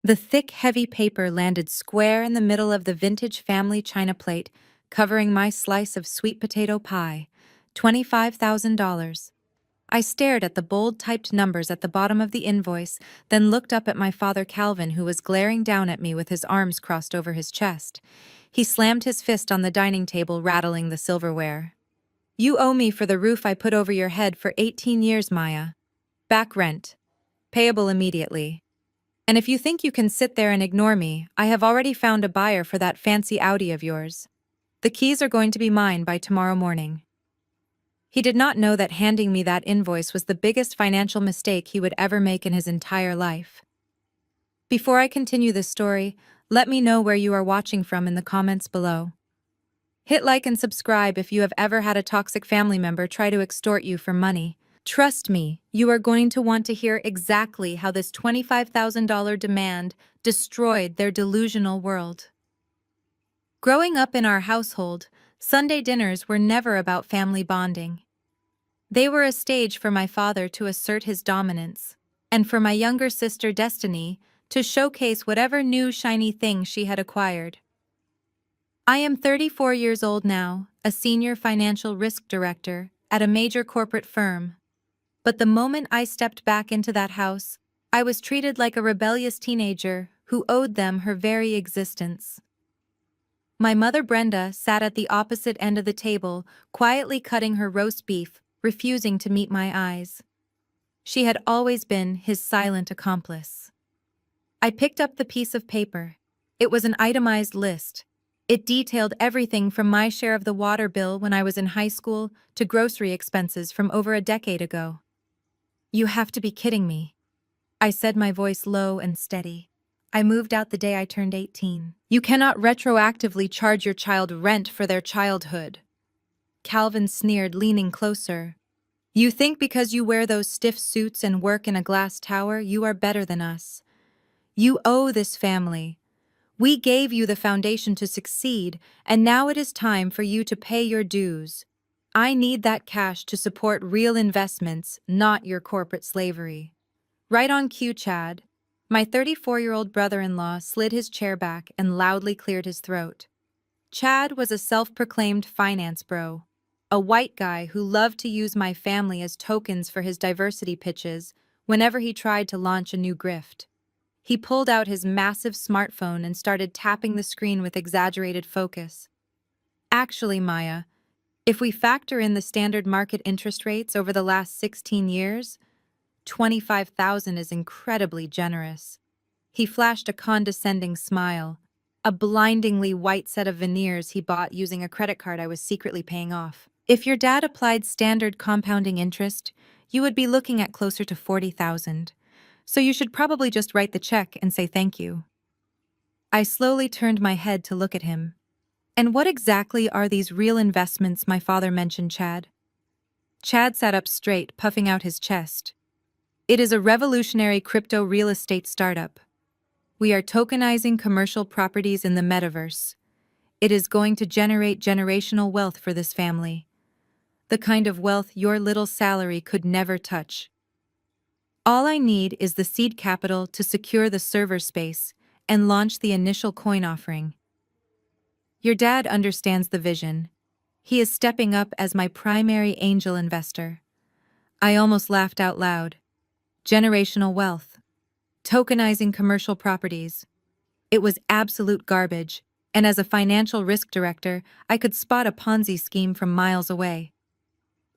The thick, heavy paper landed square in the middle of the vintage family china plate, covering my slice of sweet potato pie. $25,000. I stared at the bold typed numbers at the bottom of the invoice, then looked up at my father Calvin, who was glaring down at me with his arms crossed over his chest. He slammed his fist on the dining table, rattling the silverware. "You owe me for the roof I put over your head for 18 years, Maya. Back rent. Payable immediately. And if you think you can sit there and ignore me, I have already found a buyer for that fancy Audi of yours. The keys are going to be mine by tomorrow morning." He did not know that handing me that invoice was the biggest financial mistake he would ever make in his entire life. Before I continue this story, let me know where you are watching from in the comments below. Hit like and subscribe if you have ever had a toxic family member try to extort you for money. Trust me, you are going to want to hear exactly how this $25,000 demand destroyed their delusional world. Growing up in our household, Sunday dinners were never about family bonding. They were a stage for my father to assert his dominance, and for my younger sister Destiny to showcase whatever new shiny thing she had acquired. I am 34 years old now, a senior financial risk director at a major corporate firm. But the moment I stepped back into that house, I was treated like a rebellious teenager who owed them her very existence. My mother Brenda sat at the opposite end of the table, quietly cutting her roast beef, refusing to meet my eyes. She had always been his silent accomplice. I picked up the piece of paper. It was an itemized list. It detailed everything from my share of the water bill when I was in high school to grocery expenses from over a decade ago. "You have to be kidding me," I said, my voice low and steady. "I moved out the day I turned 18. You cannot retroactively charge your child rent for their childhood." Calvin sneered, leaning closer. "You think because you wear those stiff suits and work in a glass tower, you are better than us. You owe this family. We gave you the foundation to succeed, and now it is time for you to pay your dues. I need that cash to support real investments, not your corporate slavery." Right on cue, Chad. My 34-year-old brother-in-law slid his chair back and loudly cleared his throat. Chad was a self-proclaimed finance bro, a white guy who loved to use my family as tokens for his diversity pitches whenever he tried to launch a new grift. He pulled out his massive smartphone and started tapping the screen with exaggerated focus. "Actually, Maya, if we factor in the standard market interest rates over the last 16 years, 25,000 is incredibly generous." He flashed a condescending smile, a blindingly white set of veneers he bought using a credit card I was secretly paying off. "If your dad applied standard compounding interest, you would be looking at closer to 40,000. So you should probably just write the check and say thank you." I slowly turned my head to look at him. "And what exactly are these real investments my father mentioned, Chad?" Chad sat up straight, puffing out his chest. "It is a revolutionary crypto real estate startup. We are tokenizing commercial properties in the metaverse. It is going to generate generational wealth for this family. The kind of wealth your little salary could never touch. All I need is the seed capital to secure the server space and launch the initial coin offering. Your dad understands the vision. He is stepping up as my primary angel investor." I almost laughed out loud. Generational wealth. Tokenizing commercial properties. It was absolute garbage, and as a financial risk director, I could spot a Ponzi scheme from miles away.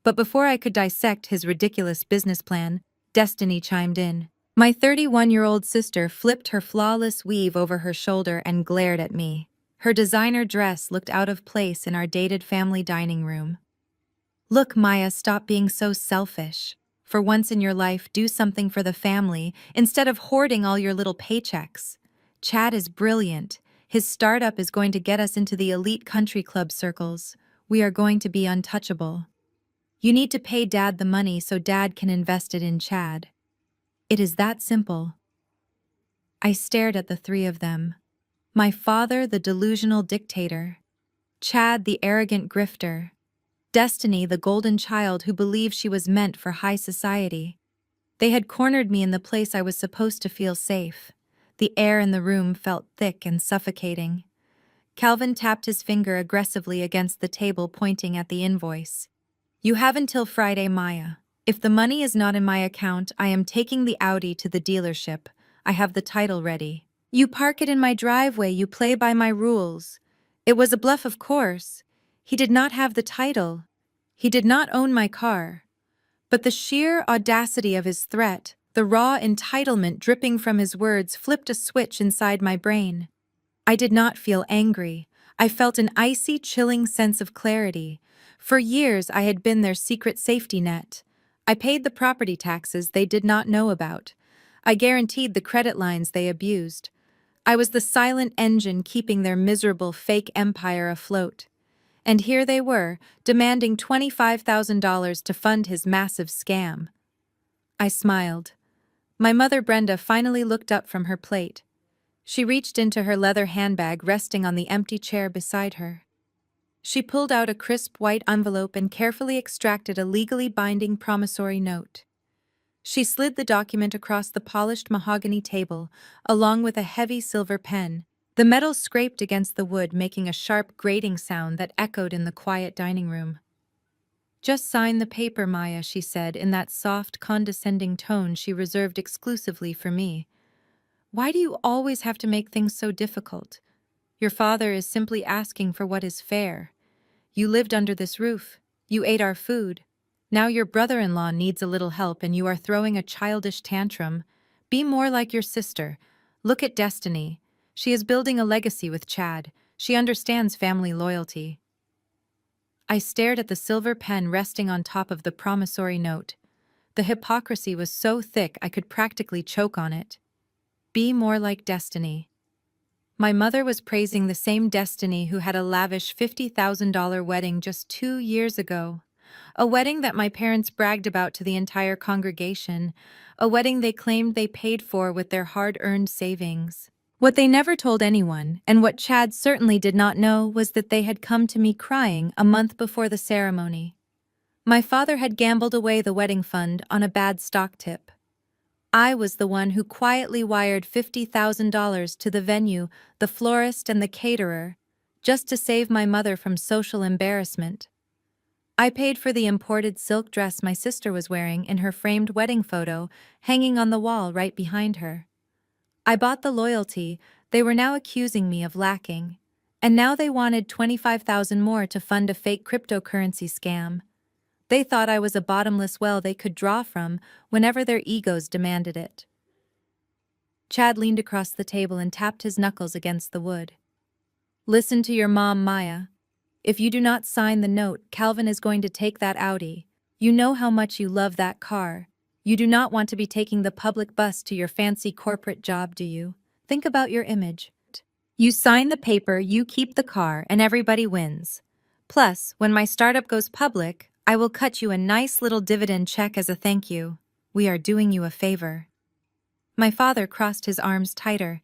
But before I could dissect his ridiculous business plan, Destiny chimed in. My 31-year-old sister flipped her flawless weave over her shoulder and glared at me. Her designer dress looked out of place in our dated family dining room. "Look, Maya, stop being so selfish. For once in your life, do something for the family instead of hoarding all your little paychecks. Chad is brilliant. His startup is going to get us into the elite country club circles. We are going to be untouchable. You need to pay Dad the money so Dad can invest it in Chad. It is that simple." I stared at the three of them. My father, the delusional dictator. Chad, the arrogant grifter. Destiny, the golden child who believed she was meant for high society. They had cornered me in the place I was supposed to feel safe. The air in the room felt thick and suffocating. Calvin tapped his finger aggressively against the table, pointing at the invoice. You have until Friday, Maya. If the money is not in my account, I am taking the Audi to the dealership. I have the title ready. You park it in my driveway, you play by my rules. It was a bluff, of course. He did not have the title. He did not own my car. But the sheer audacity of his threat, the raw entitlement dripping from his words, flipped a switch inside my brain. I did not feel angry. I felt an icy, chilling sense of clarity. For years, I had been their secret safety net. I paid the property taxes they did not know about. I guaranteed the credit lines they abused. I was the silent engine keeping their miserable fake empire afloat. And here they were, demanding $25,000 to fund his massive scam. I smiled. My mother Brenda finally looked up from her plate. She reached into her leather handbag resting on the empty chair beside her. She pulled out a crisp white envelope and carefully extracted a legally binding promissory note. She slid the document across the polished mahogany table, along with a heavy silver pen. The metal scraped against the wood, making a sharp grating sound that echoed in the quiet dining room. Just sign the paper, Maya, she said in that soft, condescending tone she reserved exclusively for me. Why do you always have to make things so difficult? Your father is simply asking for what is fair. You lived under this roof. You ate our food. Now your brother-in-law needs a little help and you are throwing a childish tantrum. Be more like your sister. Look at Destiny. She is building a legacy with Chad. She understands family loyalty. I stared at the silver pen resting on top of the promissory note. The hypocrisy was so thick I could practically choke on it. Be more like Destiny. My mother was praising the same Destiny who had a lavish $50,000 wedding just 2 years ago. A wedding that my parents bragged about to the entire congregation. A wedding they claimed they paid for with their hard-earned savings. What they never told anyone, and what Chad certainly did not know, was that they had come to me crying a month before the ceremony. My father had gambled away the wedding fund on a bad stock tip. I was the one who quietly wired $50,000 to the venue, the florist, and the caterer, just to save my mother from social embarrassment. I paid for the imported silk dress my sister was wearing in her framed wedding photo, hanging on the wall right behind her. I bought the loyalty they were now accusing me of lacking, and now they wanted $25,000 more to fund a fake cryptocurrency scam. They thought I was a bottomless well they could draw from whenever their egos demanded it. Chad leaned across the table and tapped his knuckles against the wood. Listen to your mom, Maya. If you do not sign the note, Calvin is going to take that Audi. You know how much you love that car. You do not want to be taking the public bus to your fancy corporate job, do you? Think about your image. You sign the paper, you keep the car, and everybody wins. Plus, when my startup goes public, I will cut you a nice little dividend check as a thank you. We are doing you a favor. My father crossed his arms tighter,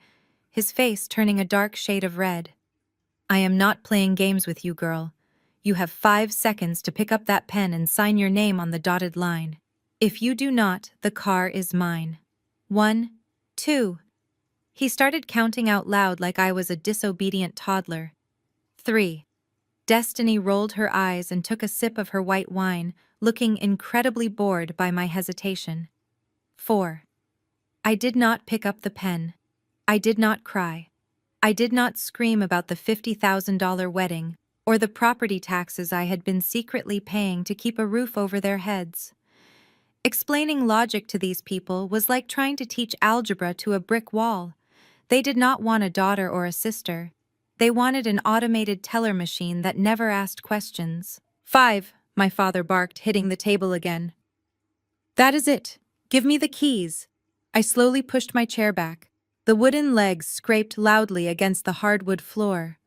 his face turning a dark shade of red. I am not playing games with you, girl. You have 5 seconds to pick up that pen and sign your name on the dotted line. If you do not, the car is mine. 1, 2. He started counting out loud like I was a disobedient toddler. 3. Destiny rolled her eyes and took a sip of her white wine, looking incredibly bored by my hesitation. 4. I did not pick up the pen. I did not cry. I did not scream about the $50,000 wedding or the property taxes I had been secretly paying to keep a roof over their heads. Explaining logic to these people was like trying to teach algebra to a brick wall. They did not want a daughter or a sister. They wanted an automated teller machine that never asked questions. 5, my father barked, hitting the table again. That is it. Give me the keys. I slowly pushed my chair back. The wooden legs scraped loudly against the hardwood floor.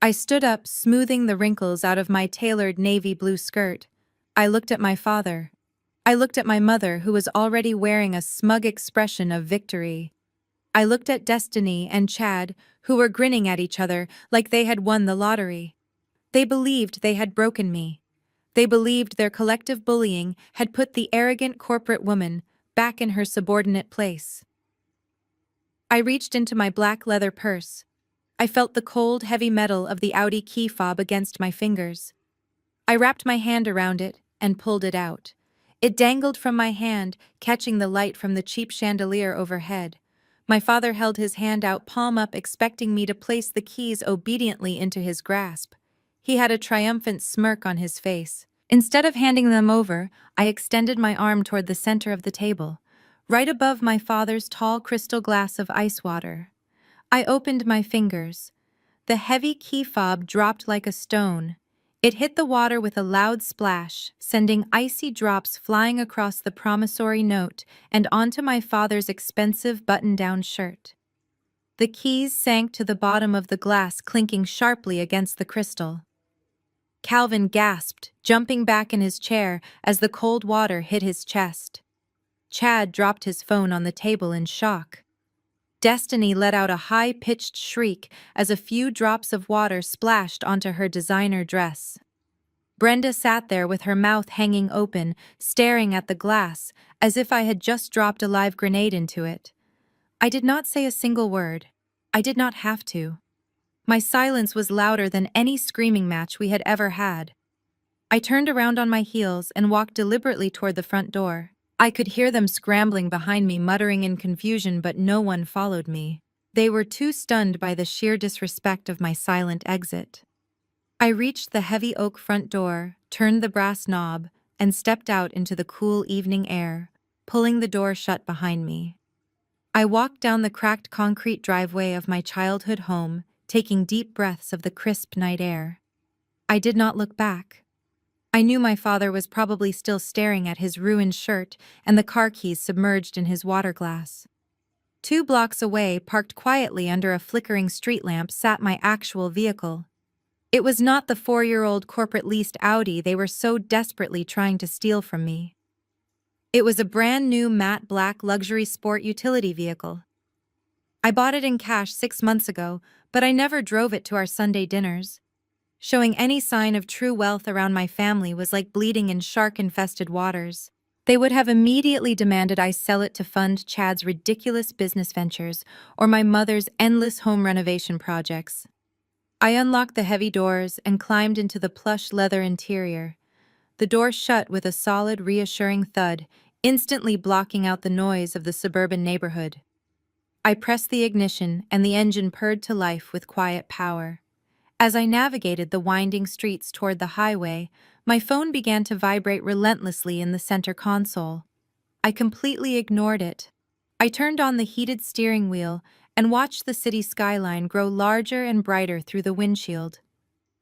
I stood up, smoothing the wrinkles out of my tailored navy blue skirt. I looked at my father. I looked at my mother, who was already wearing a smug expression of victory. I looked at Destiny and Chad, who were grinning at each other like they had won the lottery. They believed they had broken me. They believed their collective bullying had put the arrogant corporate woman back in her subordinate place. I reached into my black leather purse. I felt the cold, heavy metal of the Audi key fob against my fingers. I wrapped my hand around it and pulled it out. It dangled from my hand, catching the light from the cheap chandelier overhead. My father held his hand out palm up, expecting me to place the keys obediently into his grasp. He had a triumphant smirk on his face. Instead of handing them over, I extended my arm toward the center of the table, right above my father's tall crystal glass of ice water. I opened my fingers. The heavy key fob dropped like a stone. It hit the water with a loud splash, sending icy drops flying across the promissory note and onto my father's expensive button-down shirt. The keys sank to the bottom of the glass, clinking sharply against the crystal. Calvin gasped, jumping back in his chair as the cold water hit his chest. Chad dropped his phone on the table in shock. Destiny let out a high-pitched shriek as a few drops of water splashed onto her designer dress. Brenda sat there with her mouth hanging open, staring at the glass, as if I had just dropped a live grenade into it. I did not say a single word. I did not have to. My silence was louder than any screaming match we had ever had. I turned around on my heels and walked deliberately toward the front door. I could hear them scrambling behind me, muttering in confusion, but no one followed me. They were too stunned by the sheer disrespect of my silent exit. I reached the heavy oak front door, turned the brass knob, and stepped out into the cool evening air, pulling the door shut behind me. I walked down the cracked concrete driveway of my childhood home, taking deep breaths of the crisp night air. I did not look back. I knew my father was probably still staring at his ruined shirt and the car keys submerged in his water glass. 2 blocks away, parked quietly under a flickering street lamp, sat my actual vehicle. It was not the 4-year-old corporate-leased Audi they were so desperately trying to steal from me. It was a brand-new matte black luxury sport utility vehicle. I bought it in cash 6 months ago, but I never drove it to our Sunday dinners. Showing any sign of true wealth around my family was like bleeding in shark-infested waters. They would have immediately demanded I sell it to fund Chad's ridiculous business ventures or my mother's endless home renovation projects. I unlocked the heavy doors and climbed into the plush leather interior. The door shut with a solid, reassuring thud, instantly blocking out the noise of the suburban neighborhood. I pressed the ignition and the engine purred to life with quiet power. As I navigated the winding streets toward the highway, my phone began to vibrate relentlessly in the center console. I completely ignored it. I turned on the heated steering wheel and watched the city skyline grow larger and brighter through the windshield.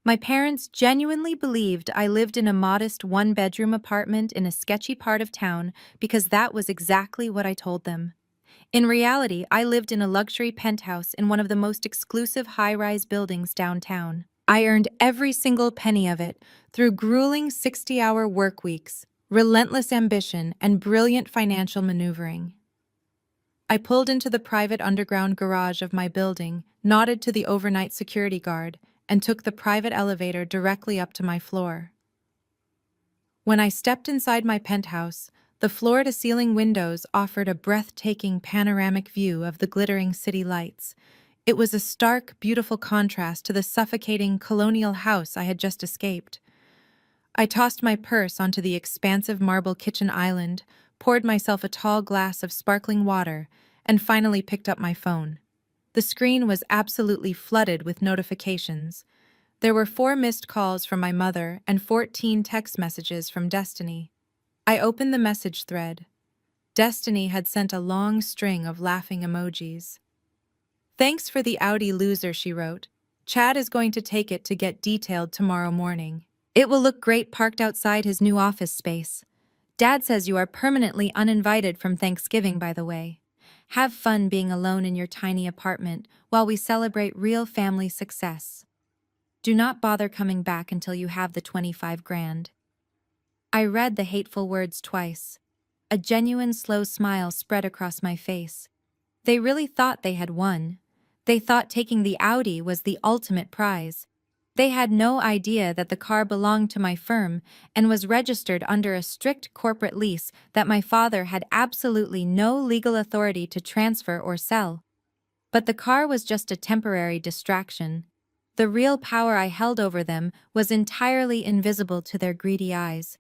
My parents genuinely believed I lived in a modest 1-bedroom apartment in a sketchy part of town because that was exactly what I told them. In reality, I lived in a luxury penthouse in one of the most exclusive high-rise buildings downtown. I earned every single penny of it through grueling 60-hour work weeks, relentless ambition, and brilliant financial maneuvering. I pulled into the private underground garage of my building, nodded to the overnight security guard, and took the private elevator directly up to my floor. When I stepped inside my penthouse, the floor-to-ceiling windows offered a breathtaking panoramic view of the glittering city lights. It was a stark, beautiful contrast to the suffocating colonial house I had just escaped. I tossed my purse onto the expansive marble kitchen island, poured myself a tall glass of sparkling water, and finally picked up my phone. The screen was absolutely flooded with notifications. There were 4 missed calls from my mother and 14 text messages from Destiny. I opened the message thread. Destiny had sent a long string of laughing emojis. "Thanks for the Audi, loser," she wrote. "Chad is going to take it to get detailed tomorrow morning. It will look great parked outside his new office space. Dad says you are permanently uninvited from Thanksgiving, by the way. Have fun being alone in your tiny apartment while we celebrate real family success. Do not bother coming back until you have the 25 grand. I read the hateful words twice. A genuine slow smile spread across my face. They really thought they had won. They thought taking the Audi was the ultimate prize. They had no idea that the car belonged to my firm and was registered under a strict corporate lease that my father had absolutely no legal authority to transfer or sell. But the car was just a temporary distraction. The real power I held over them was entirely invisible to their greedy eyes.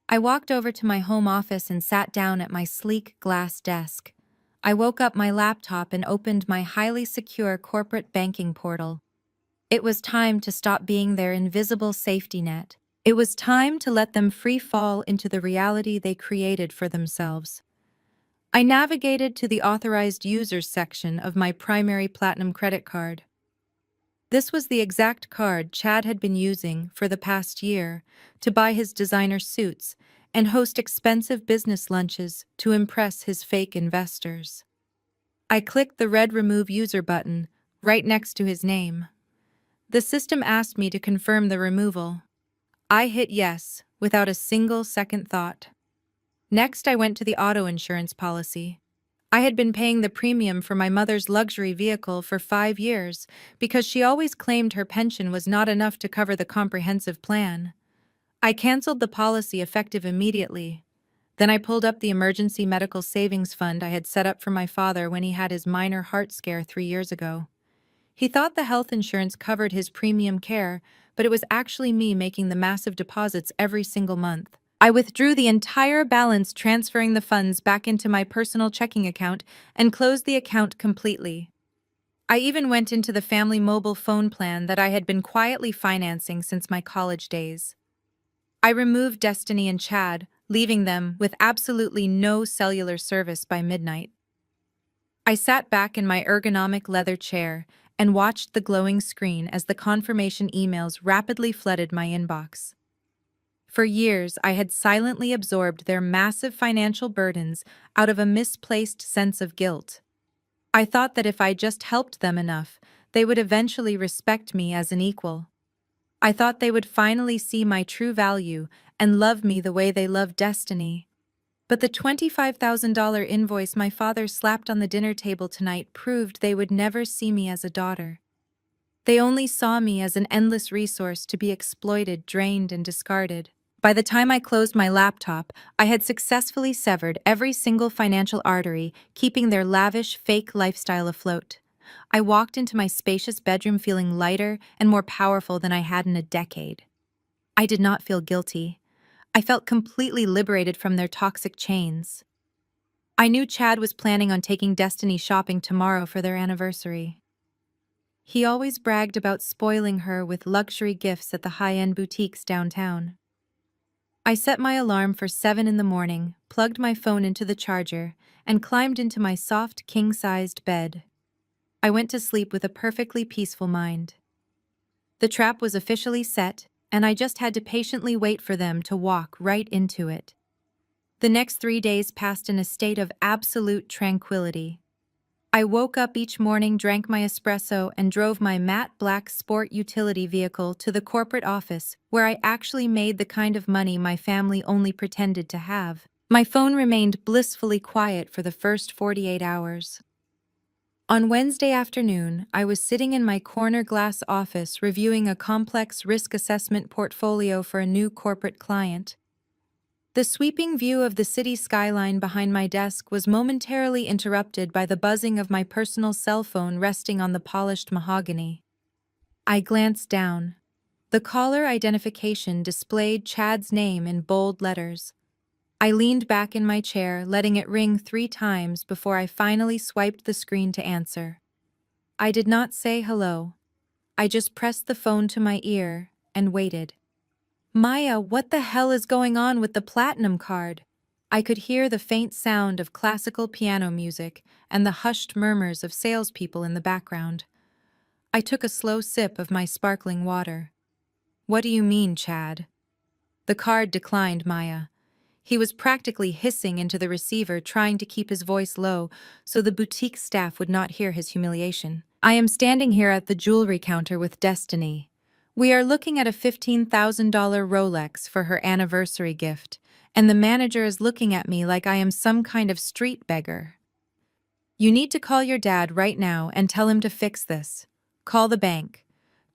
I walked over to my home office and sat down at my sleek glass desk. I woke up my laptop and opened my highly secure corporate banking portal. It was time to stop being their invisible safety net. It was time to let them free fall into the reality they created for themselves. I navigated to the authorized users section of my primary platinum credit card. This was the exact card Chad had been using for the past year to buy his designer suits and host expensive business lunches to impress his fake investors. I clicked the red Remove User button right next to his name. The system asked me to confirm the removal. I hit yes, without a single second thought. Next, I went to the auto insurance policy. I had been paying the premium for my mother's luxury vehicle for 5 years because she always claimed her pension was not enough to cover the comprehensive plan. I canceled the policy effective immediately. Then I pulled up the emergency medical savings fund I had set up for my father when he had his minor heart scare 3 years ago. He thought the health insurance covered his premium care, but it was actually me making the massive deposits every single month. I withdrew the entire balance, transferring the funds back into my personal checking account and closed the account completely. I even went into the family mobile phone plan that I had been quietly financing since my college days. I removed Destiny and Chad, leaving them with absolutely no cellular service by midnight. I sat back in my ergonomic leather chair and watched the glowing screen as the confirmation emails rapidly flooded my inbox. For years, I had silently absorbed their massive financial burdens out of a misplaced sense of guilt. I thought that if I just helped them enough, they would eventually respect me as an equal. I thought they would finally see my true value and love me the way they loved Destiny. But the $25,000 invoice my father slapped on the dinner table tonight proved they would never see me as a daughter. They only saw me as an endless resource to be exploited, drained, and discarded. By the time I closed my laptop, I had successfully severed every single financial artery, keeping their lavish, fake lifestyle afloat. I walked into my spacious bedroom feeling lighter and more powerful than I had in a decade. I did not feel guilty. I felt completely liberated from their toxic chains. I knew Chad was planning on taking Destiny shopping tomorrow for their anniversary. He always bragged about spoiling her with luxury gifts at the high-end boutiques downtown. I set my alarm for 7 in the morning, plugged my phone into the charger, and climbed into my soft, king-sized bed. I went to sleep with a perfectly peaceful mind. The trap was officially set, and I just had to patiently wait for them to walk right into it. The next 3 days passed in a state of absolute tranquility. I woke up each morning, drank my espresso, and drove my matte black sport utility vehicle to the corporate office, where I actually made the kind of money my family only pretended to have. My phone remained blissfully quiet for the first 48 hours. On Wednesday afternoon, I was sitting in my corner glass office reviewing a complex risk assessment portfolio for a new corporate client. The sweeping view of the city skyline behind my desk was momentarily interrupted by the buzzing of my personal cell phone resting on the polished mahogany. I glanced down. The caller identification displayed Chad's name in bold letters. I leaned back in my chair, letting it ring 3 times before I finally swiped the screen to answer. I did not say hello. I just pressed the phone to my ear and waited. Maya, what the hell is going on with the platinum card? I could hear the faint sound of classical piano music and the hushed murmurs of salespeople in the background. I took a slow sip of my sparkling water. What do you mean, Chad? The card declined, Maya. He was practically hissing into the receiver, trying to keep his voice low so the boutique staff would not hear his humiliation. I am standing here at the jewelry counter with Destiny. We are looking at a $15,000 Rolex for her anniversary gift, and the manager is looking at me like I am some kind of street beggar. You need to call your dad right now and tell him to fix this. Call the bank.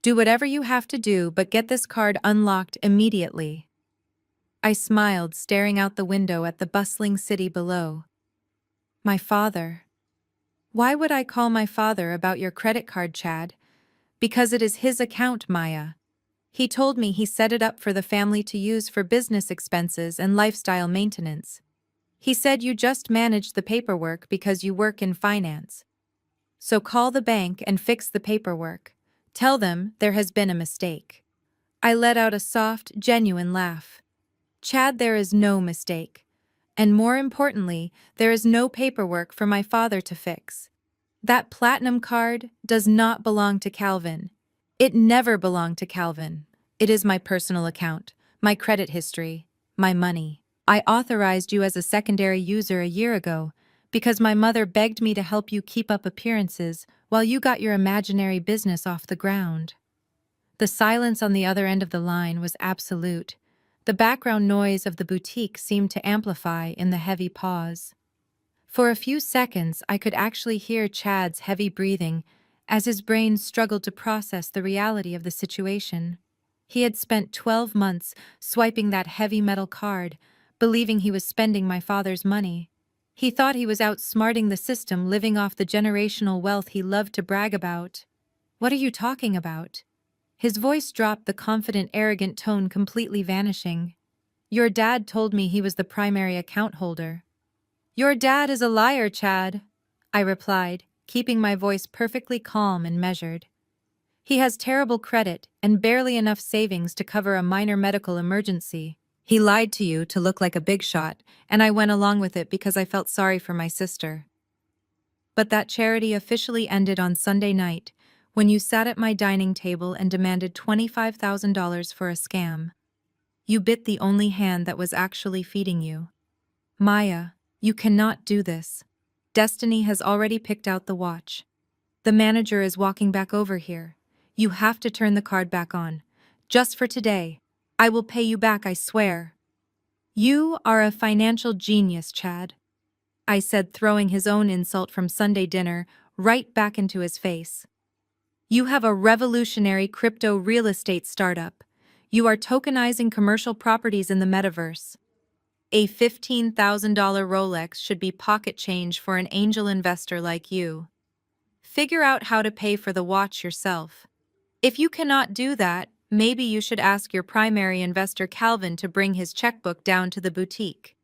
Do whatever you have to do, but get this card unlocked immediately. I smiled, staring out the window at the bustling city below. My father. Why would I call my father about your credit card, Chad? Because it is his account, Maya. He told me he set it up for the family to use for business expenses and lifestyle maintenance. He said you just manage the paperwork because you work in finance. So call the bank and fix the paperwork. Tell them there has been a mistake. I let out a soft, genuine laugh. Chad, there is no mistake. And more importantly, there is no paperwork for my father to fix. That platinum card does not belong to Calvin. It never belonged to Calvin. It is my personal account, my credit history, my money. I authorized you as a secondary user a year ago because my mother begged me to help you keep up appearances while you got your imaginary business off the ground. The silence on the other end of the line was absolute. The background noise of the boutique seemed to amplify in the heavy pause. For a few seconds, I could actually hear Chad's heavy breathing as his brain struggled to process the reality of the situation. He had spent 12 months swiping that heavy metal card, believing he was spending my father's money. He thought he was outsmarting the system, living off the generational wealth he loved to brag about. What are you talking about? His voice dropped, the confident, arrogant tone completely vanishing. Your dad told me he was the primary account holder. Your dad is a liar, Chad, I replied, keeping my voice perfectly calm and measured. He has terrible credit and barely enough savings to cover a minor medical emergency. He lied to you to look like a big shot, and I went along with it because I felt sorry for my sister. But that charity officially ended on Sunday night, when you sat at my dining table and demanded $25,000 for a scam. You bit the only hand that was actually feeding you. Maya, you cannot do this. Destiny has already picked out the watch. The manager is walking back over here. You have to turn the card back on. Just for today. I will pay you back, I swear. You are a financial genius, Chad, I said, throwing his own insult from Sunday dinner right back into his face. You have a revolutionary crypto real estate startup. You are tokenizing commercial properties in the metaverse. A $15,000 Rolex should be pocket change for an angel investor like you. Figure out how to pay for the watch yourself. If you cannot do that, maybe you should ask your primary investor Calvin to bring his checkbook down to the boutique.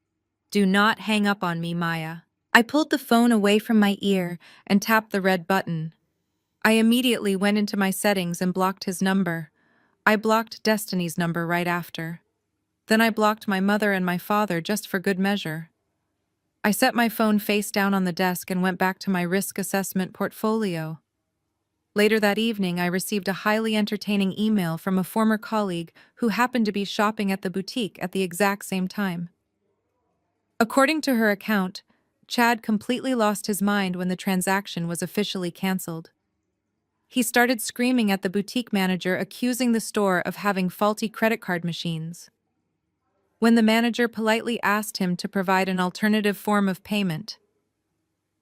Do not hang up on me, Maya. I pulled the phone away from my ear and tapped the red button. I immediately went into my settings and blocked his number. I blocked Destiny's number right after. Then I blocked my mother and my father just for good measure. I set my phone face down on the desk and went back to my risk assessment portfolio. Later that evening, I received a highly entertaining email from a former colleague who happened to be shopping at the boutique at the exact same time. According to her account, Chad completely lost his mind when the transaction was officially canceled. He started screaming at the boutique manager, accusing the store of having faulty credit card machines. When the manager politely asked him to provide an alternative form of payment,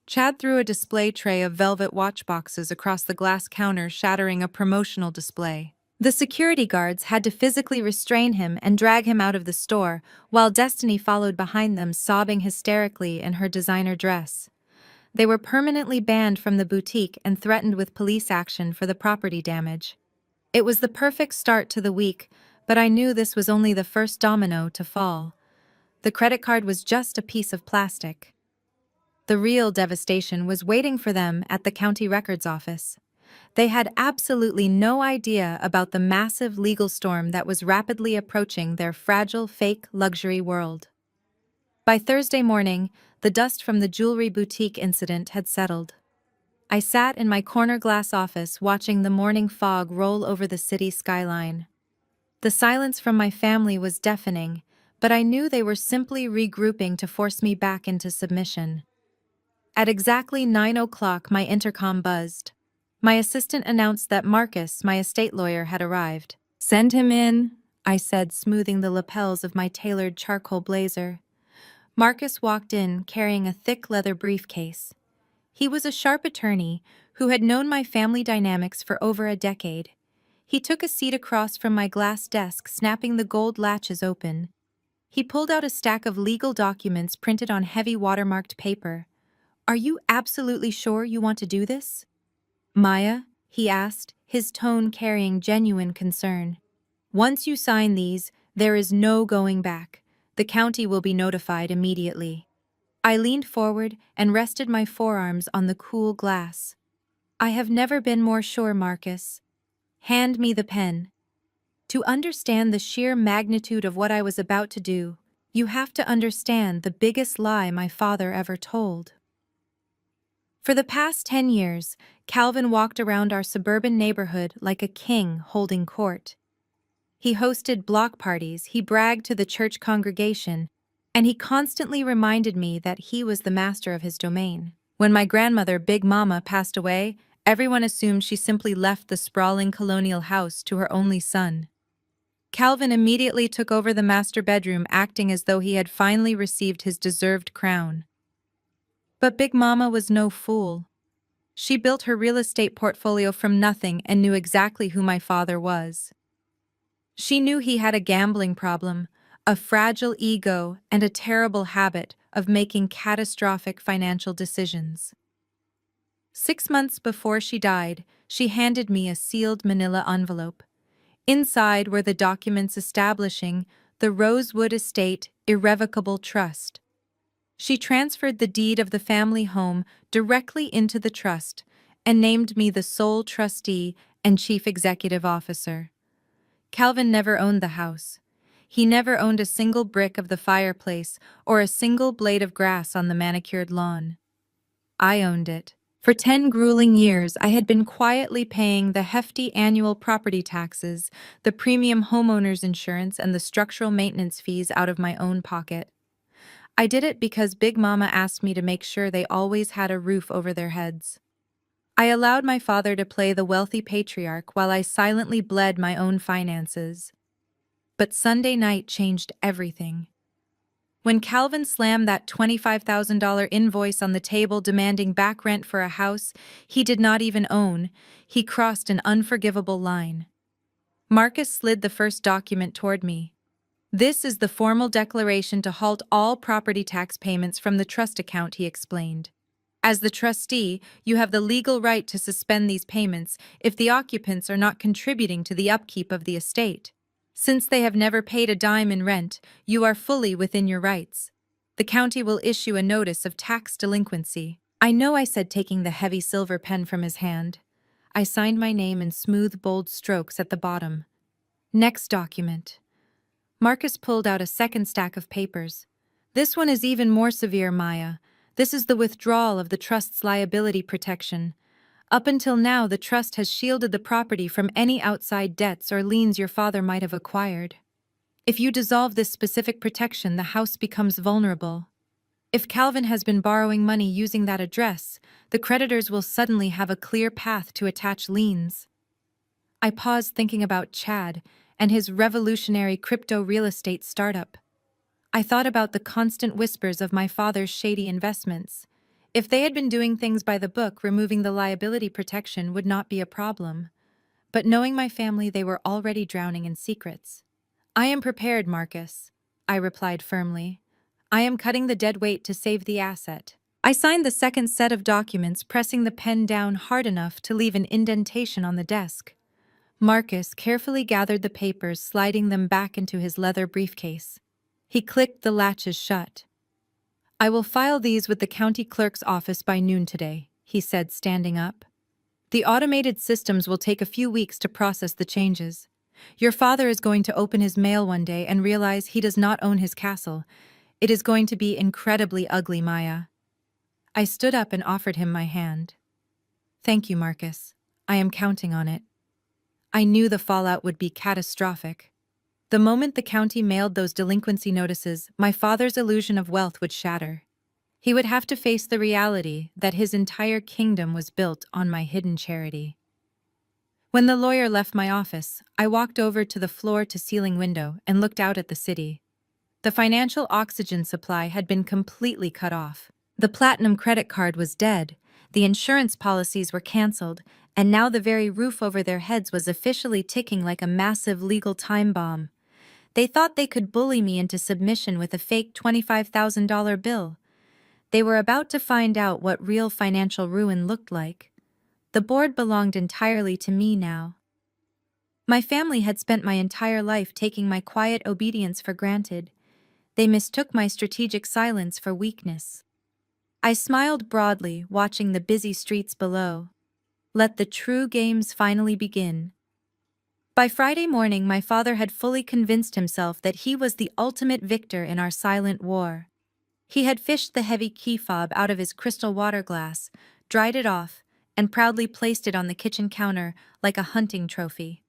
Chad threw a display tray of velvet watch boxes across the glass counter, shattering a promotional display. The security guards had to physically restrain him and drag him out of the store, while Destiny followed behind them, sobbing hysterically in her designer dress. They were permanently banned from the boutique and threatened with police action for the property damage. It was the perfect start to the week, but I knew this was only the first domino to fall. The credit card was just a piece of plastic. The real devastation was waiting for them at the county records office. They had absolutely no idea about the massive legal storm that was rapidly approaching their fragile, fake luxury world. By Thursday morning, the dust from the jewelry boutique incident had settled. I sat in my corner glass office watching the morning fog roll over the city skyline. The silence from my family was deafening, but I knew they were simply regrouping to force me back into submission. At exactly 9 o'clock, my intercom buzzed. My assistant announced that Marcus, my estate lawyer, had arrived. "Send him in," I said, smoothing the lapels of my tailored charcoal blazer. Marcus walked in, carrying a thick leather briefcase. He was a sharp attorney who had known my family dynamics for over a decade. He took a seat across from my glass desk, snapping the gold latches open. He pulled out a stack of legal documents printed on heavy watermarked paper. Are you absolutely sure you want to do this? Maya, he asked, his tone carrying genuine concern. Once you sign these, there is no going back. The county will be notified immediately. I leaned forward and rested my forearms on the cool glass. I have never been more sure, Marcus. Hand me the pen. To understand the sheer magnitude of what I was about to do, you have to understand the biggest lie my father ever told. For the past 10 years, Calvin walked around our suburban neighborhood like a king holding court. He hosted block parties, he bragged to the church congregation, and he constantly reminded me that he was the master of his domain. When my grandmother, Big Mama, passed away, everyone assumed she simply left the sprawling colonial house to her only son. Calvin immediately took over the master bedroom, acting as though he had finally received his deserved crown. But Big Mama was no fool. She built her real estate portfolio from nothing and knew exactly who my father was. She knew he had a gambling problem, a fragile ego, and a terrible habit of making catastrophic financial decisions. 6 months before she died, she handed me a sealed manila envelope. Inside were the documents establishing the Rosewood Estate Irrevocable Trust. She transferred the deed of the family home directly into the trust and named me the sole trustee and chief executive officer. Calvin never owned the house. He never owned a single brick of the fireplace or a single blade of grass on the manicured lawn. I owned it. For 10 grueling years, I had been quietly paying the hefty annual property taxes, the premium homeowner's insurance, and the structural maintenance fees out of my own pocket. I did it because Big Mama asked me to make sure they always had a roof over their heads. I allowed my father to play the wealthy patriarch while I silently bled my own finances. But Sunday night changed everything. When Calvin slammed that $25,000 invoice on the table demanding back rent for a house he did not even own, he crossed an unforgivable line. Marcus slid the first document toward me. This is the formal declaration to halt all property tax payments from the trust account, he explained. As the trustee, you have the legal right to suspend these payments if the occupants are not contributing to the upkeep of the estate. Since they have never paid a dime in rent, you are fully within your rights. The county will issue a notice of tax delinquency. I know, I said, taking the heavy silver pen from his hand. I signed my name in smooth, bold strokes at the bottom. Next document. Marcus pulled out a second stack of papers. This one is even more severe, Maya. This is the withdrawal of the trust's liability protection. Up until now, the trust has shielded the property from any outside debts or liens your father might have acquired. If you dissolve this specific protection, the house becomes vulnerable. If Calvin has been borrowing money using that address, the creditors will suddenly have a clear path to attach liens. I paused, thinking about Chad and his revolutionary crypto real estate startup. I thought about the constant whispers of my father's shady investments. If they had been doing things by the book, removing the liability protection would not be a problem. But knowing my family, they were already drowning in secrets. I am prepared, Marcus, I replied firmly. I am cutting the dead weight to save the asset. I signed the second set of documents, pressing the pen down hard enough to leave an indentation on the desk. Marcus carefully gathered the papers, sliding them back into his leather briefcase. He clicked the latches shut. I will file these with the county clerk's office by noon today, he said, standing up. The automated systems will take a few weeks to process the changes. Your father is going to open his mail one day and realize he does not own his castle. It is going to be incredibly ugly, Maya. I stood up and offered him my hand. Thank you, Marcus. I am counting on it. I knew the fallout would be catastrophic. The moment the county mailed those delinquency notices, my father's illusion of wealth would shatter. He would have to face the reality that his entire kingdom was built on my hidden charity. When the lawyer left my office, I walked over to the floor-to-ceiling window and looked out at the city. The financial oxygen supply had been completely cut off. The platinum credit card was dead, the insurance policies were canceled, and now the very roof over their heads was officially ticking like a massive legal time bomb. They thought they could bully me into submission with a fake $25,000 bill. They were about to find out what real financial ruin looked like. The board belonged entirely to me now. My family had spent my entire life taking my quiet obedience for granted. They mistook my strategic silence for weakness. I smiled broadly, watching the busy streets below. Let the true games finally begin. By Friday morning, my father had fully convinced himself that he was the ultimate victor in our silent war. He had fished the heavy key fob out of his crystal water glass, dried it off, and proudly placed it on the kitchen counter like a hunting trophy.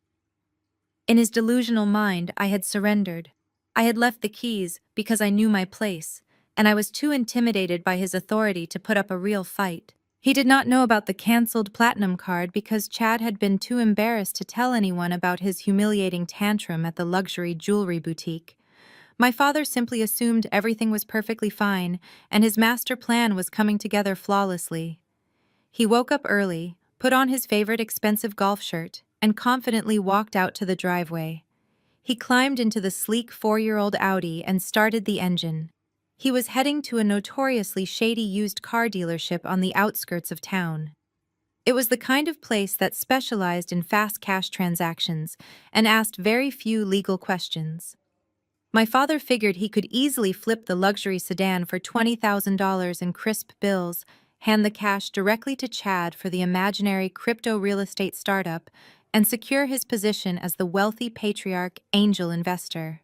In his delusional mind, I had surrendered. I had left the keys because I knew my place, and I was too intimidated by his authority to put up a real fight. He did not know about the cancelled platinum card because Chad had been too embarrassed to tell anyone about his humiliating tantrum at the luxury jewelry boutique. My father simply assumed everything was perfectly fine, and his master plan was coming together flawlessly. He woke up early, put on his favorite expensive golf shirt, and confidently walked out to the driveway. He climbed into the sleek 4-year-old Audi and started the engine. He was heading to a notoriously shady used car dealership on the outskirts of town. It was the kind of place that specialized in fast cash transactions and asked very few legal questions. My father figured he could easily flip the luxury sedan for $20,000 in crisp bills, hand the cash directly to Chad for the imaginary crypto real estate startup, and secure his position as the wealthy patriarch angel investor.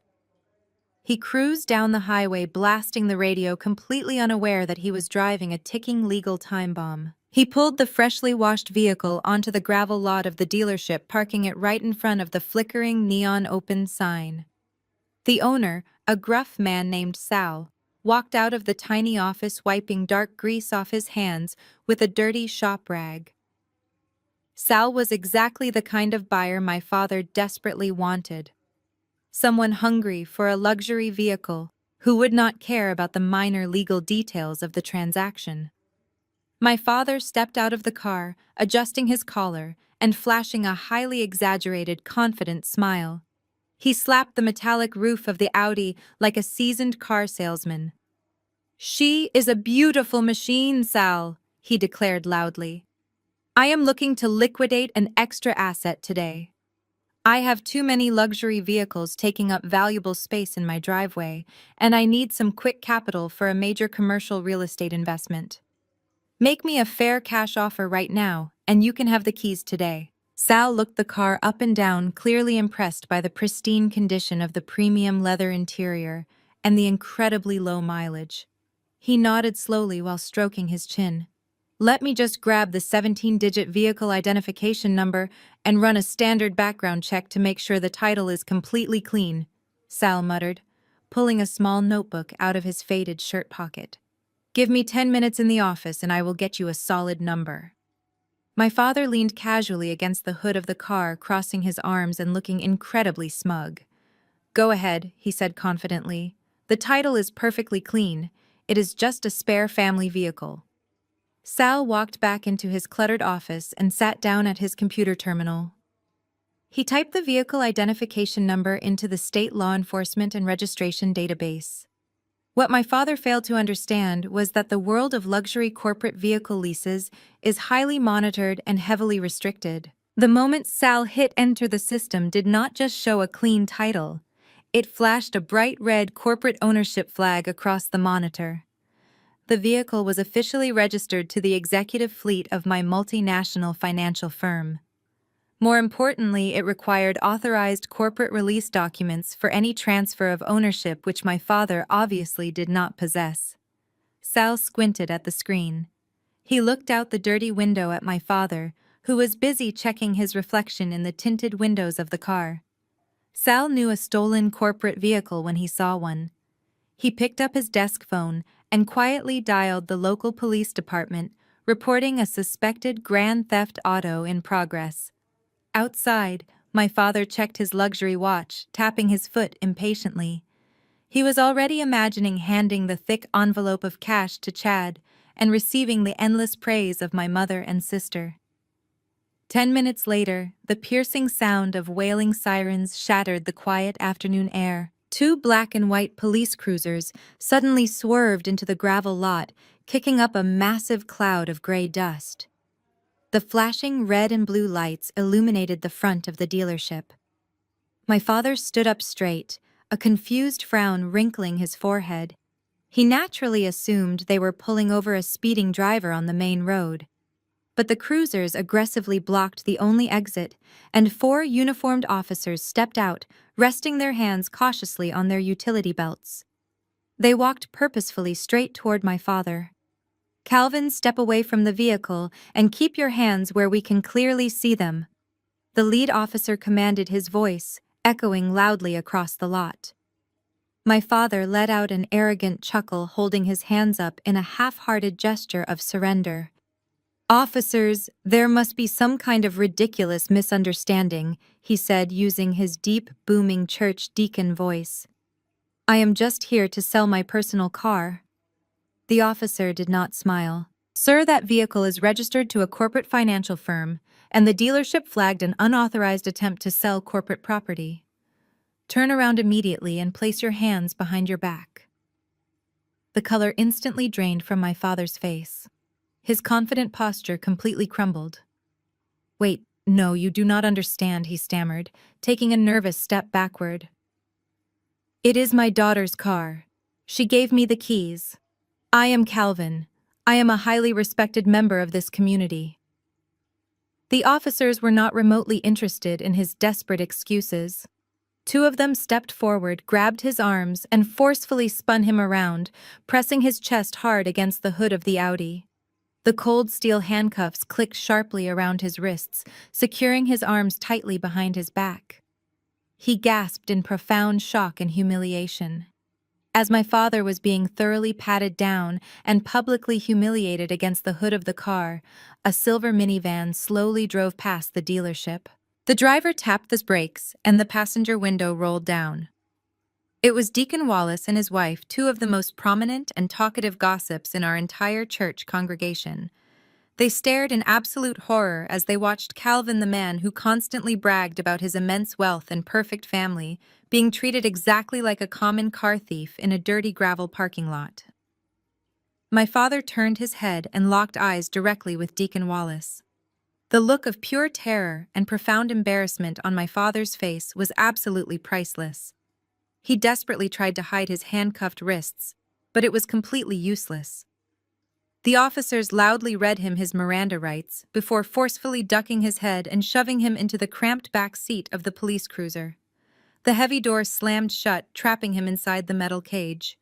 He cruised down the highway, blasting the radio, completely unaware that he was driving a ticking legal time bomb. He pulled the freshly washed vehicle onto the gravel lot of the dealership, parking it right in front of the flickering neon open sign. The owner, a gruff man named Sal, walked out of the tiny office wiping dark grease off his hands with a dirty shop rag. Sal was exactly the kind of buyer my father desperately wanted. Someone hungry for a luxury vehicle who would not care about the minor legal details of the transaction. My father stepped out of the car, adjusting his collar and flashing a highly exaggerated, confident smile. He slapped the metallic roof of the Audi like a seasoned car salesman. "She is a beautiful machine, Sal," he declared loudly. "I am looking to liquidate an extra asset today. I have too many luxury vehicles taking up valuable space in my driveway, and I need some quick capital for a major commercial real estate investment. Make me a fair cash offer right now, and you can have the keys today." Sal looked the car up and down, clearly impressed by the pristine condition of the premium leather interior and the incredibly low mileage. He nodded slowly while stroking his chin. "Let me just grab the 17-digit vehicle identification number and run a standard background check to make sure the title is completely clean," Sal muttered, pulling a small notebook out of his faded shirt pocket. "Give me 10 minutes in the office and I will get you a solid number." My father leaned casually against the hood of the car, crossing his arms and looking incredibly smug. "Go ahead," he said confidently. "The title is perfectly clean. It is just a spare family vehicle." Sal walked back into his cluttered office and sat down at his computer terminal. He typed the vehicle identification number into the state law enforcement and registration database. What my father failed to understand was that the world of luxury corporate vehicle leases is highly monitored and heavily restricted. The moment Sal hit enter, the system did not just show a clean title. It flashed a bright red corporate ownership flag across the monitor. The vehicle was officially registered to the executive fleet of my multinational financial firm. More importantly, it required authorized corporate release documents for any transfer of ownership, which my father obviously did not possess. Sal squinted at the screen. He looked out the dirty window at my father, who was busy checking his reflection in the tinted windows of the car. Sal knew a stolen corporate vehicle when he saw one. He picked up his desk phone and quietly dialed the local police department, reporting a suspected grand theft auto in progress. Outside, my father checked his luxury watch, tapping his foot impatiently. He was already imagining handing the thick envelope of cash to Chad and receiving the endless praise of my mother and sister. 10 minutes later, the piercing sound of wailing sirens shattered the quiet afternoon air. Two black and white police cruisers suddenly swerved into the gravel lot, kicking up a massive cloud of gray dust. The flashing red and blue lights illuminated the front of the dealership. My father stood up straight, a confused frown wrinkling his forehead. He naturally assumed they were pulling over a speeding driver on the main road. But the cruisers aggressively blocked the only exit, and 4 uniformed officers stepped out, resting their hands cautiously on their utility belts. They walked purposefully straight toward my father. "Calvin, step away from the vehicle and keep your hands where we can clearly see them," the lead officer commanded, his voice echoing loudly across the lot. My father let out an arrogant chuckle, holding his hands up in a half-hearted gesture of surrender. "Officers, there must be some kind of ridiculous misunderstanding," he said, using his deep, booming church deacon voice. "I am just here to sell my personal car." The officer did not smile. "Sir, that vehicle is registered to a corporate financial firm, and the dealership flagged an unauthorized attempt to sell corporate property. Turn around immediately and place your hands behind your back." The color instantly drained from my father's face. His confident posture completely crumbled. "Wait, no, you do not understand," he stammered, taking a nervous step backward. "It is my daughter's car. She gave me the keys. I am Calvin. I am a highly respected member of this community." The officers were not remotely interested in his desperate excuses. 2 of them stepped forward, grabbed his arms, and forcefully spun him around, pressing his chest hard against the hood of the Audi. The cold steel handcuffs clicked sharply around his wrists, securing his arms tightly behind his back. He gasped in profound shock and humiliation. As my father was being thoroughly patted down and publicly humiliated against the hood of the car, a silver minivan slowly drove past the dealership. The driver tapped the brakes, and the passenger window rolled down. It was Deacon Wallace and his wife, 2 of the most prominent and talkative gossips in our entire church congregation. They stared in absolute horror as they watched Calvin, the man who constantly bragged about his immense wealth and perfect family, being treated exactly like a common car thief in a dirty gravel parking lot. My father turned his head and locked eyes directly with Deacon Wallace. The look of pure terror and profound embarrassment on my father's face was absolutely priceless. He desperately tried to hide his handcuffed wrists, but it was completely useless. The officers loudly read him his Miranda rights before forcefully ducking his head and shoving him into the cramped back seat of the police cruiser. The heavy door slammed shut, trapping him inside the metal cage.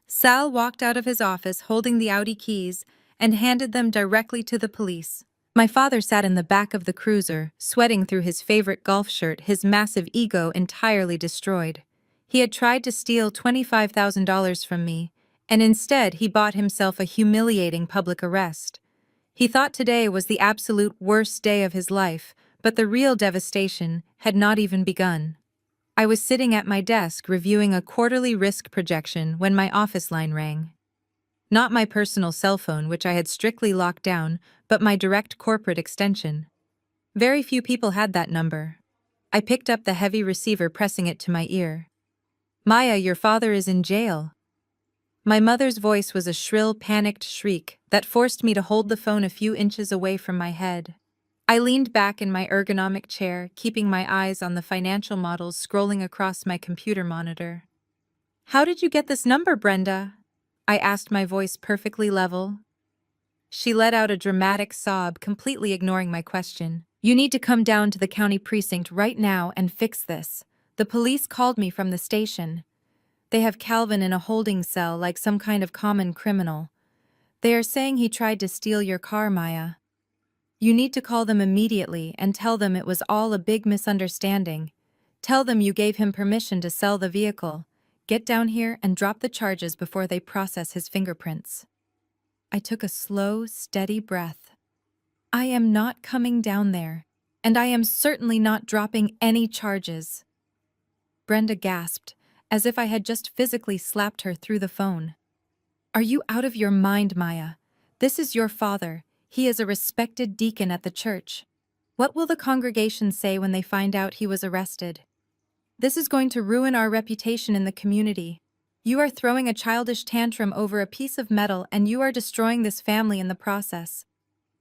Sal walked out of his office holding the Audi keys and handed them directly to the police. My father sat in the back of the cruiser, sweating through his favorite golf shirt, his massive ego entirely destroyed. He had tried to steal $25,000 from me, and instead he bought himself a humiliating public arrest. He thought today was the absolute worst day of his life, but the real devastation had not even begun. I was sitting at my desk reviewing a quarterly risk projection when my office line rang. Not my personal cell phone, which I had strictly locked down, but my direct corporate extension. Very few people had that number. I picked up the heavy receiver, pressing it to my ear. "Maya, your father is in jail." My mother's voice was a shrill, panicked shriek that forced me to hold the phone a few inches away from my head. I leaned back in my ergonomic chair, keeping my eyes on the financial models scrolling across my computer monitor. "How did you get this number, Brenda?" I asked, my voice perfectly level. She let out a dramatic sob, completely ignoring my question. "You need to come down to the county precinct right now and fix this. The police called me from the station. They have Calvin in a holding cell like some kind of common criminal. They are saying he tried to steal your car, Maya. You need to call them immediately and tell them it was all a big misunderstanding. Tell them you gave him permission to sell the vehicle. Get down here and drop the charges before they process his fingerprints." I took a slow, steady breath. I am not coming down there, and I am certainly not dropping any charges. Brenda gasped, as if I had just physically slapped her through the phone. "Are you out of your mind, Maya? This is your father. He is a respected deacon at the church. What will the congregation say when they find out he was arrested? This is going to ruin our reputation in the community." You are throwing a childish tantrum over a piece of metal and you are destroying this family in the process.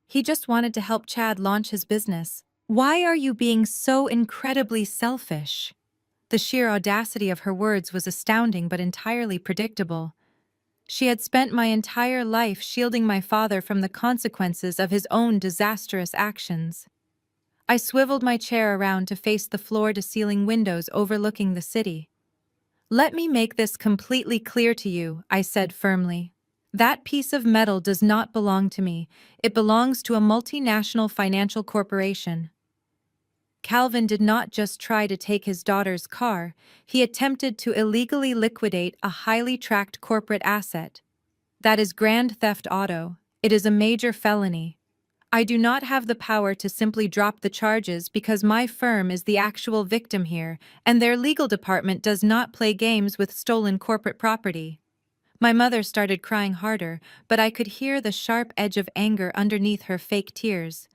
He just wanted to help Chad launch his business. Why are you being so incredibly selfish? The sheer audacity of her words was astounding but entirely predictable. She had spent my entire life shielding my father from the consequences of his own disastrous actions. I swiveled my chair around to face the floor-to-ceiling windows overlooking the city. Let me make this completely clear to you, I said firmly. That piece of metal does not belong to me. It belongs to a multinational financial corporation. Calvin did not just try to take his daughter's car, he attempted to illegally liquidate a highly tracked corporate asset. That is grand theft auto. It is a major felony. I do not have the power to simply drop the charges because my firm is the actual victim here, and their legal department does not play games with stolen corporate property. My mother started crying harder, but I could hear the sharp edge of anger underneath her fake tears.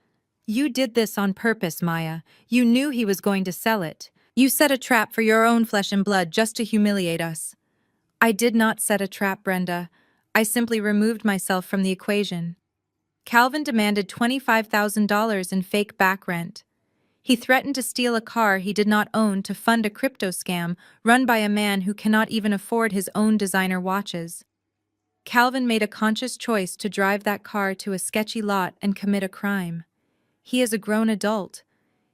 You did this on purpose, Maya. You knew he was going to sell it. You set a trap for your own flesh and blood just to humiliate us. I did not set a trap, Brenda. I simply removed myself from the equation. Calvin demanded $25,000 in fake back rent. He threatened to steal a car he did not own to fund a crypto scam run by a man who cannot even afford his own designer watches. Calvin made a conscious choice to drive that car to a sketchy lot and commit a crime. He is a grown adult.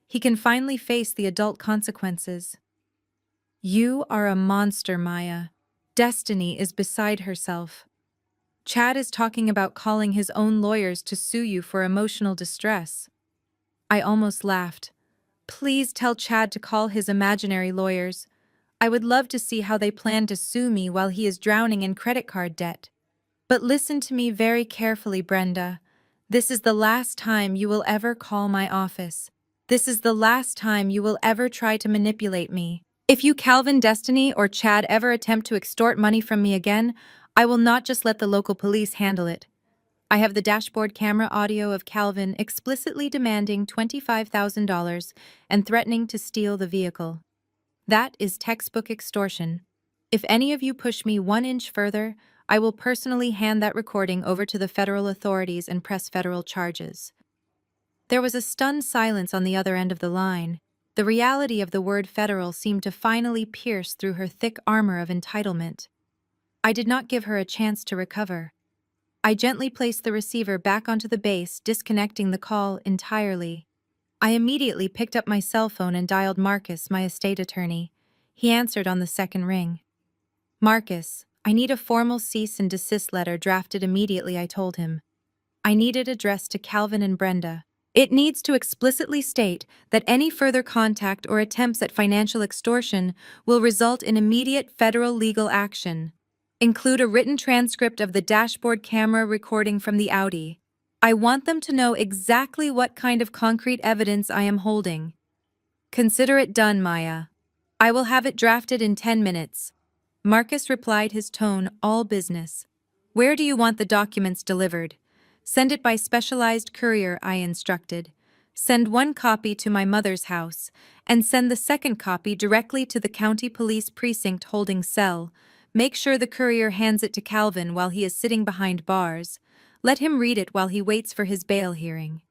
He can finally face the adult consequences. You are a monster, Maya. Destiny is beside herself. Chad is talking about calling his own lawyers to sue you for emotional distress. I almost laughed. Please tell Chad to call his imaginary lawyers. I would love to see how they plan to sue me while he is drowning in credit card debt. But listen to me very carefully, Brenda. This is the last time you will ever call my office. This is the last time you will ever try to manipulate me. If you, Calvin, Destiny, or Chad ever attempt to extort money from me again, I will not just let the local police handle it. I have the dashboard camera audio of Calvin explicitly demanding $25,000 and threatening to steal the vehicle. That is textbook extortion. If any of you push me 1 inch further, I will personally hand that recording over to the federal authorities and press federal charges. There was a stunned silence on the other end of the line. The reality of the word federal seemed to finally pierce through her thick armor of entitlement. I did not give her a chance to recover. I gently placed the receiver back onto the base, disconnecting the call entirely. I immediately picked up my cell phone and dialed Marcus, my estate attorney. He answered on the second ring. Marcus, I need a formal cease and desist letter drafted immediately, I told him. I need it addressed to Calvin and Brenda. It needs to explicitly state that any further contact or attempts at financial extortion will result in immediate federal legal action. Include a written transcript of the dashboard camera recording from the Audi. I want them to know exactly what kind of concrete evidence I am holding. Consider it done, Maya. I will have it drafted in 10 minutes. Marcus replied, his tone all business. Where do you want the documents delivered? Send it by specialized courier, I instructed. Send 1 copy to my mother's house, and send the second copy directly to the county police precinct holding cell. Make sure the courier hands it to Calvin while he is sitting behind bars. Let him read it while he waits for his bail hearing.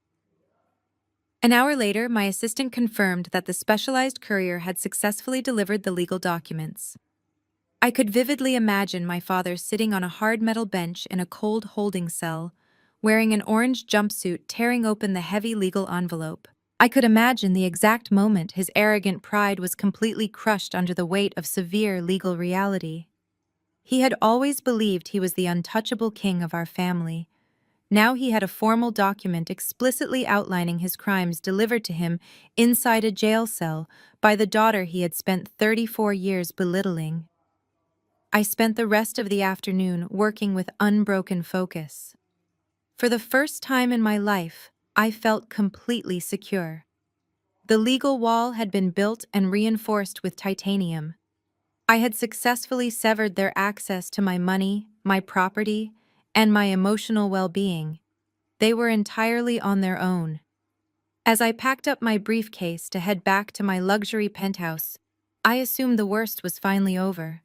An hour later, my assistant confirmed that the specialized courier had successfully delivered the legal documents. I could vividly imagine my father sitting on a hard metal bench in a cold holding cell, wearing an orange jumpsuit, tearing open the heavy legal envelope. I could imagine the exact moment his arrogant pride was completely crushed under the weight of severe legal reality. He had always believed he was the untouchable king of our family. Now he had a formal document explicitly outlining his crimes delivered to him inside a jail cell by the daughter he had spent 34 years belittling. I spent the rest of the afternoon working with unbroken focus. For the first time in my life, I felt completely secure. The legal wall had been built and reinforced with titanium. I had successfully severed their access to my money, my property, and my emotional well-being. They were entirely on their own. As I packed up my briefcase to head back to my luxury penthouse, I assumed the worst was finally over.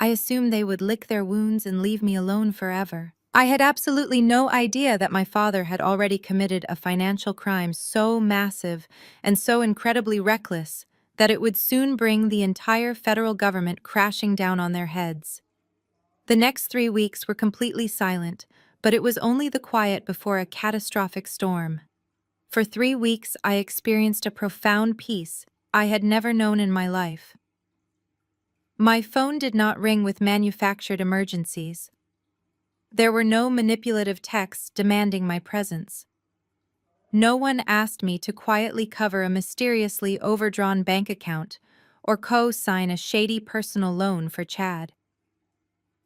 I assumed they would lick their wounds and leave me alone forever. I had absolutely no idea that my father had already committed a financial crime so massive and so incredibly reckless that it would soon bring the entire federal government crashing down on their heads. The next 3 weeks were completely silent, but it was only the quiet before a catastrophic storm. For 3 weeks, I experienced a profound peace I had never known in my life. My phone did not ring with manufactured emergencies. There were no manipulative texts demanding my presence. No one asked me to quietly cover a mysteriously overdrawn bank account or co-sign a shady personal loan for Chad.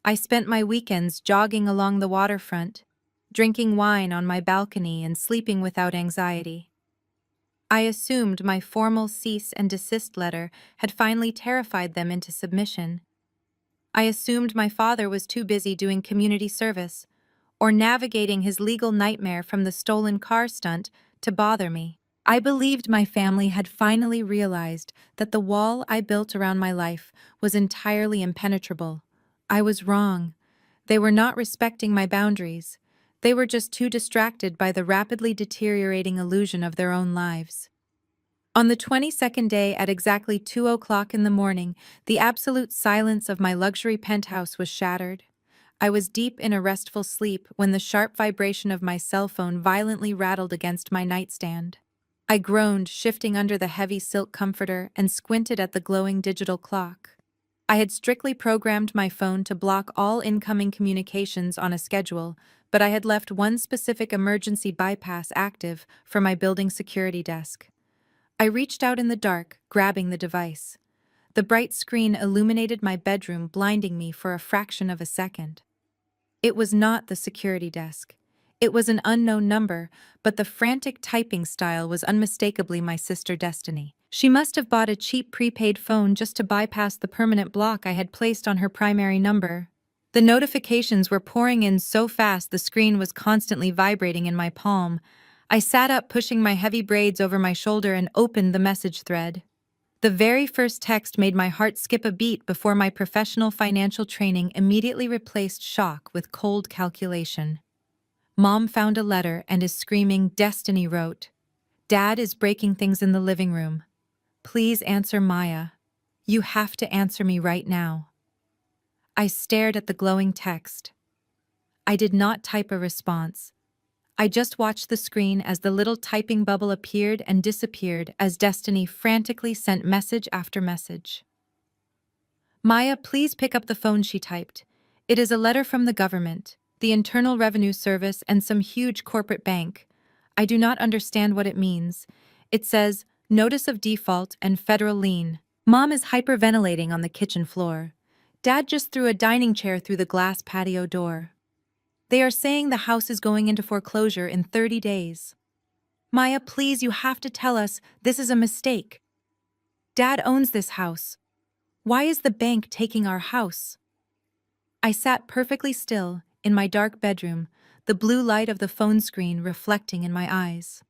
I spent my weekends jogging along the waterfront, drinking wine on my balcony and sleeping without anxiety. I assumed my formal cease and desist letter had finally terrified them into submission. I assumed my father was too busy doing community service or navigating his legal nightmare from the stolen car stunt to bother me. I believed my family had finally realized that the wall I built around my life was entirely impenetrable. I was wrong. They were not respecting my boundaries. They were just too distracted by the rapidly deteriorating illusion of their own lives. On the 22nd day at exactly 2 o'clock in the morning, the absolute silence of my luxury penthouse was shattered. I was deep in a restful sleep when the sharp vibration of my cell phone violently rattled against my nightstand. I groaned, shifting under the heavy silk comforter, and squinted at the glowing digital clock. I had strictly programmed my phone to block all incoming communications on a schedule, but I had left one specific emergency bypass active for my building security desk. I reached out in the dark, grabbing the device. The bright screen illuminated my bedroom, blinding me for a fraction of a second. It was not the security desk. It was an unknown number, but the frantic typing style was unmistakably my sister Destiny. She must have bought a cheap prepaid phone just to bypass the permanent block I had placed on her primary number. The notifications were pouring in so fast the screen was constantly vibrating in my palm. I sat up, pushing my heavy braids over my shoulder, and opened the message thread. The very first text made my heart skip a beat before my professional financial training immediately replaced shock with cold calculation. Mom found a letter and is screaming. Destiny wrote, "Dad is breaking things in the living room. Please answer Maya. You have to answer me right now." I stared at the glowing text. I did not type a response. I just watched the screen as the little typing bubble appeared and disappeared as Destiny frantically sent message after message. "Maya, please pick up the phone," she typed. "It is a letter from the government, the Internal Revenue Service, and some huge corporate bank. I do not understand what it means. It says, notice of default and federal lien." Mom is hyperventilating on the kitchen floor. Dad just threw a dining chair through the glass patio door. They are saying the house is going into foreclosure in 30 days. "Maya, please, you have to tell us this is a mistake. Dad owns this house. Why is the bank taking our house?" I sat perfectly still in my dark bedroom, the blue light of the phone screen reflecting in my eyes.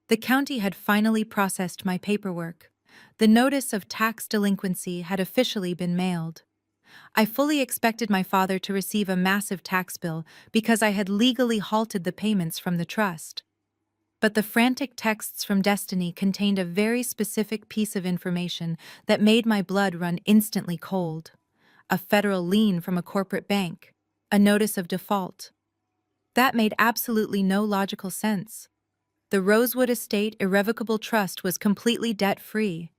The county had finally processed my paperwork. The notice of tax delinquency had officially been mailed. I fully expected my father to receive a massive tax bill because I had legally halted the payments from the trust. But the frantic texts from Destiny contained a very specific piece of information that made my blood run instantly cold. A federal lien from a corporate bank. A notice of default. That made absolutely no logical sense. The Rosewood Estate Irrevocable Trust was completely debt-free.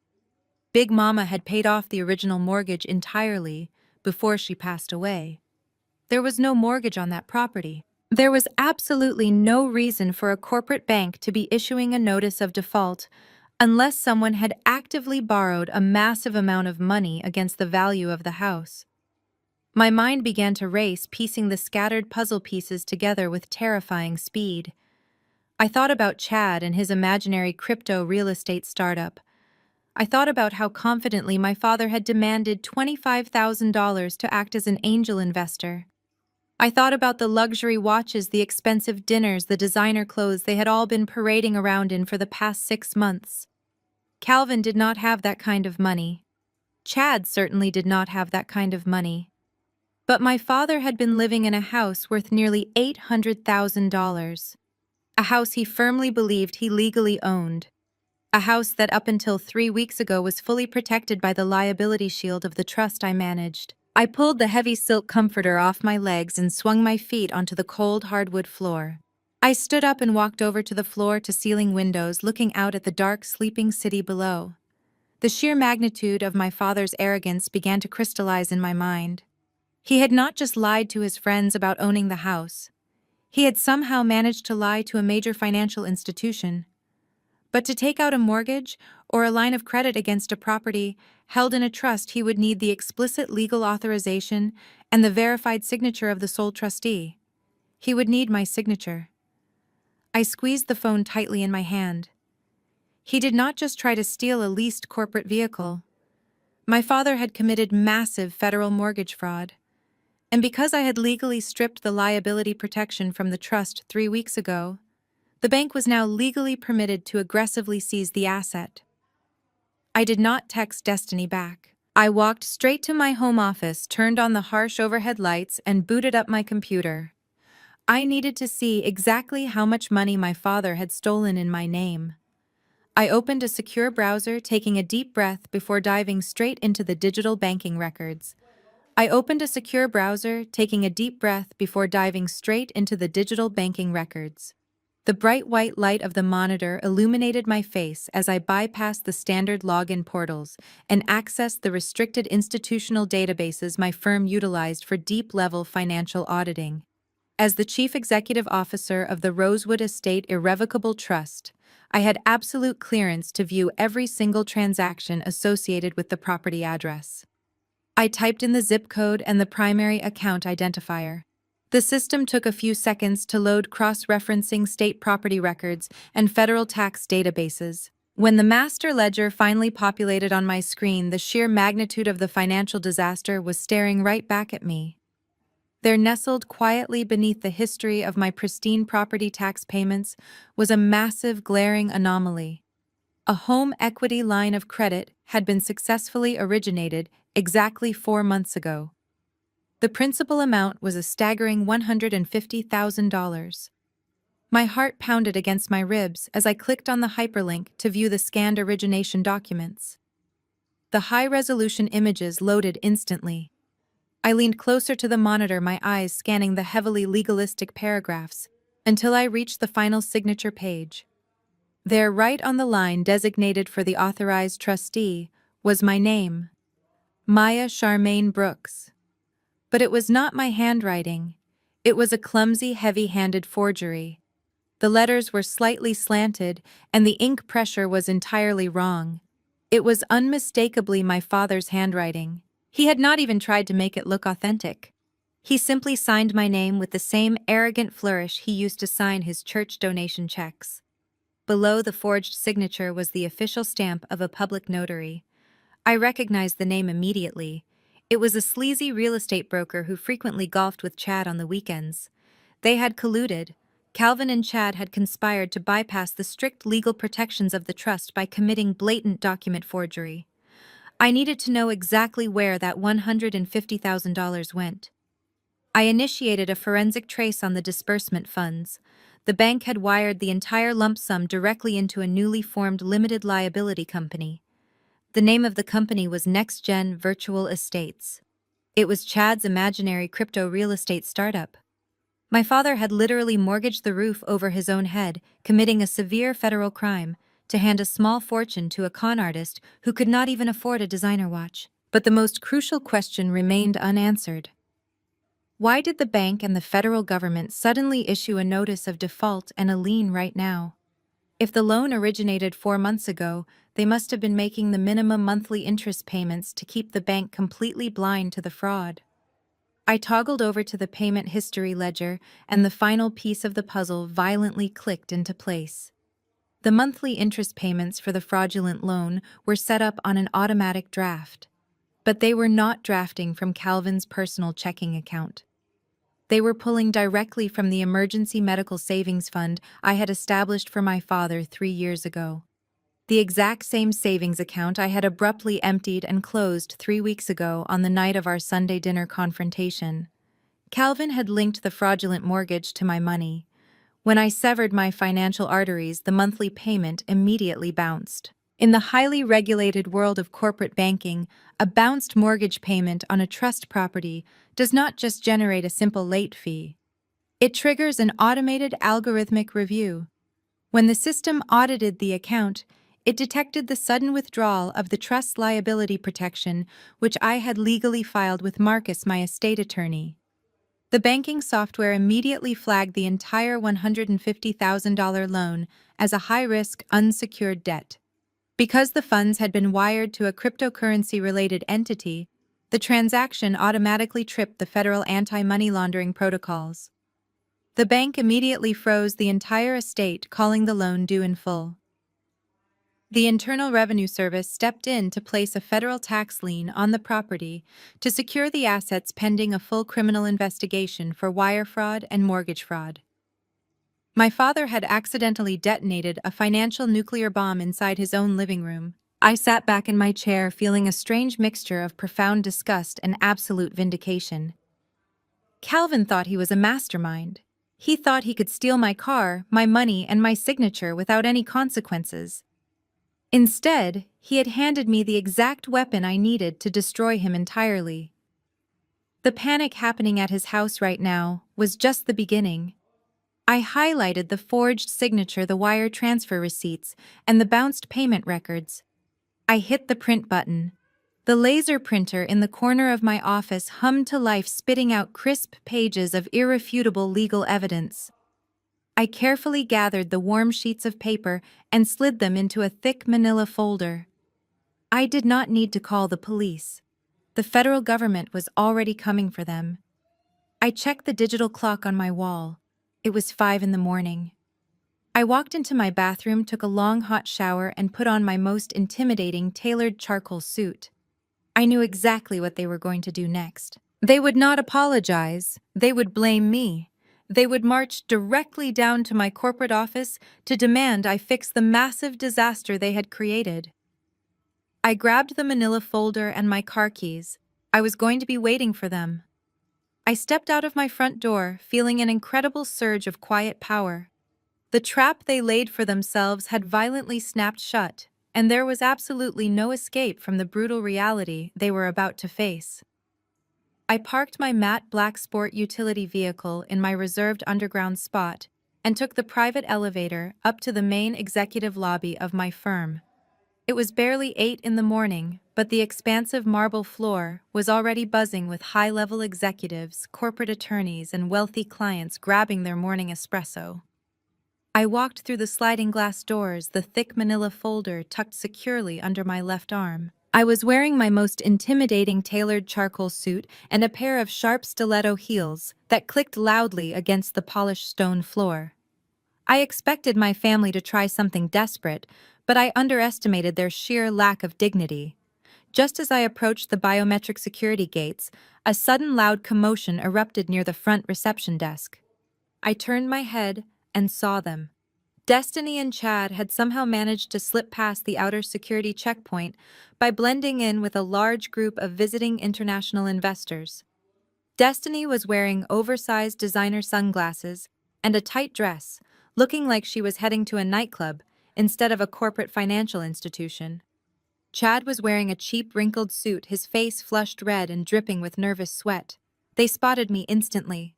Big Mama had paid off the original mortgage entirely before she passed away. There was no mortgage on that property. There was absolutely no reason for a corporate bank to be issuing a notice of default unless someone had actively borrowed a massive amount of money against the value of the house. My mind began to race, piecing the scattered puzzle pieces together with terrifying speed. I thought about Chad and his imaginary crypto real estate startup. I thought about how confidently my father had demanded $25,000 to act as an angel investor. I thought about the luxury watches, the expensive dinners, the designer clothes they had all been parading around in for the past 6 months. Calvin did not have that kind of money. Chad certainly did not have that kind of money. But my father had been living in a house worth nearly $800,000, a house he firmly believed he legally owned, a house that up until 3 weeks ago was fully protected by the liability shield of the trust I managed. I pulled the heavy silk comforter off my legs and swung my feet onto the cold hardwood floor. I stood up and walked over to the floor-to-ceiling windows, looking out at the dark, sleeping city below. The sheer magnitude of my father's arrogance began to crystallize in my mind. He had not just lied to his friends about owning the house. He had somehow managed to lie to a major financial institution. But to take out a mortgage or a line of credit against a property held in a trust, he would need the explicit legal authorization and the verified signature of the sole trustee. He would need my signature. I squeezed the phone tightly in my hand. He did not just try to steal a leased corporate vehicle. My father had committed massive federal mortgage fraud. And because I had legally stripped the liability protection from the trust 3 weeks ago, the bank was now legally permitted to aggressively seize the asset. I did not text Destiny back. I walked straight to my home office, turned on the harsh overhead lights, and booted up my computer. I needed to see exactly how much money my father had stolen in my name. I opened a secure browser, taking a deep breath before diving straight into the digital banking records. I opened a secure browser, taking a deep breath before diving straight into the digital banking records. The bright white light of the monitor illuminated my face as I bypassed the standard login portals and accessed the restricted institutional databases my firm utilized for deep-level financial auditing. As the chief executive officer of the Rosewood Estate Irrevocable Trust, I had absolute clearance to view every single transaction associated with the property address. I typed in the zip code and the primary account identifier. The system took a few seconds to load, cross-referencing state property records and federal tax databases. When the master ledger finally populated on my screen, the sheer magnitude of the financial disaster was staring right back at me. There, nestled quietly beneath the history of my pristine property tax payments, was a massive, glaring anomaly. A home equity line of credit had been successfully originated exactly 4 months ago. The principal amount was a staggering $150,000. My heart pounded against my ribs as I clicked on the hyperlink to view the scanned origination documents. The high-resolution images loaded instantly. I leaned closer to the monitor, my eyes scanning the heavily legalistic paragraphs, until I reached the final signature page. There, right on the line designated for the authorized trustee, was my name, Maya Charmaine Brooks. But it was not my handwriting. It was a clumsy, heavy-handed forgery. The letters were slightly slanted, and the ink pressure was entirely wrong. It was unmistakably my father's handwriting. He had not even tried to make it look authentic. He simply signed my name with the same arrogant flourish he used to sign his church donation checks. Below the forged signature was the official stamp of a public notary. I recognized the name immediately. It was a sleazy real estate broker who frequently golfed with Chad on the weekends. They had colluded. Calvin and Chad had conspired to bypass the strict legal protections of the trust by committing blatant document forgery. I needed to know exactly where that $150,000 went. I initiated a forensic trace on the disbursement funds. The bank had wired the entire lump sum directly into a newly formed limited liability company. The name of the company was Next Gen Virtual Estates. It was Chad's imaginary crypto real estate startup. My father had literally mortgaged the roof over his own head, committing a severe federal crime, to hand a small fortune to a con artist who could not even afford a designer watch. But the most crucial question remained unanswered. Why did the bank and the federal government suddenly issue a notice of default and a lien right now? If the loan originated 4 months ago, they must have been making the minimum monthly interest payments to keep the bank completely blind to the fraud. I toggled over to the payment history ledger, and the final piece of the puzzle violently clicked into place. The monthly interest payments for the fraudulent loan were set up on an automatic draft. But they were not drafting from Calvin's personal checking account. They were pulling directly from the emergency medical savings fund I had established for my father 3 years ago. The exact same savings account I had abruptly emptied and closed 3 weeks ago on the night of our Sunday dinner confrontation. Calvin had linked the fraudulent mortgage to my money. When I severed my financial arteries, the monthly payment immediately bounced. In the highly regulated world of corporate banking, a bounced mortgage payment on a trust property does not just generate a simple late fee. It triggers an automated algorithmic review. When the system audited the account, it detected the sudden withdrawal of the trust liability protection which I had legally filed with Marcus, my estate attorney. The banking software immediately flagged the entire $150,000 loan as a high-risk, unsecured debt. Because the funds had been wired to a cryptocurrency-related entity, the transaction automatically tripped the federal anti-money laundering protocols. The bank immediately froze the entire estate, calling the loan due in full. The Internal Revenue Service stepped in to place a federal tax lien on the property to secure the assets pending a full criminal investigation for wire fraud and mortgage fraud. My father had accidentally detonated a financial nuclear bomb inside his own living room. I sat back in my chair feeling a strange mixture of profound disgust and absolute vindication. Calvin thought he was a mastermind. He thought he could steal my car, my money, and my signature without any consequences. Instead, he had handed me the exact weapon I needed to destroy him entirely. The panic happening at his house right now was just the beginning. I highlighted the forged signature, the wire transfer receipts, and the bounced payment records. I hit the print button. The laser printer in the corner of my office hummed to life, spitting out crisp pages of irrefutable legal evidence. I carefully gathered the warm sheets of paper and slid them into a thick manila folder. I did not need to call the police. The federal government was already coming for them. I checked the digital clock on my wall. It was 5 in the morning. I walked into my bathroom, took a long hot shower, and put on my most intimidating tailored charcoal suit. I knew exactly what they were going to do next. They would not apologize. They would blame me. They would march directly down to my corporate office to demand I fix the massive disaster they had created. I grabbed the manila folder and my car keys. I was going to be waiting for them. I stepped out of my front door, feeling an incredible surge of quiet power. The trap they laid for themselves had violently snapped shut, and there was absolutely no escape from the brutal reality they were about to face. I parked my matte black sport utility vehicle in my reserved underground spot and took the private elevator up to the main executive lobby of my firm. It was barely 8 in the morning, but the expansive marble floor was already buzzing with high-level executives, corporate attorneys, and wealthy clients grabbing their morning espresso. I walked through the sliding glass doors, the thick manila folder tucked securely under my left arm. I was wearing my most intimidating tailored charcoal suit and a pair of sharp stiletto heels that clicked loudly against the polished stone floor. I expected my family to try something desperate, but I underestimated their sheer lack of dignity. Just as I approached the biometric security gates, a sudden loud commotion erupted near the front reception desk. I turned my head and saw them. Destiny and Chad had somehow managed to slip past the outer security checkpoint by blending in with a large group of visiting international investors. Destiny was wearing oversized designer sunglasses and a tight dress, looking like she was heading to a nightclub instead of a corporate financial institution. Chad was wearing a cheap wrinkled suit, his face flushed red and dripping with nervous sweat. They spotted me instantly.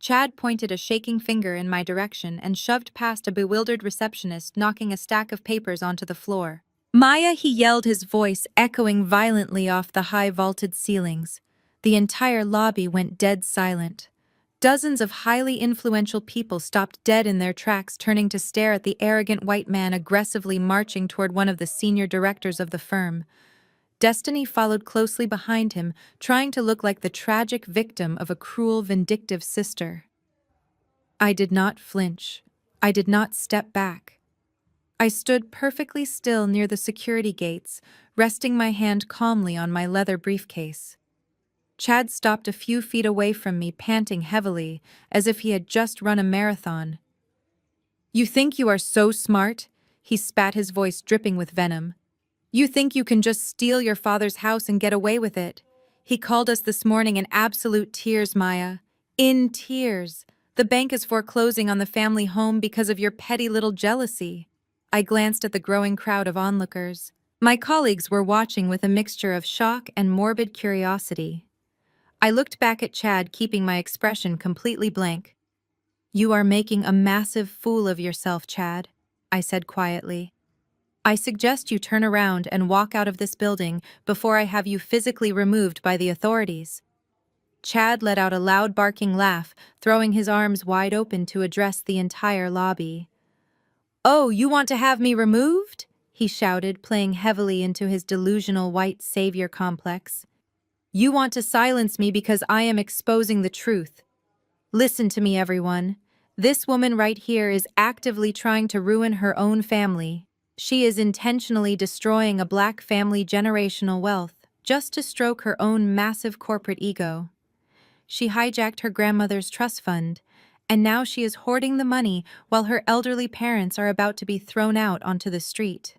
Chad pointed a shaking finger in my direction and shoved past a bewildered receptionist, knocking a stack of papers onto the floor. Maya, he yelled, his voice echoing violently off the high vaulted ceilings. The entire lobby went dead silent. Dozens of highly influential people stopped dead in their tracks, turning to stare at the arrogant white man aggressively marching toward one of the senior directors of the firm. Destiny followed closely behind him, trying to look like the tragic victim of a cruel, vindictive sister. I did not flinch. I did not step back. I stood perfectly still near the security gates, resting my hand calmly on my leather briefcase. Chad stopped a few feet away from me, panting heavily, as if he had just run a marathon. "You think you are so smart?" He spat, his voice dripping with venom. You think you can just steal your father's house and get away with it? He called us this morning in absolute tears, Maya. In tears. The bank is foreclosing on the family home because of your petty little jealousy. I glanced at the growing crowd of onlookers. My colleagues were watching with a mixture of shock and morbid curiosity. I looked back at Chad, keeping my expression completely blank. You are making a massive fool of yourself, Chad, I said quietly. I suggest you turn around and walk out of this building before I have you physically removed by the authorities. Chad let out a loud barking laugh, throwing his arms wide open to address the entire lobby. Oh, you want to have me removed? He shouted, playing heavily into his delusional white savior complex. You want to silence me because I am exposing the truth. Listen to me, everyone. This woman right here is actively trying to ruin her own family. She is intentionally destroying a black family generational wealth just to stroke her own massive corporate ego. She hijacked her grandmother's trust fund, and now she is hoarding the money while her elderly parents are about to be thrown out onto the street.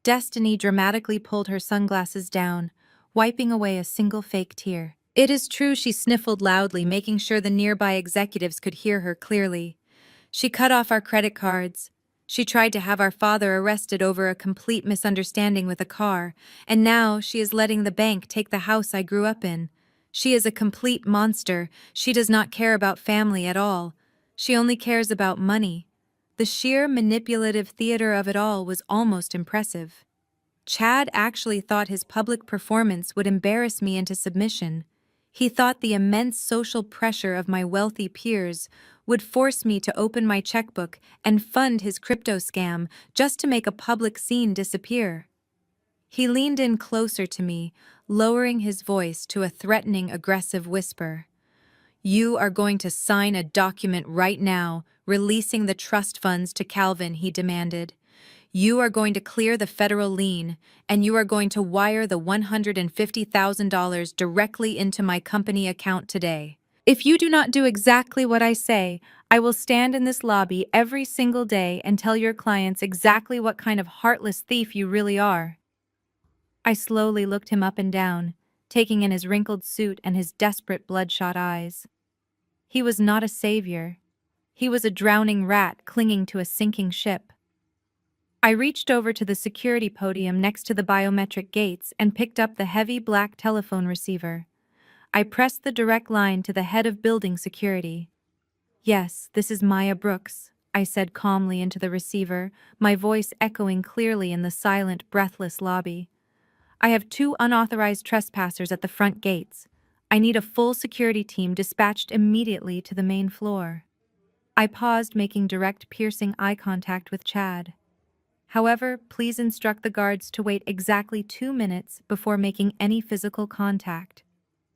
Destiny dramatically pulled her sunglasses down, wiping away a single fake tear. It is true, she sniffled loudly, making sure the nearby executives could hear her clearly. She cut off our credit cards. She tried to have our father arrested over a complete misunderstanding with a car, and now she is letting the bank take the house I grew up in. She is a complete monster. She does not care about family at all. She only cares about money. The sheer manipulative theater of it all was almost impressive. Chad actually thought his public performance would embarrass me into submission. He thought the immense social pressure of my wealthy peers would force me to open my checkbook and fund his crypto scam just to make a public scene disappear. He leaned in closer to me, lowering his voice to a threatening, aggressive whisper. You are going to sign a document right now, releasing the trust funds to Calvin, he demanded. You are going to clear the federal lien, and you are going to wire the $150,000 directly into my company account today. If you do not do exactly what I say, I will stand in this lobby every single day and tell your clients exactly what kind of heartless thief you really are. I slowly looked him up and down, taking in his wrinkled suit and his desperate bloodshot eyes. He was not a savior. He was a drowning rat clinging to a sinking ship. I reached over to the security podium next to the biometric gates and picked up the heavy black telephone receiver. I pressed the direct line to the head of building security. Yes, this is Maya Brooks, I said calmly into the receiver, my voice echoing clearly in the silent, breathless lobby. I have 2 unauthorized trespassers at the front gates. I need a full security team dispatched immediately to the main floor. I paused, making direct, piercing eye contact with Chad. However, please instruct the guards to wait exactly 2 minutes before making any physical contact.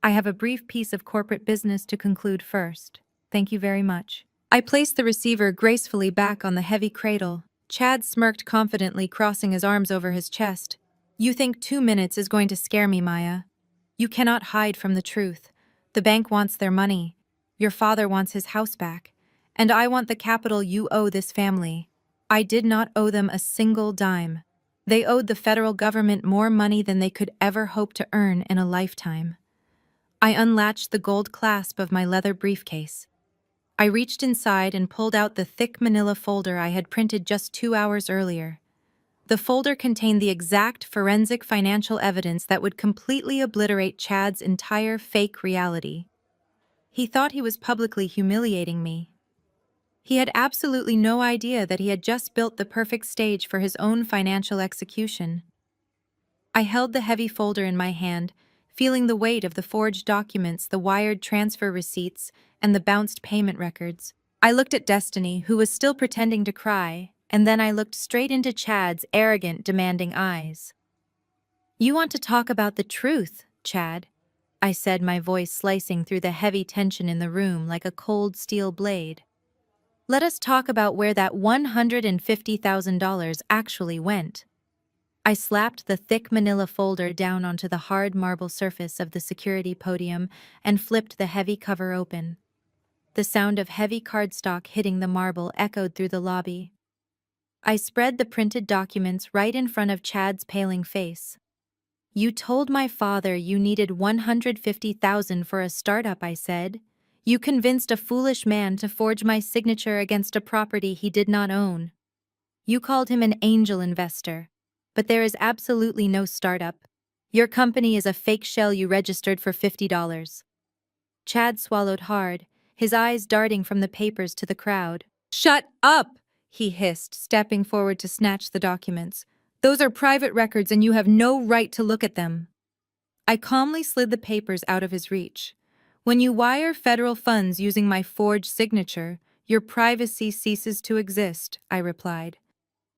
I have a brief piece of corporate business to conclude first. Thank you very much. I placed the receiver gracefully back on the heavy cradle. Chad smirked confidently, crossing his arms over his chest. You think 2 minutes is going to scare me, Maya? You cannot hide from the truth. The bank wants their money. Your father wants his house back. And I want the capital you owe this family. I did not owe them a single dime. They owed the federal government more money than they could ever hope to earn in a lifetime. I unlatched the gold clasp of my leather briefcase. I reached inside and pulled out the thick manila folder I had printed just 2 hours earlier. The folder contained the exact forensic financial evidence that would completely obliterate Chad's entire fake reality. He thought he was publicly humiliating me. He had absolutely no idea that he had just built the perfect stage for his own financial execution. I held the heavy folder in my hand, feeling the weight of the forged documents, the wired transfer receipts, and the bounced payment records. I looked at Destiny, who was still pretending to cry, and then I looked straight into Chad's arrogant, demanding eyes. You want to talk about the truth, Chad? I said, my voice slicing through the heavy tension in the room like a cold steel blade. Let us talk about where that $150,000 actually went. I slapped the thick manila folder down onto the hard marble surface of the security podium and flipped the heavy cover open. The sound of heavy cardstock hitting the marble echoed through the lobby. I spread the printed documents right in front of Chad's paling face. You told my father you needed 150,000 for a startup, I said. You convinced a foolish man to forge my signature against a property he did not own. You called him an angel investor. But there is absolutely no startup. Your company is a fake shell you registered for $50. Chad swallowed hard, his eyes darting from the papers to the crowd. Shut up! He hissed, stepping forward to snatch the documents. Those are private records and you have no right to look at them. I calmly slid the papers out of his reach. When you wire federal funds using my forged signature, your privacy ceases to exist, I replied.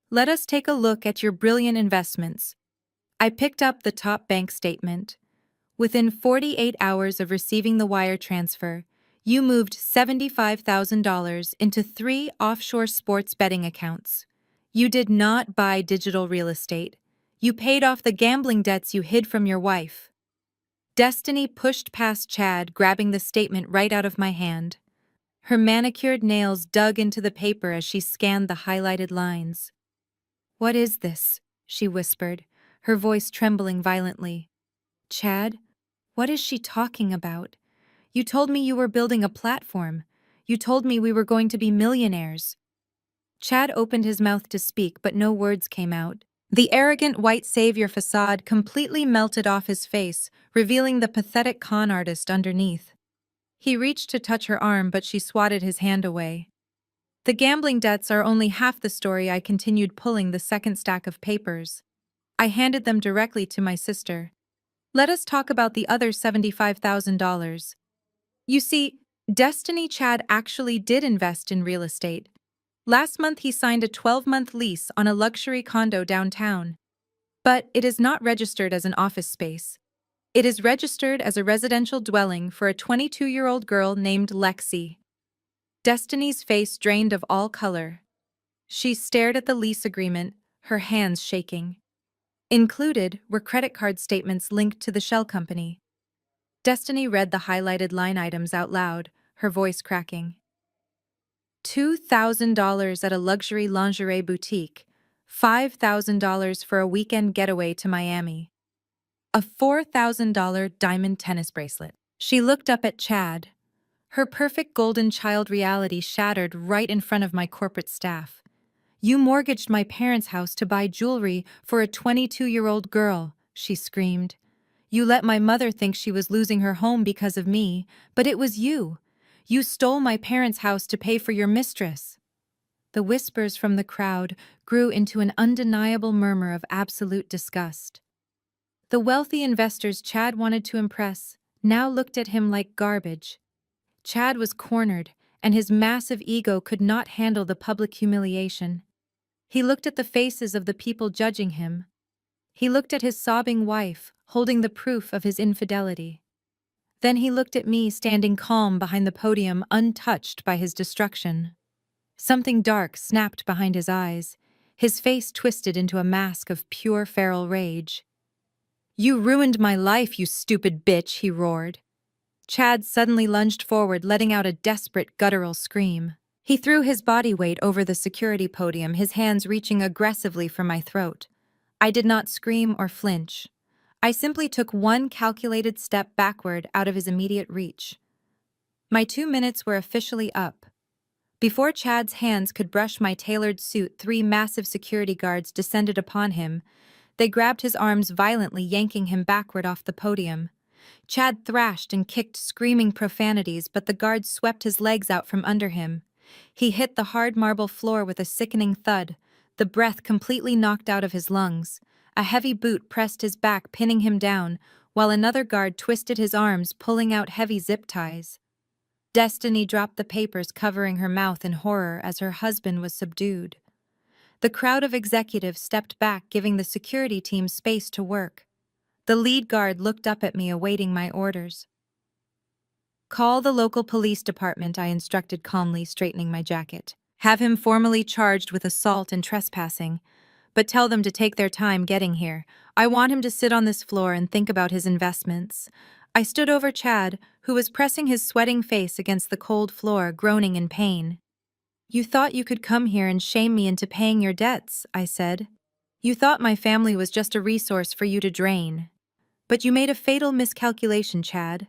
Let us take a look at your brilliant investments. I picked up the top bank statement. Within 48 hours of receiving the wire transfer, you moved $75,000 into 3 offshore sports betting accounts. You did not buy digital real estate. You paid off the gambling debts you hid from your wife. Destiny pushed past Chad, grabbing the statement right out of my hand. Her manicured nails dug into the paper as she scanned the highlighted lines. What is this? She whispered, her voice trembling violently. Chad, what is she talking about? You told me you were building a platform. You told me we were going to be millionaires. Chad opened his mouth to speak, but no words came out. The arrogant white savior facade completely melted off his face, revealing the pathetic con artist underneath. He reached to touch her arm, but she swatted his hand away. The gambling debts are only half the story. I continued, pulling the second stack of papers. I handed them directly to my sister. Let us talk about the other $75,000. You see, Destiny Chad actually did invest in real estate. Last month he signed a 12-month lease on a luxury condo downtown. But it is not registered as an office space. It is registered as a residential dwelling for a 22-year-old girl named Lexi. Destiny's face drained of all color. She stared at the lease agreement, her hands shaking. Included were credit card statements linked to the shell company. Destiny read the highlighted line items out loud, her voice cracking. $2,000 at a luxury lingerie boutique, $5,000 for a weekend getaway to Miami, a $4,000 diamond tennis bracelet. She looked up at Chad. Her perfect golden child reality shattered right in front of my corporate staff. You mortgaged my parents' house to buy jewelry for a 22-year-old girl, she screamed. You let my mother think she was losing her home because of me, but it was you. You stole my parents' house to pay for your mistress. The whispers from the crowd grew into an undeniable murmur of absolute disgust. The wealthy investors Chad wanted to impress now looked at him like garbage. Chad was cornered, and his massive ego could not handle the public humiliation. He looked at the faces of the people judging him. He looked at his sobbing wife, holding the proof of his infidelity. Then he looked at me, standing calm behind the podium, untouched by his destruction. Something dark snapped behind his eyes. His face twisted into a mask of pure feral rage. You ruined my life, you stupid bitch, he roared. Chad suddenly lunged forward, letting out a desperate, guttural scream. He threw his body weight over the security podium, his hands reaching aggressively for my throat. I did not scream or flinch. I simply took one calculated step backward out of his immediate reach. My 2 minutes were officially up. Before Chad's hands could brush my tailored suit, 3 massive security guards descended upon him. They grabbed his arms violently, yanking him backward off the podium. Chad thrashed and kicked, screaming profanities, but the guards swept his legs out from under him. He hit the hard marble floor with a sickening thud, the breath completely knocked out of his lungs. A heavy boot pressed his back, pinning him down, while another guard twisted his arms, pulling out heavy zip ties. Destiny dropped the papers, covering her mouth in horror as her husband was subdued. The crowd of executives stepped back, giving the security team space to work. The lead guard looked up at me, awaiting my orders. Call the local police department, I instructed calmly, straightening my jacket. Have him formally charged with assault and trespassing, but tell them to take their time getting here. I want him to sit on this floor and think about his investments. I stood over Chad, who was pressing his sweating face against the cold floor, groaning in pain. You thought you could come here and shame me into paying your debts, I said. You thought my family was just a resource for you to drain. But you made a fatal miscalculation, Chad.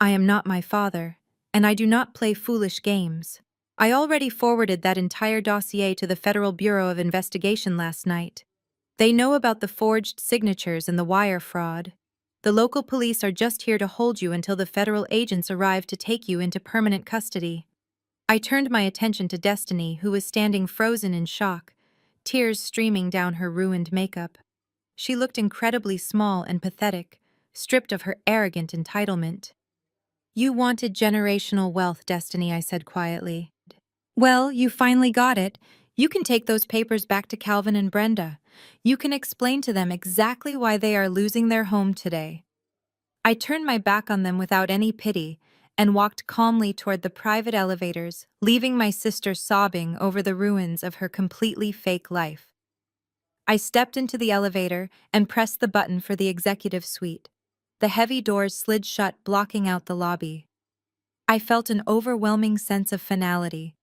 I am not my father, and I do not play foolish games. I already forwarded that entire dossier to the Federal Bureau of Investigation last night. They know about the forged signatures and the wire fraud. The local police are just here to hold you until the federal agents arrive to take you into permanent custody. I turned my attention to Destiny, who was standing frozen in shock, tears streaming down her ruined makeup. She looked incredibly small and pathetic, stripped of her arrogant entitlement. You wanted generational wealth, Destiny, I said quietly. Well, you finally got it. You can take those papers back to Calvin and Brenda. You can explain to them exactly why they are losing their home today. I turned my back on them without any pity and walked calmly toward the private elevators, leaving my sister sobbing over the ruins of her completely fake life. I stepped into the elevator and pressed the button for the executive suite. The heavy doors slid shut, blocking out the lobby. I felt an overwhelming sense of finality.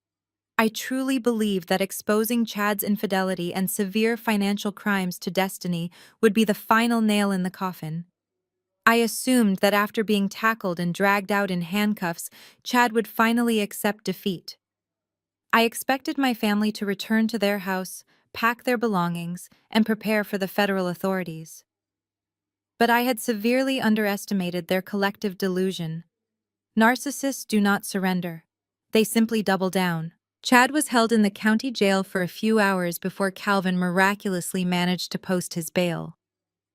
I truly believed that exposing Chad's infidelity and severe financial crimes to Destiny would be the final nail in the coffin. I assumed that after being tackled and dragged out in handcuffs, Chad would finally accept defeat. I expected my family to return to their house, pack their belongings, and prepare for the federal authorities. But I had severely underestimated their collective delusion. Narcissists do not surrender. They simply double down. Chad was held in the county jail for a few hours before Calvin miraculously managed to post his bail.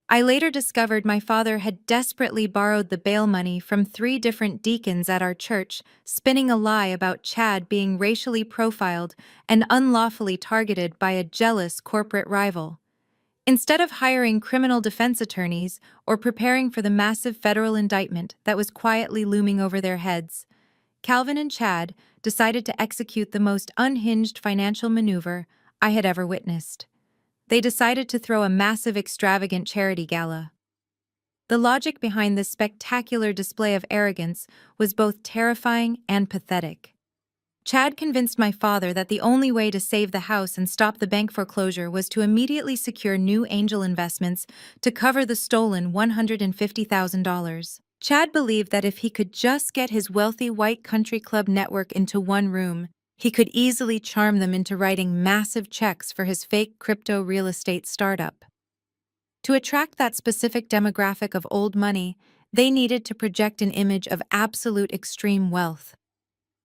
I later discovered my father had desperately borrowed the bail money from 3 different deacons at our church, spinning a lie about Chad being racially profiled and unlawfully targeted by a jealous corporate rival. Instead of hiring criminal defense attorneys or preparing for the massive federal indictment that was quietly looming over their heads, Calvin and Chad decided to execute the most unhinged financial maneuver I had ever witnessed. They decided to throw a massive, extravagant charity gala. The logic behind this spectacular display of arrogance was both terrifying and pathetic. Chad convinced my father that the only way to save the house and stop the bank foreclosure was to immediately secure new angel investments to cover the stolen $150,000. Chad believed that if he could just get his wealthy white country club network into one room, he could easily charm them into writing massive checks for his fake crypto real estate startup. To attract that specific demographic of old money, they needed to project an image of absolute extreme wealth.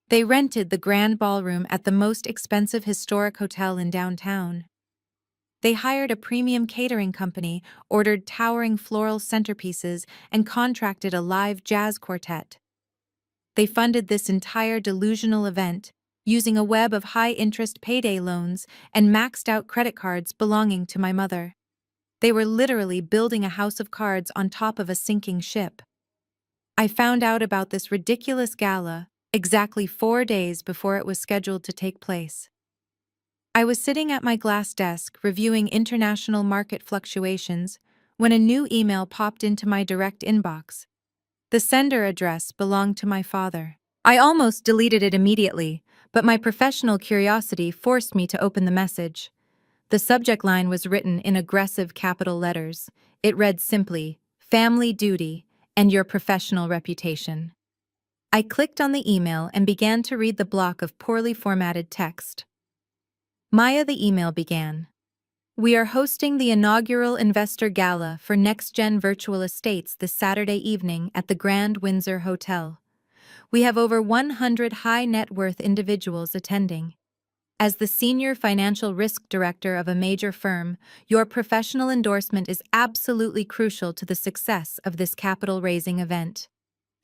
They rented the grand ballroom at the most expensive historic hotel in downtown. They hired a premium catering company, ordered towering floral centerpieces, and contracted a live jazz quartet. They funded this entire delusional event using a web of high-interest payday loans and maxed-out credit cards belonging to my mother. They were literally building a house of cards on top of a sinking ship. I found out about this ridiculous gala exactly 4 days before it was scheduled to take place. I was sitting at my glass desk reviewing international market fluctuations when a new email popped into my direct inbox. The sender address belonged to my father. I almost deleted it immediately, but my professional curiosity forced me to open the message. The subject line was written in aggressive capital letters. It read simply, "Family duty and your professional reputation." I clicked on the email and began to read the block of poorly formatted text. Maya, the email began. We are hosting the inaugural Investor Gala for Next Gen Virtual Estates this Saturday evening at the Grand Windsor Hotel. We have over 100 high net worth individuals attending. As the Senior Financial Risk Director of a major firm, your professional endorsement is absolutely crucial to the success of this capital-raising event.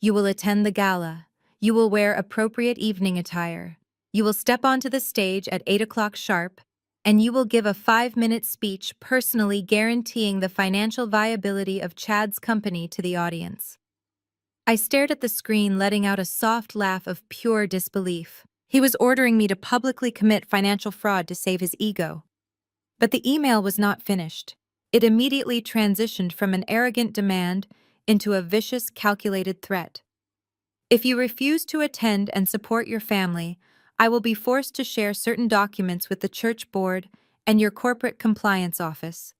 You will attend the gala. You will wear appropriate evening attire. You will step onto the stage at 8 o'clock sharp, and you will give a 5-minute speech personally guaranteeing the financial viability of Chad's company to the audience. I stared at the screen, letting out a soft laugh of pure disbelief. He was ordering me to publicly commit financial fraud to save his ego. But the email was not finished. It immediately transitioned from an arrogant demand into a vicious, calculated threat. If you refuse to attend and support your family, I will be forced to share certain documents with the church board and your corporate compliance office.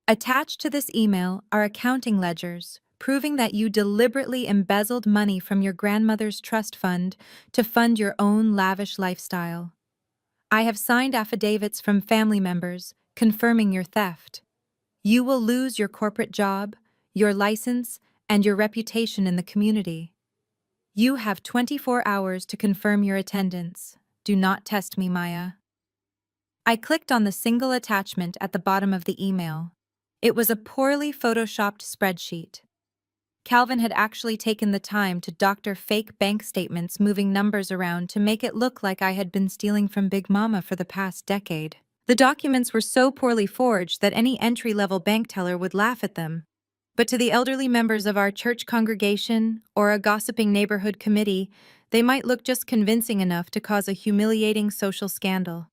Attached to this email are accounting ledgers proving that you deliberately embezzled money from your grandmother's trust fund to fund your own lavish lifestyle. I have signed affidavits from family members confirming your theft. You will lose your corporate job, your license, and your reputation in the community. You have 24 hours to confirm your attendance. Do not test me, Maya. I clicked on the single attachment at the bottom of the email. It was a poorly photoshopped spreadsheet. Calvin had actually taken the time to doctor fake bank statements, moving numbers around to make it look like I had been stealing from Big Mama for the past decade. The documents were so poorly forged that any entry-level bank teller would laugh at them. But to the elderly members of our church congregation or a gossiping neighborhood committee, they might look just convincing enough to cause a humiliating social scandal.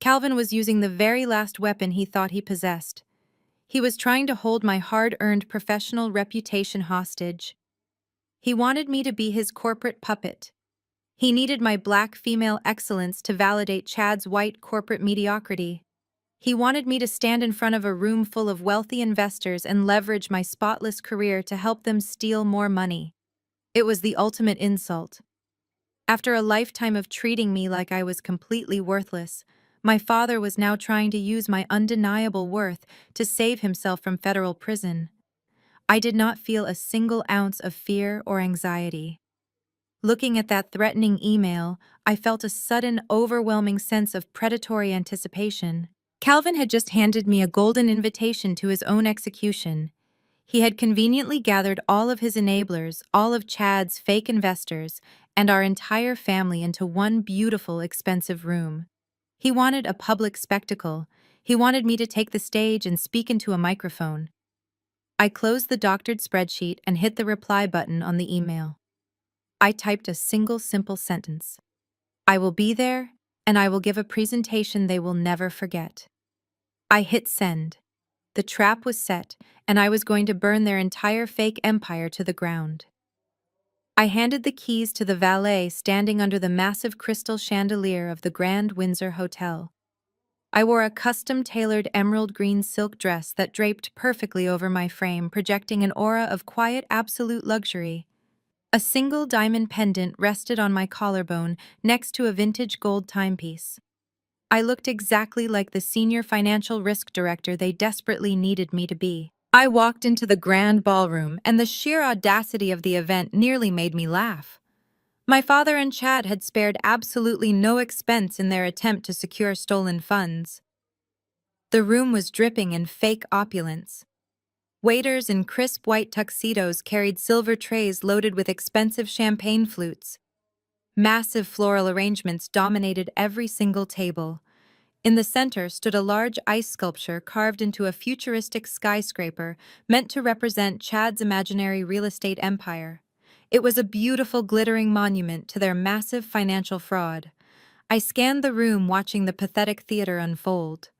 Calvin was using the very last weapon he thought he possessed. He was trying to hold my hard-earned professional reputation hostage. He wanted me to be his corporate puppet. He needed my black female excellence to validate Chad's white corporate mediocrity. He wanted me to stand in front of a room full of wealthy investors and leverage my spotless career to help them steal more money. It was the ultimate insult. After a lifetime of treating me like I was completely worthless, my father was now trying to use my undeniable worth to save himself from federal prison. I did not feel a single ounce of fear or anxiety. Looking at that threatening email, I felt a sudden, overwhelming sense of predatory anticipation. Calvin had just handed me a golden invitation to his own execution. He had conveniently gathered all of his enablers, all of Chad's fake investors, and our entire family into one beautiful, expensive room. He wanted a public spectacle. He wanted me to take the stage and speak into a microphone. I closed the doctored spreadsheet and hit the reply button on the email. I typed a single simple sentence. I will be there, and I will give a presentation they will never forget. I hit send. The trap was set, and I was going to burn their entire fake empire to the ground. I handed the keys to the valet standing under the massive crystal chandelier of the Grand Windsor Hotel. I wore a custom-tailored emerald green silk dress that draped perfectly over my frame, projecting an aura of quiet, absolute luxury. A single diamond pendant rested on my collarbone next to a vintage gold timepiece. I looked exactly like the senior financial risk director they desperately needed me to be. I walked into the grand ballroom, and the sheer audacity of the event nearly made me laugh. My father and Chad had spared absolutely no expense in their attempt to secure stolen funds. The room was dripping in fake opulence. Waiters in crisp white tuxedos carried silver trays loaded with expensive champagne flutes. Massive floral arrangements dominated every single table. In the center stood a large ice sculpture carved into a futuristic skyscraper meant to represent Chad's imaginary real estate empire. It was a beautiful, glittering monument to their massive financial fraud. I scanned the room, watching the pathetic theater unfold.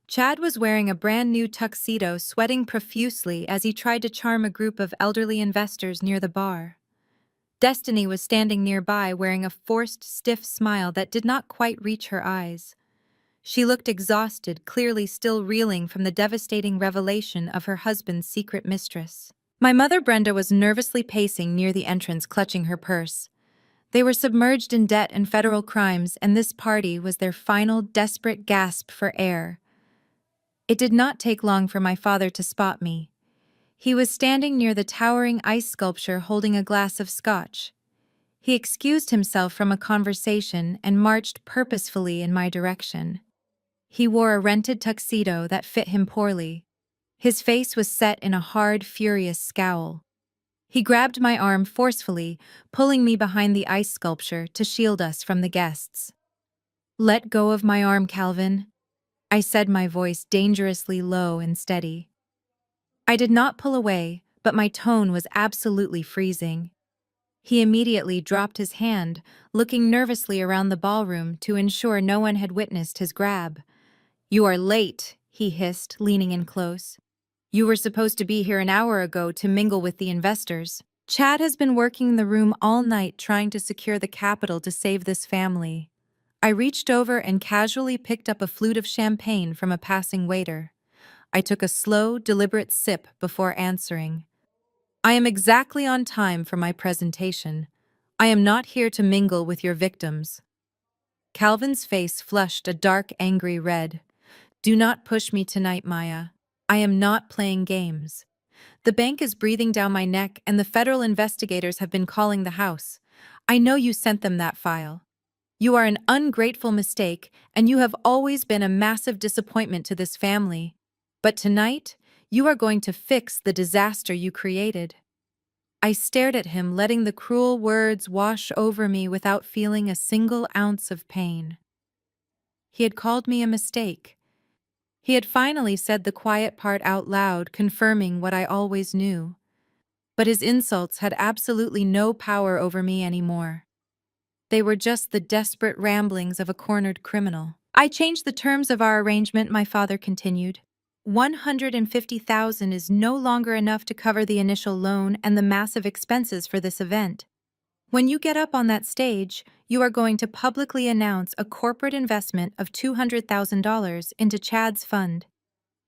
Chad was wearing a brand-new tuxedo, sweating profusely as he tried to charm a group of elderly investors near the bar. Destiny was standing nearby, wearing a forced, stiff smile that did not quite reach her eyes. She looked exhausted, clearly still reeling from the devastating revelation of her husband's secret mistress. My mother Brenda was nervously pacing near the entrance, clutching her purse. They were submerged in debt and federal crimes, and this party was their final, desperate gasp for air. It did not take long for my father to spot me. He was standing near the towering ice sculpture holding a glass of scotch. He excused himself from a conversation and marched purposefully in my direction. He wore a rented tuxedo that fit him poorly. His face was set in a hard, furious scowl. He grabbed my arm forcefully, pulling me behind the ice sculpture to shield us from the guests. "Let go of my arm, Calvin," I said, my voice dangerously low and steady. I did not pull away, but my tone was absolutely freezing. He immediately dropped his hand, looking nervously around the ballroom to ensure no one had witnessed his grab. "You are late," he hissed, leaning in close. "You were supposed to be here an hour ago to mingle with the investors." Chad has been working the room all night trying to secure the capital to save this family. I reached over and casually picked up a flute of champagne from a passing waiter. I took a slow, deliberate sip before answering. I am exactly on time for my presentation. I am not here to mingle with your victims. Calvin's face flushed a dark, angry red. Do not push me tonight, Maya. I am not playing games. The bank is breathing down my neck and the federal investigators have been calling the house. I know you sent them that file. You are an ungrateful mistake, and you have always been a massive disappointment to this family. But tonight, you are going to fix the disaster you created. I stared at him, letting the cruel words wash over me without feeling a single ounce of pain. He had called me a mistake. He had finally said the quiet part out loud, confirming what I always knew. But his insults had absolutely no power over me anymore. They were just the desperate ramblings of a cornered criminal. I changed the terms of our arrangement, my father continued. 150,000 is no longer enough to cover the initial loan and the massive expenses for this event. When you get up on that stage, you are going to publicly announce a corporate investment of $200,000 into Chad's fund.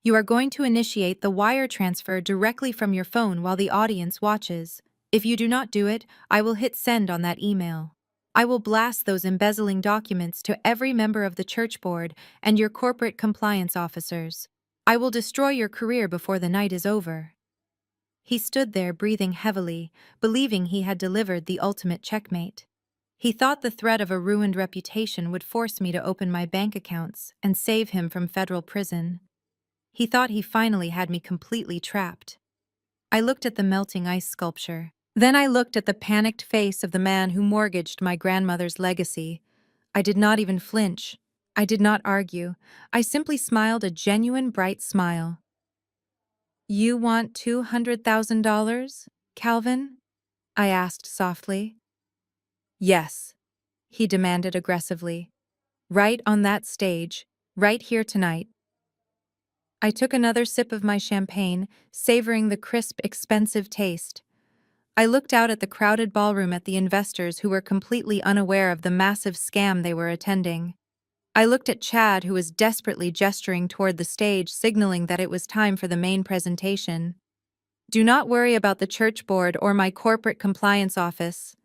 You are going to initiate the wire transfer directly from your phone while the audience watches. If you do not do it, I will hit send on that email. I will blast those embezzling documents to every member of the church board and your corporate compliance officers. I will destroy your career before the night is over. He stood there breathing heavily, believing he had delivered the ultimate checkmate. He thought the threat of a ruined reputation would force me to open my bank accounts and save him from federal prison. He thought he finally had me completely trapped. I looked at the melting ice sculpture. Then I looked at the panicked face of the man who mortgaged my grandmother's legacy. I did not even flinch. I did not argue. I simply smiled a genuine bright smile. You want $200,000, Calvin? I asked softly. Yes, he demanded aggressively. Right on that stage, right here tonight. I took another sip of my champagne, savoring the crisp, expensive taste. I looked out at the crowded ballroom at the investors who were completely unaware of the massive scam they were attending. I looked at Chad, who was desperately gesturing toward the stage, signaling that it was time for the main presentation. Do not worry about the church board or my corporate compliance office,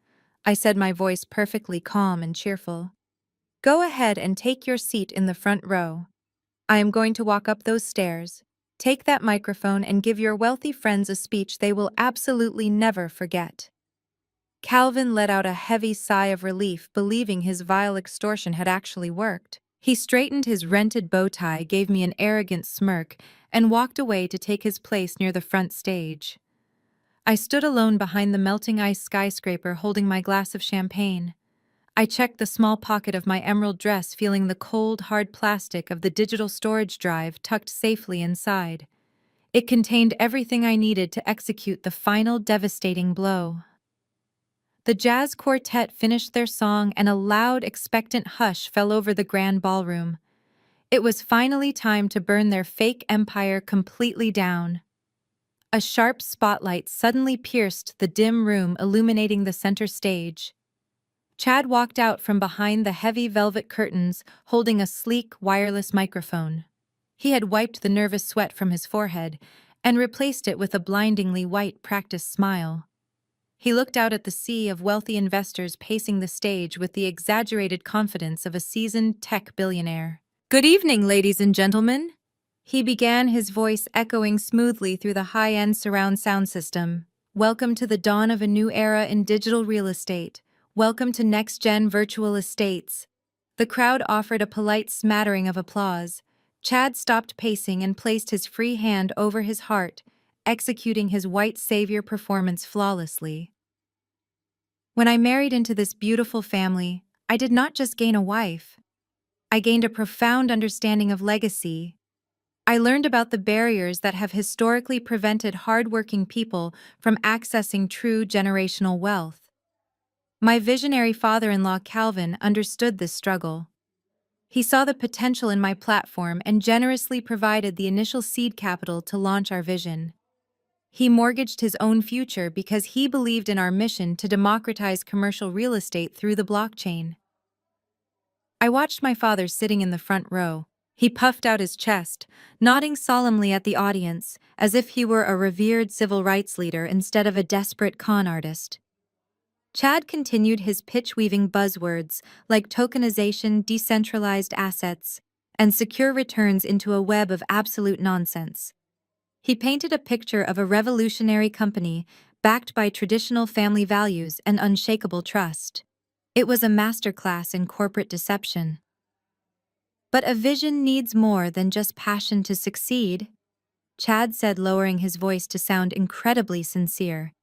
I said, my voice perfectly calm and cheerful. Go ahead and take your seat in the front row. I am going to walk up those stairs. Take that microphone and give your wealthy friends a speech they will absolutely never forget. Calvin let out a heavy sigh of relief, believing his vile extortion had actually worked. He straightened his rented bow tie, gave me an arrogant smirk, and walked away to take his place near the front stage. I stood alone behind the melting ice skyscraper, holding my glass of champagne. I checked the small pocket of my emerald dress, feeling the cold, hard plastic of the digital storage drive tucked safely inside. It contained everything I needed to execute the final devastating blow. The jazz quartet finished their song and a loud, expectant hush fell over the grand ballroom. It was finally time to burn their fake empire completely down. A sharp spotlight suddenly pierced the dim room, illuminating the center stage. Chad walked out from behind the heavy velvet curtains, holding a sleek, wireless microphone. He had wiped the nervous sweat from his forehead and replaced it with a blindingly white, practiced smile. He looked out at the sea of wealthy investors pacing the stage with the exaggerated confidence of a seasoned tech billionaire. Good evening, ladies and gentlemen, he began, his voice echoing smoothly through the high-end surround sound system. Welcome to the dawn of a new era in digital real estate. Welcome to next-gen virtual estates. The crowd offered a polite smattering of applause. Chad stopped pacing and placed his free hand over his heart, executing his white savior performance flawlessly. When I married into this beautiful family, I did not just gain a wife. I gained a profound understanding of legacy. I learned about the barriers that have historically prevented hardworking people from accessing true generational wealth. My visionary father-in-law Calvin understood this struggle. He saw the potential in my platform and generously provided the initial seed capital to launch our vision. He mortgaged his own future because he believed in our mission to democratize commercial real estate through the blockchain. I watched my father sitting in the front row. He puffed out his chest, nodding solemnly at the audience, as if he were a revered civil rights leader instead of a desperate con artist. Chad continued his pitch-weaving buzzwords like tokenization, decentralized assets, and secure returns into a web of absolute nonsense. He painted a picture of a revolutionary company backed by traditional family values and unshakable trust. It was a masterclass in corporate deception. But a vision needs more than just passion to succeed, Chad said, lowering his voice to sound incredibly sincere.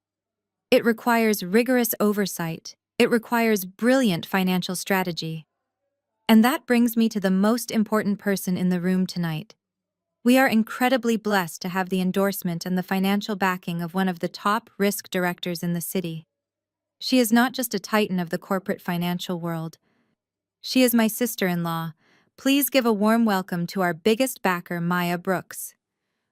It requires rigorous oversight. It requires brilliant financial strategy. And that brings me to the most important person in the room tonight. We are incredibly blessed to have the endorsement and the financial backing of one of the top risk directors in the city. She is not just a titan of the corporate financial world. She is my sister-in-law. Please give a warm welcome to our biggest backer, Maya Brooks.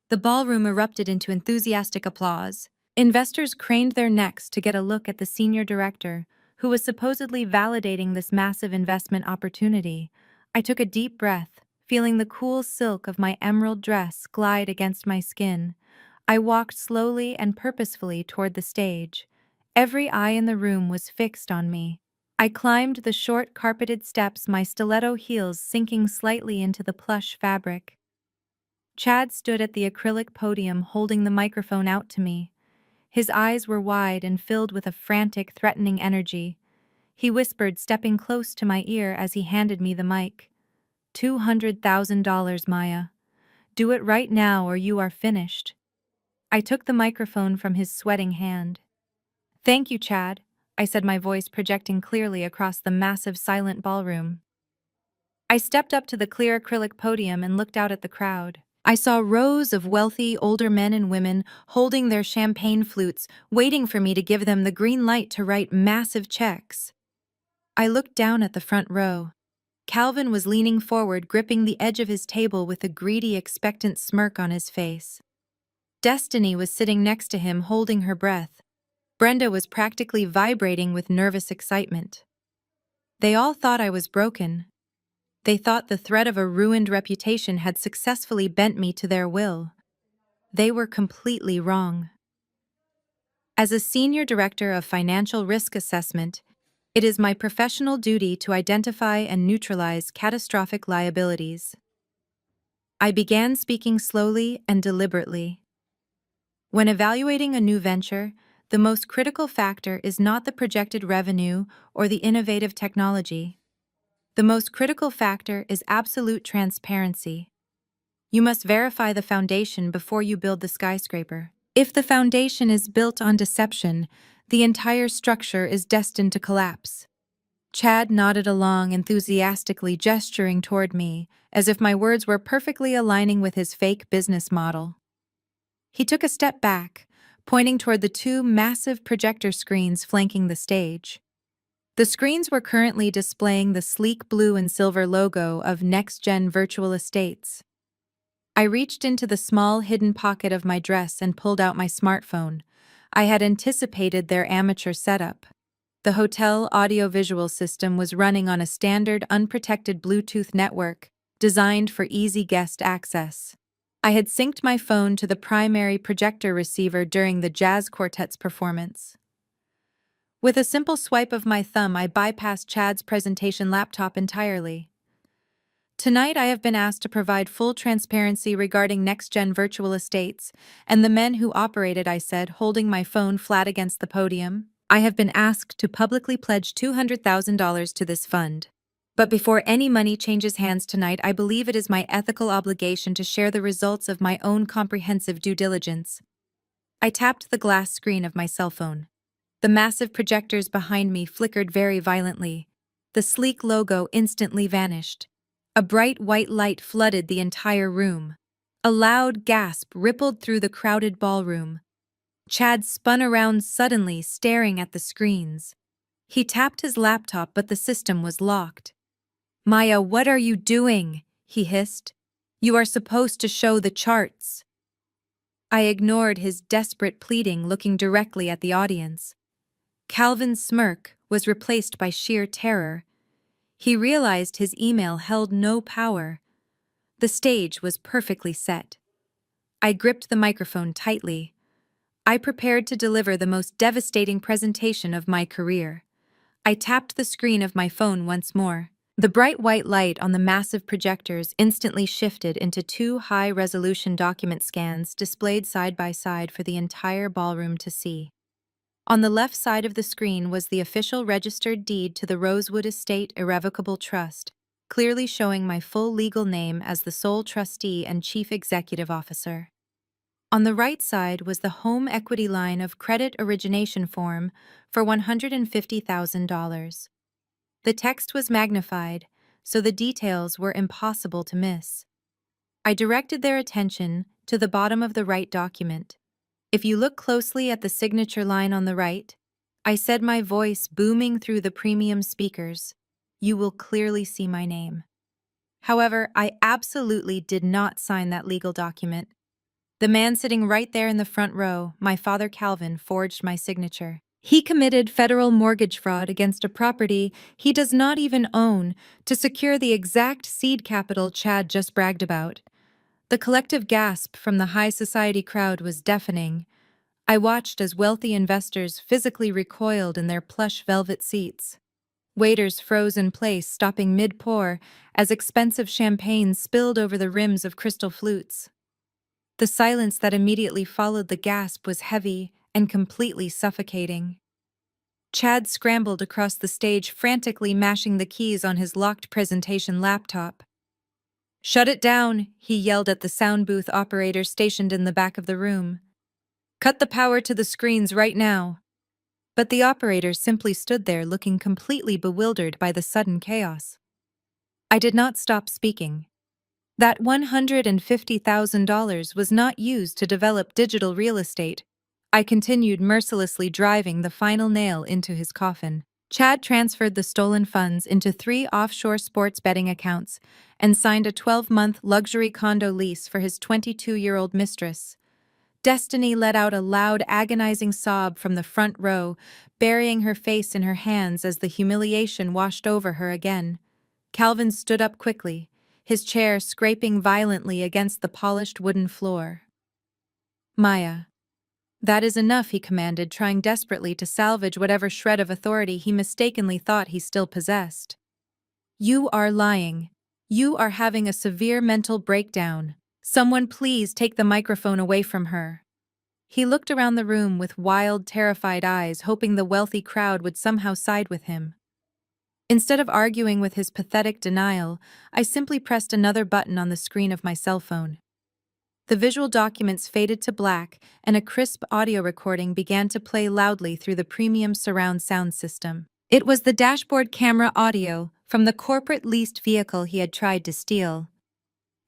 The ballroom erupted into enthusiastic applause. Investors craned their necks to get a look at the senior director, who was supposedly validating this massive investment opportunity. I took a deep breath, feeling the cool silk of my emerald dress glide against my skin. I walked slowly and purposefully toward the stage. Every eye in the room was fixed on me. I climbed the short carpeted steps, my stiletto heels sinking slightly into the plush fabric. Chad stood at the acrylic podium holding the microphone out to me. His eyes were wide and filled with a frantic, threatening energy. He whispered, stepping close to my ear as he handed me the mic. $200,000, Maya. Do it right now or you are finished. I took the microphone from his sweating hand. Thank you, Chad, I said, my voice projecting clearly across the massive silent ballroom. I stepped up to the clear acrylic podium and looked out at the crowd. I saw rows of wealthy, older men and women holding their champagne flutes, waiting for me to give them the green light to write massive checks. I looked down at the front row. Calvin was leaning forward, gripping the edge of his table with a greedy, expectant smirk on his face. Destiny was sitting next to him, holding her breath. Brenda was practically vibrating with nervous excitement. They all thought I was broken. They thought the threat of a ruined reputation had successfully bent me to their will. They were completely wrong. As a senior director of financial risk assessment, it is my professional duty to identify and neutralize catastrophic liabilities. I began speaking slowly and deliberately. When evaluating a new venture, the most critical factor is not the projected revenue or the innovative technology. The most critical factor is absolute transparency. You must verify the foundation before you build the skyscraper. If the foundation is built on deception, the entire structure is destined to collapse. Chad nodded along, enthusiastically gesturing toward me, as if my words were perfectly aligning with his fake business model. He took a step back, pointing toward the two massive projector screens flanking the stage. The screens were currently displaying the sleek blue and silver logo of Next Gen Virtual Estates. I reached into the small hidden pocket of my dress and pulled out my smartphone. I had anticipated their amateur setup. The hotel audiovisual system was running on a standard unprotected Bluetooth network, designed for easy guest access. I had synced my phone to the primary projector receiver during the jazz quartet's performance. With a simple swipe of my thumb, I bypassed Chad's presentation laptop entirely. Tonight, I have been asked to provide full transparency regarding next-gen virtual estates and the men who operate it, I said, holding my phone flat against the podium. I have been asked to publicly pledge $200,000 to this fund. But before any money changes hands tonight, I believe it is my ethical obligation to share the results of my own comprehensive due diligence. I tapped the glass screen of my cell phone. The massive projectors behind me flickered very violently. The sleek logo instantly vanished. A bright white light flooded the entire room. A loud gasp rippled through the crowded ballroom. Chad spun around suddenly, staring at the screens. He tapped his laptop, but the system was locked. "Maya, what are you doing?" he hissed. "You are supposed to show the charts." I ignored his desperate pleading, looking directly at the audience. Calvin's smirk was replaced by sheer terror. He realized his email held no power. The stage was perfectly set. I gripped the microphone tightly. I prepared to deliver the most devastating presentation of my career. I tapped the screen of my phone once more. The bright white light on the massive projectors instantly shifted into two high-resolution document scans displayed side by side for the entire ballroom to see. On the left side of the screen was the official registered deed to the Rosewood Estate Irrevocable Trust, clearly showing my full legal name as the sole trustee and chief executive officer. On the right side was the home equity line of credit origination form for $150,000. The text was magnified, so the details were impossible to miss. I directed their attention to the bottom of the right document. If you look closely at the signature line on the right, I said, my voice booming through the premium speakers, you will clearly see my name. However, I absolutely did not sign that legal document. The man sitting right there in the front row, my father Calvin, forged my signature. He committed federal mortgage fraud against a property he does not even own to secure the exact seed capital Chad just bragged about. The collective gasp from the high society crowd was deafening. I watched as wealthy investors physically recoiled in their plush velvet seats. Waiters froze in place, stopping mid-pour as expensive champagne spilled over the rims of crystal flutes. The silence that immediately followed the gasp was heavy and completely suffocating. Chad scrambled across the stage, frantically mashing the keys on his locked presentation laptop. "Shut it down," he yelled at the sound booth operator stationed in the back of the room. "Cut the power to the screens right now." But the operator simply stood there, looking completely bewildered by the sudden chaos. I did not stop speaking. That $150,000 was not used to develop digital real estate. I continued, mercilessly driving the final nail into his coffin. Chad transferred the stolen funds into 3 offshore sports betting accounts and signed a 12-month luxury condo lease for his 22-year-old mistress. Destiny let out a loud, agonizing sob from the front row, burying her face in her hands as the humiliation washed over her again. Calvin stood up quickly, his chair scraping violently against the polished wooden floor. "Maya, that is enough," he commanded, trying desperately to salvage whatever shred of authority he mistakenly thought he still possessed. "You are lying. You are having a severe mental breakdown. Someone please take the microphone away from her." He looked around the room with wild, terrified eyes, hoping the wealthy crowd would somehow side with him. Instead of arguing with his pathetic denial, I simply pressed another button on the screen of my cell phone. The visual documents faded to black, and a crisp audio recording began to play loudly through the premium surround sound system. It was the dashboard camera audio from the corporate leased vehicle he had tried to steal.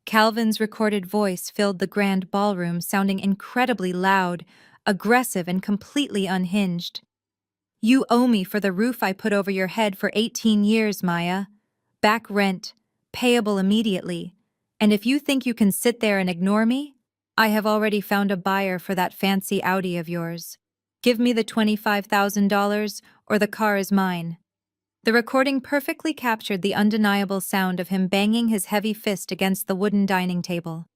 Calvin's recorded voice filled the grand ballroom, sounding incredibly loud, aggressive, and completely unhinged. "You owe me for the roof I put over your head for 18 years, Maya. Back rent, payable immediately. And if you think you can sit there and ignore me, I have already found a buyer for that fancy Audi of yours. Give me the $25,000 or the car is mine." The recording perfectly captured the undeniable sound of him banging his heavy fist against the wooden dining table.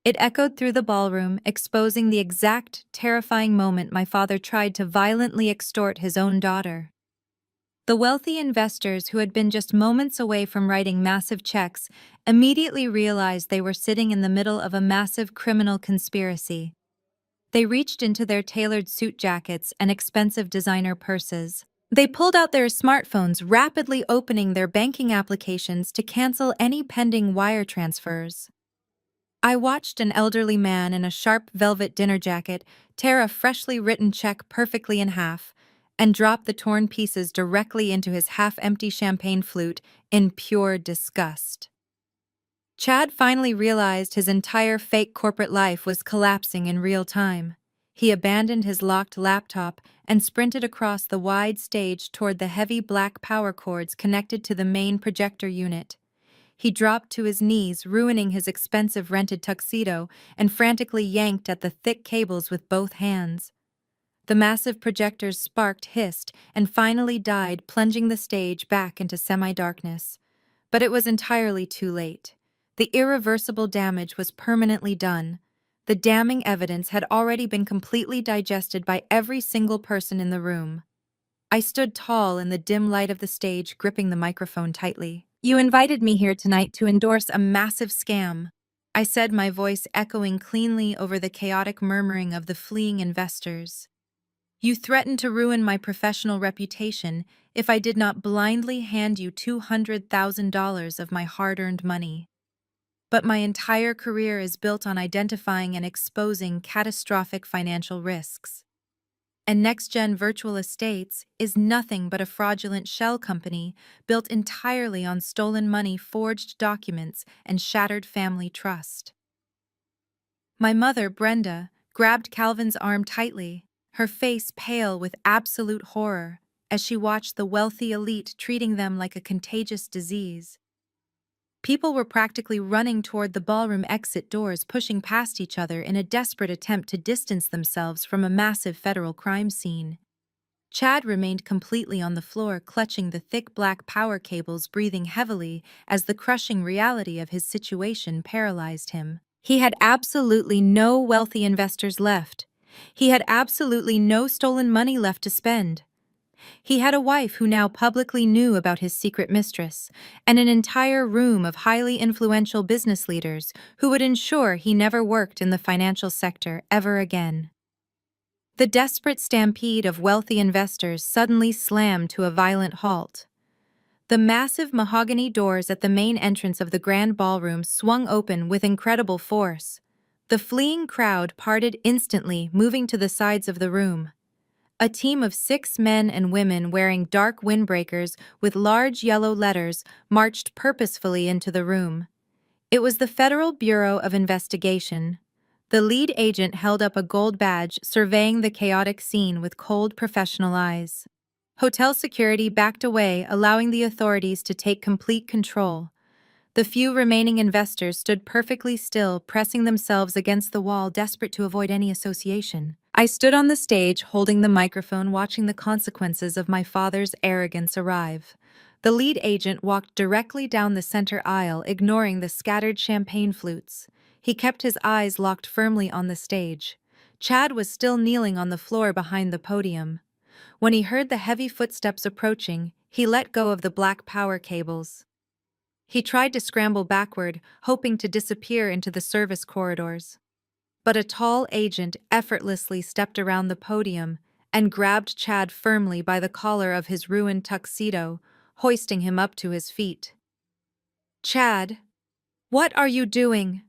It echoed through the ballroom, exposing the exact, terrifying moment my father tried to violently extort his own daughter. The wealthy investors who had been just moments away from writing massive checks immediately realized they were sitting in the middle of a massive criminal conspiracy. They reached into their tailored suit jackets and expensive designer purses. They pulled out their smartphones, rapidly opening their banking applications to cancel any pending wire transfers. I watched an elderly man in a sharp velvet dinner jacket tear a freshly written check perfectly in half and drop the torn pieces directly into his half-empty champagne flute in pure disgust. Chad finally realized his entire fake corporate life was collapsing in real time. He abandoned his locked laptop and sprinted across the wide stage toward the heavy black power cords connected to the main projector unit. He dropped to his knees, ruining his expensive rented tuxedo, and frantically yanked at the thick cables with both hands. The massive projectors sparked, hissed, and finally died, plunging the stage back into semi-darkness. But it was entirely too late. The irreversible damage was permanently done. The damning evidence had already been completely digested by every single person in the room. I stood tall in the dim light of the stage, gripping the microphone tightly. "You invited me here tonight to endorse a massive scam," I said, my voice echoing cleanly over the chaotic murmuring of the fleeing investors. "You threatened to ruin my professional reputation if I did not blindly hand you $200,000 of my hard-earned money. But my entire career is built on identifying and exposing catastrophic financial risks. And Next-Gen Virtual Estates is nothing but a fraudulent shell company built entirely on stolen money, forged documents, and shattered family trust." My mother, Brenda, grabbed Calvin's arm tightly, her face pale with absolute horror, as she watched the wealthy elite treating them like a contagious disease. People were practically running toward the ballroom exit doors, pushing past each other in a desperate attempt to distance themselves from a massive federal crime scene. Chad remained completely on the floor, clutching the thick black power cables, breathing heavily as the crushing reality of his situation paralyzed him. He had absolutely no wealthy investors left. He had absolutely no stolen money left to spend. He had a wife who now publicly knew about his secret mistress, and an entire room of highly influential business leaders who would ensure he never worked in the financial sector ever again. The desperate stampede of wealthy investors suddenly slammed to a violent halt. The massive mahogany doors at the main entrance of the grand ballroom swung open with incredible force. The fleeing crowd parted instantly, moving to the sides of the room. A team of 6 men and women wearing dark windbreakers with large yellow letters marched purposefully into the room. It was the Federal Bureau of Investigation. The lead agent held up a gold badge, surveying the chaotic scene with cold, professional eyes. Hotel security backed away, allowing the authorities to take complete control. The few remaining investors stood perfectly still, pressing themselves against the wall, desperate to avoid any association. I stood on the stage, holding the microphone, watching the consequences of my father's arrogance arrive. The lead agent walked directly down the center aisle, ignoring the scattered champagne flutes. He kept his eyes locked firmly on the stage. Chad was still kneeling on the floor behind the podium. When he heard the heavy footsteps approaching, he let go of the black power cables. He tried to scramble backward, hoping to disappear into the service corridors. But a tall agent effortlessly stepped around the podium and grabbed Chad firmly by the collar of his ruined tuxedo, hoisting him up to his feet. "Chad, what are you doing?"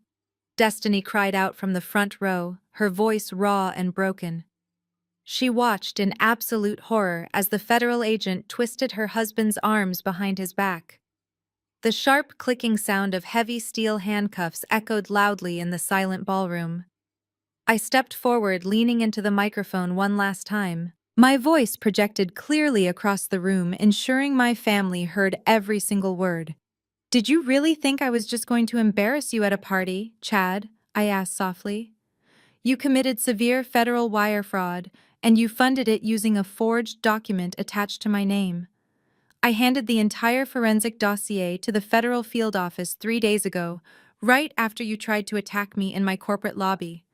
Destiny cried out from the front row, her voice raw and broken. She watched in absolute horror as the federal agent twisted her husband's arms behind his back. The sharp clicking sound of heavy steel handcuffs echoed loudly in the silent ballroom. I stepped forward, leaning into the microphone one last time. My voice projected clearly across the room, ensuring my family heard every single word. "Did you really think I was just going to embarrass you at a party, Chad?" I asked softly. "You committed severe federal wire fraud, and you funded it using a forged document attached to my name. I handed the entire forensic dossier to the federal field office 3 days ago, right after you tried to attack me in my corporate lobby.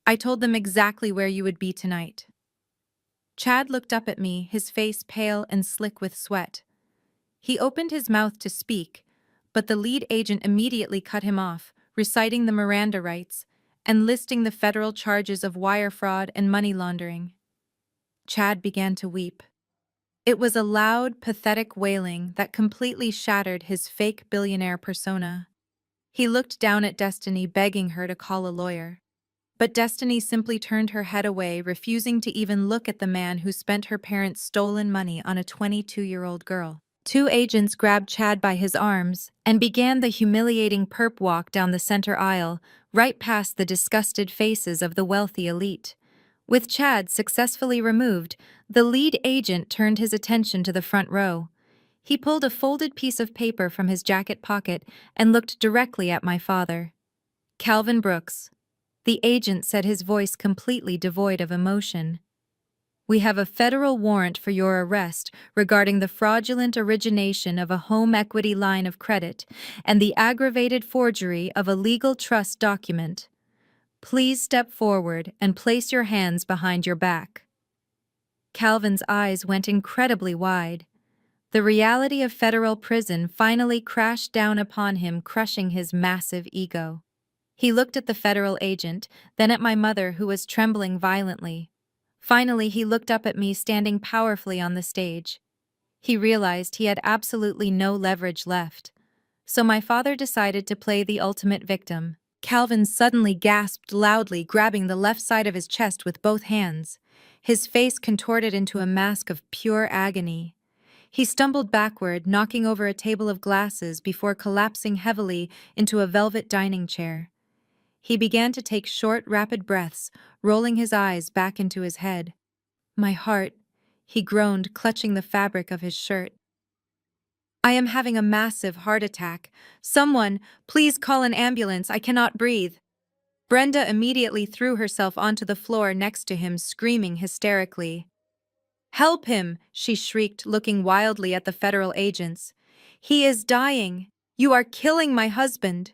I told them exactly where you would be tonight." Chad looked up at me, his face pale and slick with sweat. He opened his mouth to speak, but the lead agent immediately cut him off, reciting the Miranda rights and listing the federal charges of wire fraud and money laundering. Chad began to weep. It was a loud, pathetic wailing that completely shattered his fake billionaire persona. He looked down at Destiny, begging her to call a lawyer. But Destiny simply turned her head away, refusing to even look at the man who spent her parents' stolen money on a 22-year-old girl. 2 agents grabbed Chad by his arms and began the humiliating perp walk down the center aisle, right past the disgusted faces of the wealthy elite. With Chad successfully removed, the lead agent turned his attention to the front row. He pulled a folded piece of paper from his jacket pocket and looked directly at my father. Calvin Brooks. The agent said, his voice completely devoid of emotion. We have a federal warrant for your arrest regarding the fraudulent origination of a home equity line of credit and the aggravated forgery of a legal trust document. Please step forward and place your hands behind your back. Calvin's eyes went incredibly wide. The reality of federal prison finally crashed down upon him, crushing his massive ego. He looked at the federal agent, then at my mother, who was trembling violently. Finally, he looked up at me, standing powerfully on the stage. He realized he had absolutely no leverage left. So my father decided to play the ultimate victim. Calvin suddenly gasped loudly, grabbing the left side of his chest with both hands. His face contorted into a mask of pure agony. He stumbled backward, knocking over a table of glasses before collapsing heavily into a velvet dining chair. He began to take short, rapid breaths, rolling his eyes back into his head. My heart, he groaned, clutching the fabric of his shirt. I am having a massive heart attack. Someone, please call an ambulance, I cannot breathe. Brenda immediately threw herself onto the floor next to him, screaming hysterically. Help him, she shrieked, looking wildly at the federal agents. He is dying. You are killing my husband.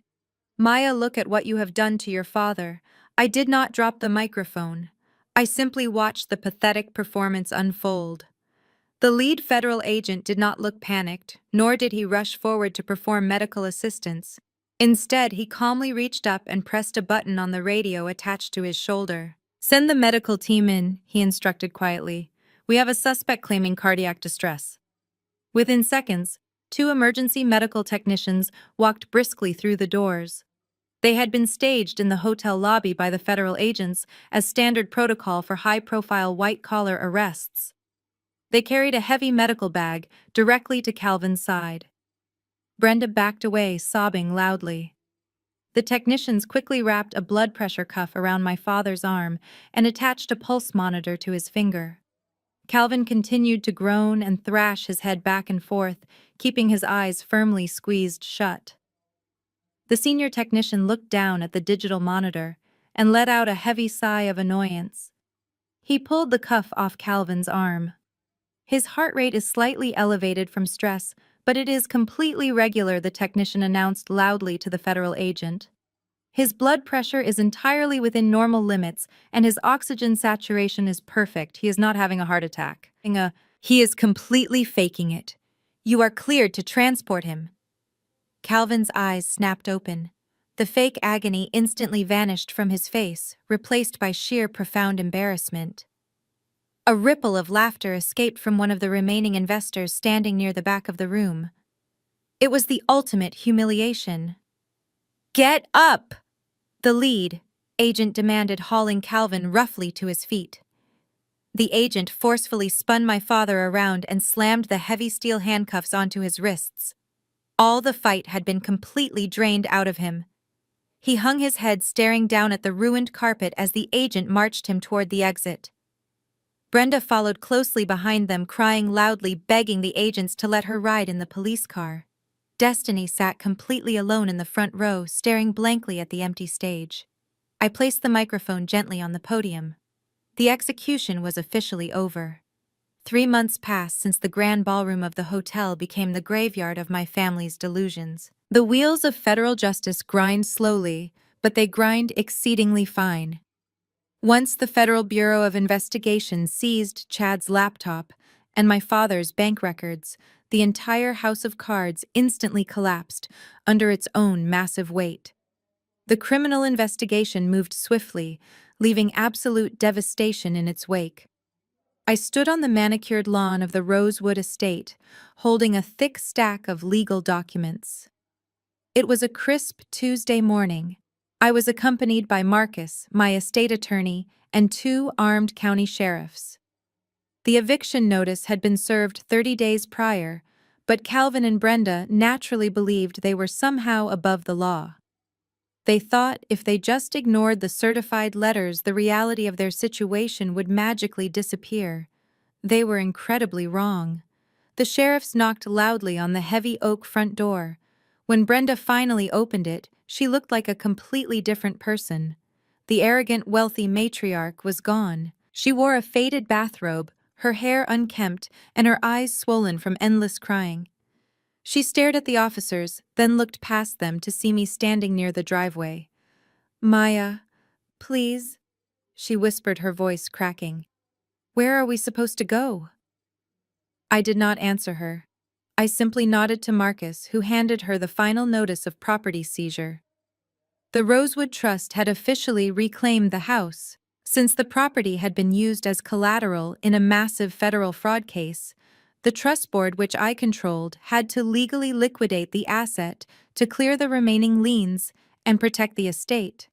Maya, look at what you have done to your father. I did not drop the microphone. I simply watched the pathetic performance unfold. The lead federal agent did not look panicked, nor did he rush forward to perform medical assistance. Instead, he calmly reached up and pressed a button on the radio attached to his shoulder. Send the medical team in, he instructed quietly. We have a suspect claiming cardiac distress. Within seconds, 2 emergency medical technicians walked briskly through the doors. They had been staged in the hotel lobby by the federal agents as standard protocol for high-profile white-collar arrests. They carried a heavy medical bag directly to Calvin's side. Brenda backed away, sobbing loudly. The technicians quickly wrapped a blood pressure cuff around my father's arm and attached a pulse monitor to his finger. Calvin continued to groan and thrash his head back and forth, keeping his eyes firmly squeezed shut. The senior technician looked down at the digital monitor and let out a heavy sigh of annoyance. He pulled the cuff off Calvin's arm. His heart rate is slightly elevated from stress, but it is completely regular, the technician announced loudly to the federal agent. His blood pressure is entirely within normal limits, and his oxygen saturation is perfect. He is not having a heart attack. He is completely faking it. You are cleared to transport him. Calvin's eyes snapped open. The fake agony instantly vanished from his face, replaced by sheer profound embarrassment. A ripple of laughter escaped from one of the remaining investors standing near the back of the room. It was the ultimate humiliation. Get up! The lead agent demanded, hauling Calvin roughly to his feet. The agent forcefully spun my father around and slammed the heavy steel handcuffs onto his wrists. All the fight had been completely drained out of him. He hung his head, staring down at the ruined carpet as the agent marched him toward the exit. Brenda followed closely behind them, crying loudly, begging the agents to let her ride in the police car. Destiny sat completely alone in the front row, staring blankly at the empty stage. I placed the microphone gently on the podium. The execution was officially over. 3 months passed since the grand ballroom of the hotel became the graveyard of my family's delusions. The wheels of federal justice grind slowly, but they grind exceedingly fine. Once the Federal Bureau of Investigation seized Chad's laptop and my father's bank records, the entire house of cards instantly collapsed under its own massive weight. The criminal investigation moved swiftly, leaving absolute devastation in its wake. I stood on the manicured lawn of the Rosewood estate, holding a thick stack of legal documents. It was a crisp Tuesday morning. I was accompanied by Marcus, my estate attorney, and 2 armed county sheriffs. The eviction notice had been served 30 days prior, but Calvin and Brenda naturally believed they were somehow above the law. They thought if they just ignored the certified letters, the reality of their situation would magically disappear. They were incredibly wrong. The sheriffs knocked loudly on the heavy oak front door. When Brenda finally opened it, she looked like a completely different person. The arrogant, wealthy matriarch was gone. She wore a faded bathrobe, her hair unkempt, and her eyes swollen from endless crying. She stared at the officers, then looked past them to see me standing near the driveway. "Maya, please," she whispered, her voice cracking. "Where are we supposed to go?" I did not answer her. I simply nodded to Marcus, who handed her the final notice of property seizure. The Rosewood Trust had officially reclaimed the house. Since the property had been used as collateral in a massive federal fraud case, the trust board, which I controlled, had to legally liquidate the asset to clear the remaining liens and protect the estate.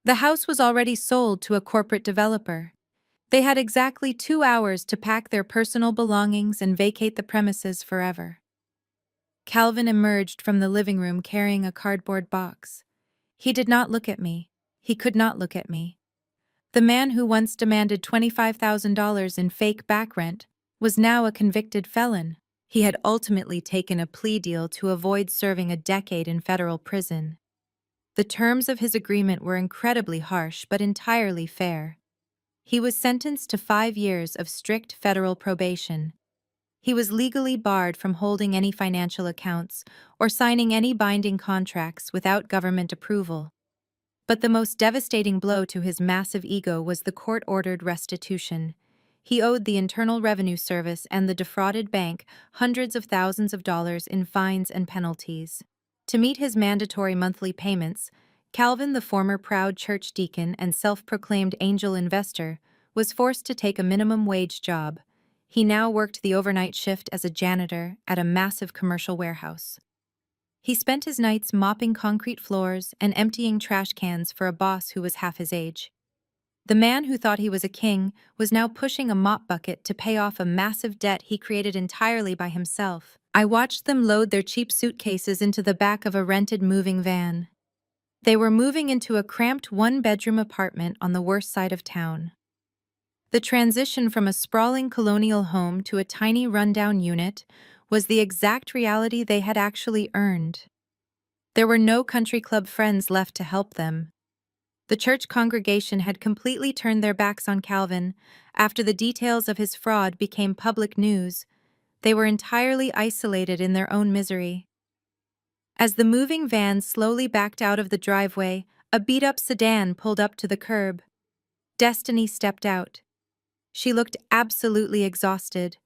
The house was already sold to a corporate developer. They had exactly 2 hours to pack their personal belongings and vacate the premises forever. Calvin emerged from the living room carrying a cardboard box. He did not look at me. He could not look at me. The man who once demanded $25,000 in fake back rent was now a convicted felon. He had ultimately taken a plea deal to avoid serving a decade in federal prison. The terms of his agreement were incredibly harsh but entirely fair. He was sentenced to 5 years of strict federal probation. He was legally barred from holding any financial accounts or signing any binding contracts without government approval. But the most devastating blow to his massive ego was the court-ordered restitution. He owed the Internal Revenue Service and the defrauded bank hundreds of thousands of dollars in fines and penalties. To meet his mandatory monthly payments, Calvin, the former proud church deacon and self-proclaimed angel investor, was forced to take a minimum wage job. He now worked the overnight shift as a janitor at a massive commercial warehouse. He spent his nights mopping concrete floors and emptying trash cans for a boss who was half his age. The man who thought he was a king was now pushing a mop bucket to pay off a massive debt he created entirely by himself. I watched them load their cheap suitcases into the back of a rented moving van. They were moving into a cramped one-bedroom apartment on the worst side of town. The transition from a sprawling colonial home to a tiny rundown unit was the exact reality they had actually earned. There were no country club friends left to help them. The church congregation had completely turned their backs on Calvin. After the details of his fraud became public news, they were entirely isolated in their own misery. As the moving van slowly backed out of the driveway, a beat-up sedan pulled up to the curb. Destiny stepped out. She looked absolutely exhausted.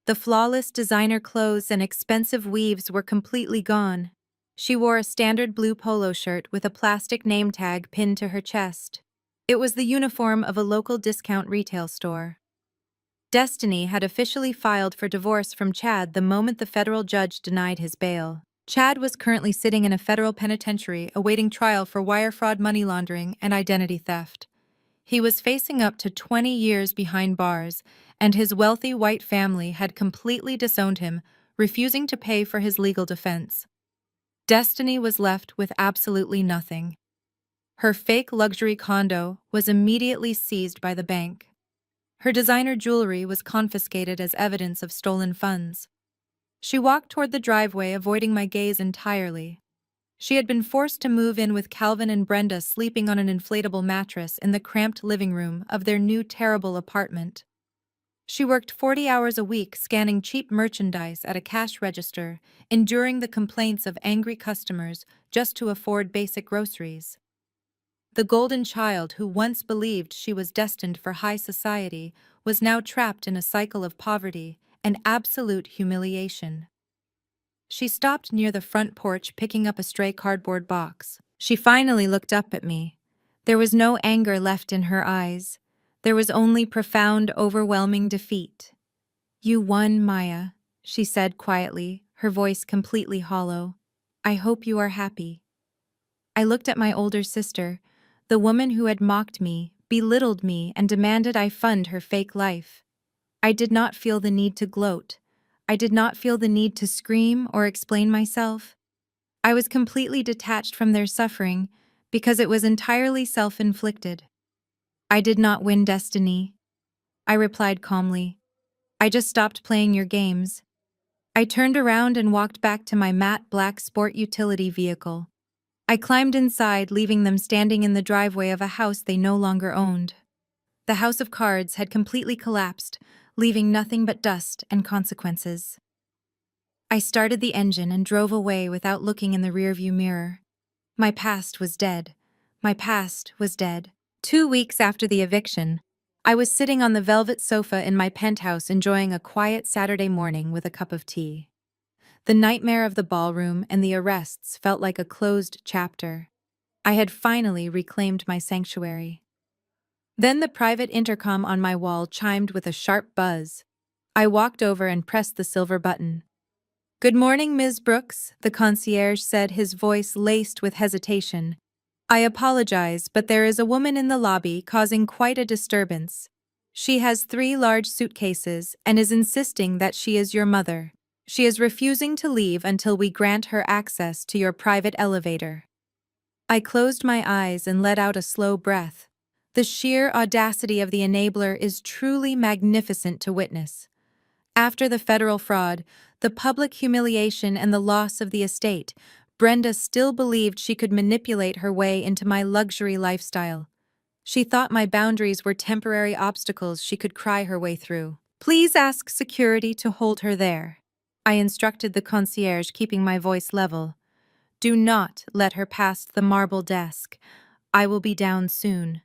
The flawless designer clothes and expensive weaves were completely gone. She wore a standard blue polo shirt with a plastic name tag pinned to her chest. It was the uniform of a local discount retail store. Destiny had officially filed for divorce from Chad the moment the federal judge denied his bail. Chad was currently sitting in a federal penitentiary awaiting trial for wire fraud, money laundering, and identity theft. He was facing up to 20 years behind bars, and his wealthy white family had completely disowned him, refusing to pay for his legal defense. Destiny was left with absolutely nothing. Her fake luxury condo was immediately seized by the bank. Her designer jewelry was confiscated as evidence of stolen funds. She walked toward the driveway, avoiding my gaze entirely. She had been forced to move in with Calvin and Brenda sleeping on an inflatable mattress in the cramped living room of their new terrible apartment. She worked 40 hours a week scanning cheap merchandise at a cash register, enduring the complaints of angry customers just to afford basic groceries. The golden child who once believed she was destined for high society was now trapped in a cycle of poverty and absolute humiliation. She stopped near the front porch, picking up a stray cardboard box. She finally looked up at me. There was no anger left in her eyes. There was only profound, overwhelming defeat. "You won, Maya," she said quietly, her voice completely hollow. "I hope you are happy." I looked at my older sister, the woman who had mocked me, belittled me, and demanded I fund her fake life. I did not feel the need to gloat. I did not feel the need to scream or explain myself. I was completely detached from their suffering because it was entirely self-inflicted. "I did not win, Destiny," I replied calmly. "I just stopped playing your games." I turned around and walked back to my matte black sport utility vehicle. I climbed inside, leaving them standing in the driveway of a house they no longer owned. The house of cards had completely collapsed, leaving nothing but dust and consequences. I started the engine and drove away without looking in the rearview mirror. My past was dead. My past was dead. 2 weeks after the eviction, I was sitting on the velvet sofa in my penthouse enjoying a quiet Saturday morning with a cup of tea. The nightmare of the ballroom and the arrests felt like a closed chapter. I had finally reclaimed my sanctuary. Then the private intercom on my wall chimed with a sharp buzz. I walked over and pressed the silver button. "Good morning, Ms. Brooks," the concierge said, his voice laced with hesitation. "I apologize, but there is a woman in the lobby causing quite a disturbance. She has 3 large suitcases and is insisting that she is your mother. She is refusing to leave until we grant her access to your private elevator." I closed my eyes and let out a slow breath. The sheer audacity of the enabler is truly magnificent to witness. After the federal fraud, the public humiliation and the loss of the estate, Brenda still believed she could manipulate her way into my luxury lifestyle. She thought my boundaries were temporary obstacles she could cry her way through. "Please ask security to hold her there," I instructed the concierge, keeping my voice level. "Do not let her past the marble desk. I will be down soon."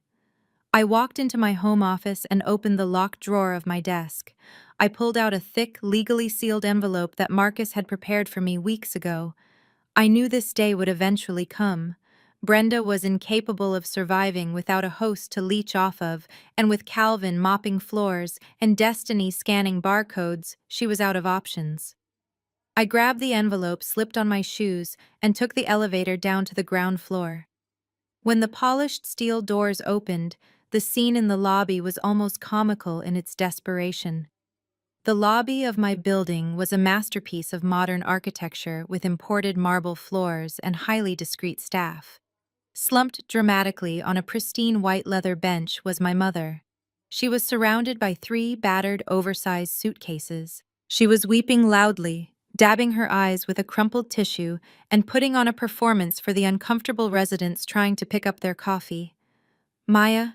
I walked into my home office and opened the locked drawer of my desk. I pulled out a thick, legally sealed envelope that Marcus had prepared for me weeks ago. I knew this day would eventually come. Brenda was incapable of surviving without a host to leech off of, and with Calvin mopping floors and Destiny scanning barcodes, she was out of options. I grabbed the envelope, slipped on my shoes, and took the elevator down to the ground floor. When the polished steel doors opened, the scene in the lobby was almost comical in its desperation. The lobby of my building was a masterpiece of modern architecture with imported marble floors and highly discreet staff. Slumped dramatically on a pristine white leather bench was my mother. She was surrounded by 3 battered, oversized suitcases. She was weeping loudly, dabbing her eyes with a crumpled tissue and putting on a performance for the uncomfortable residents trying to pick up their coffee. "Maya,"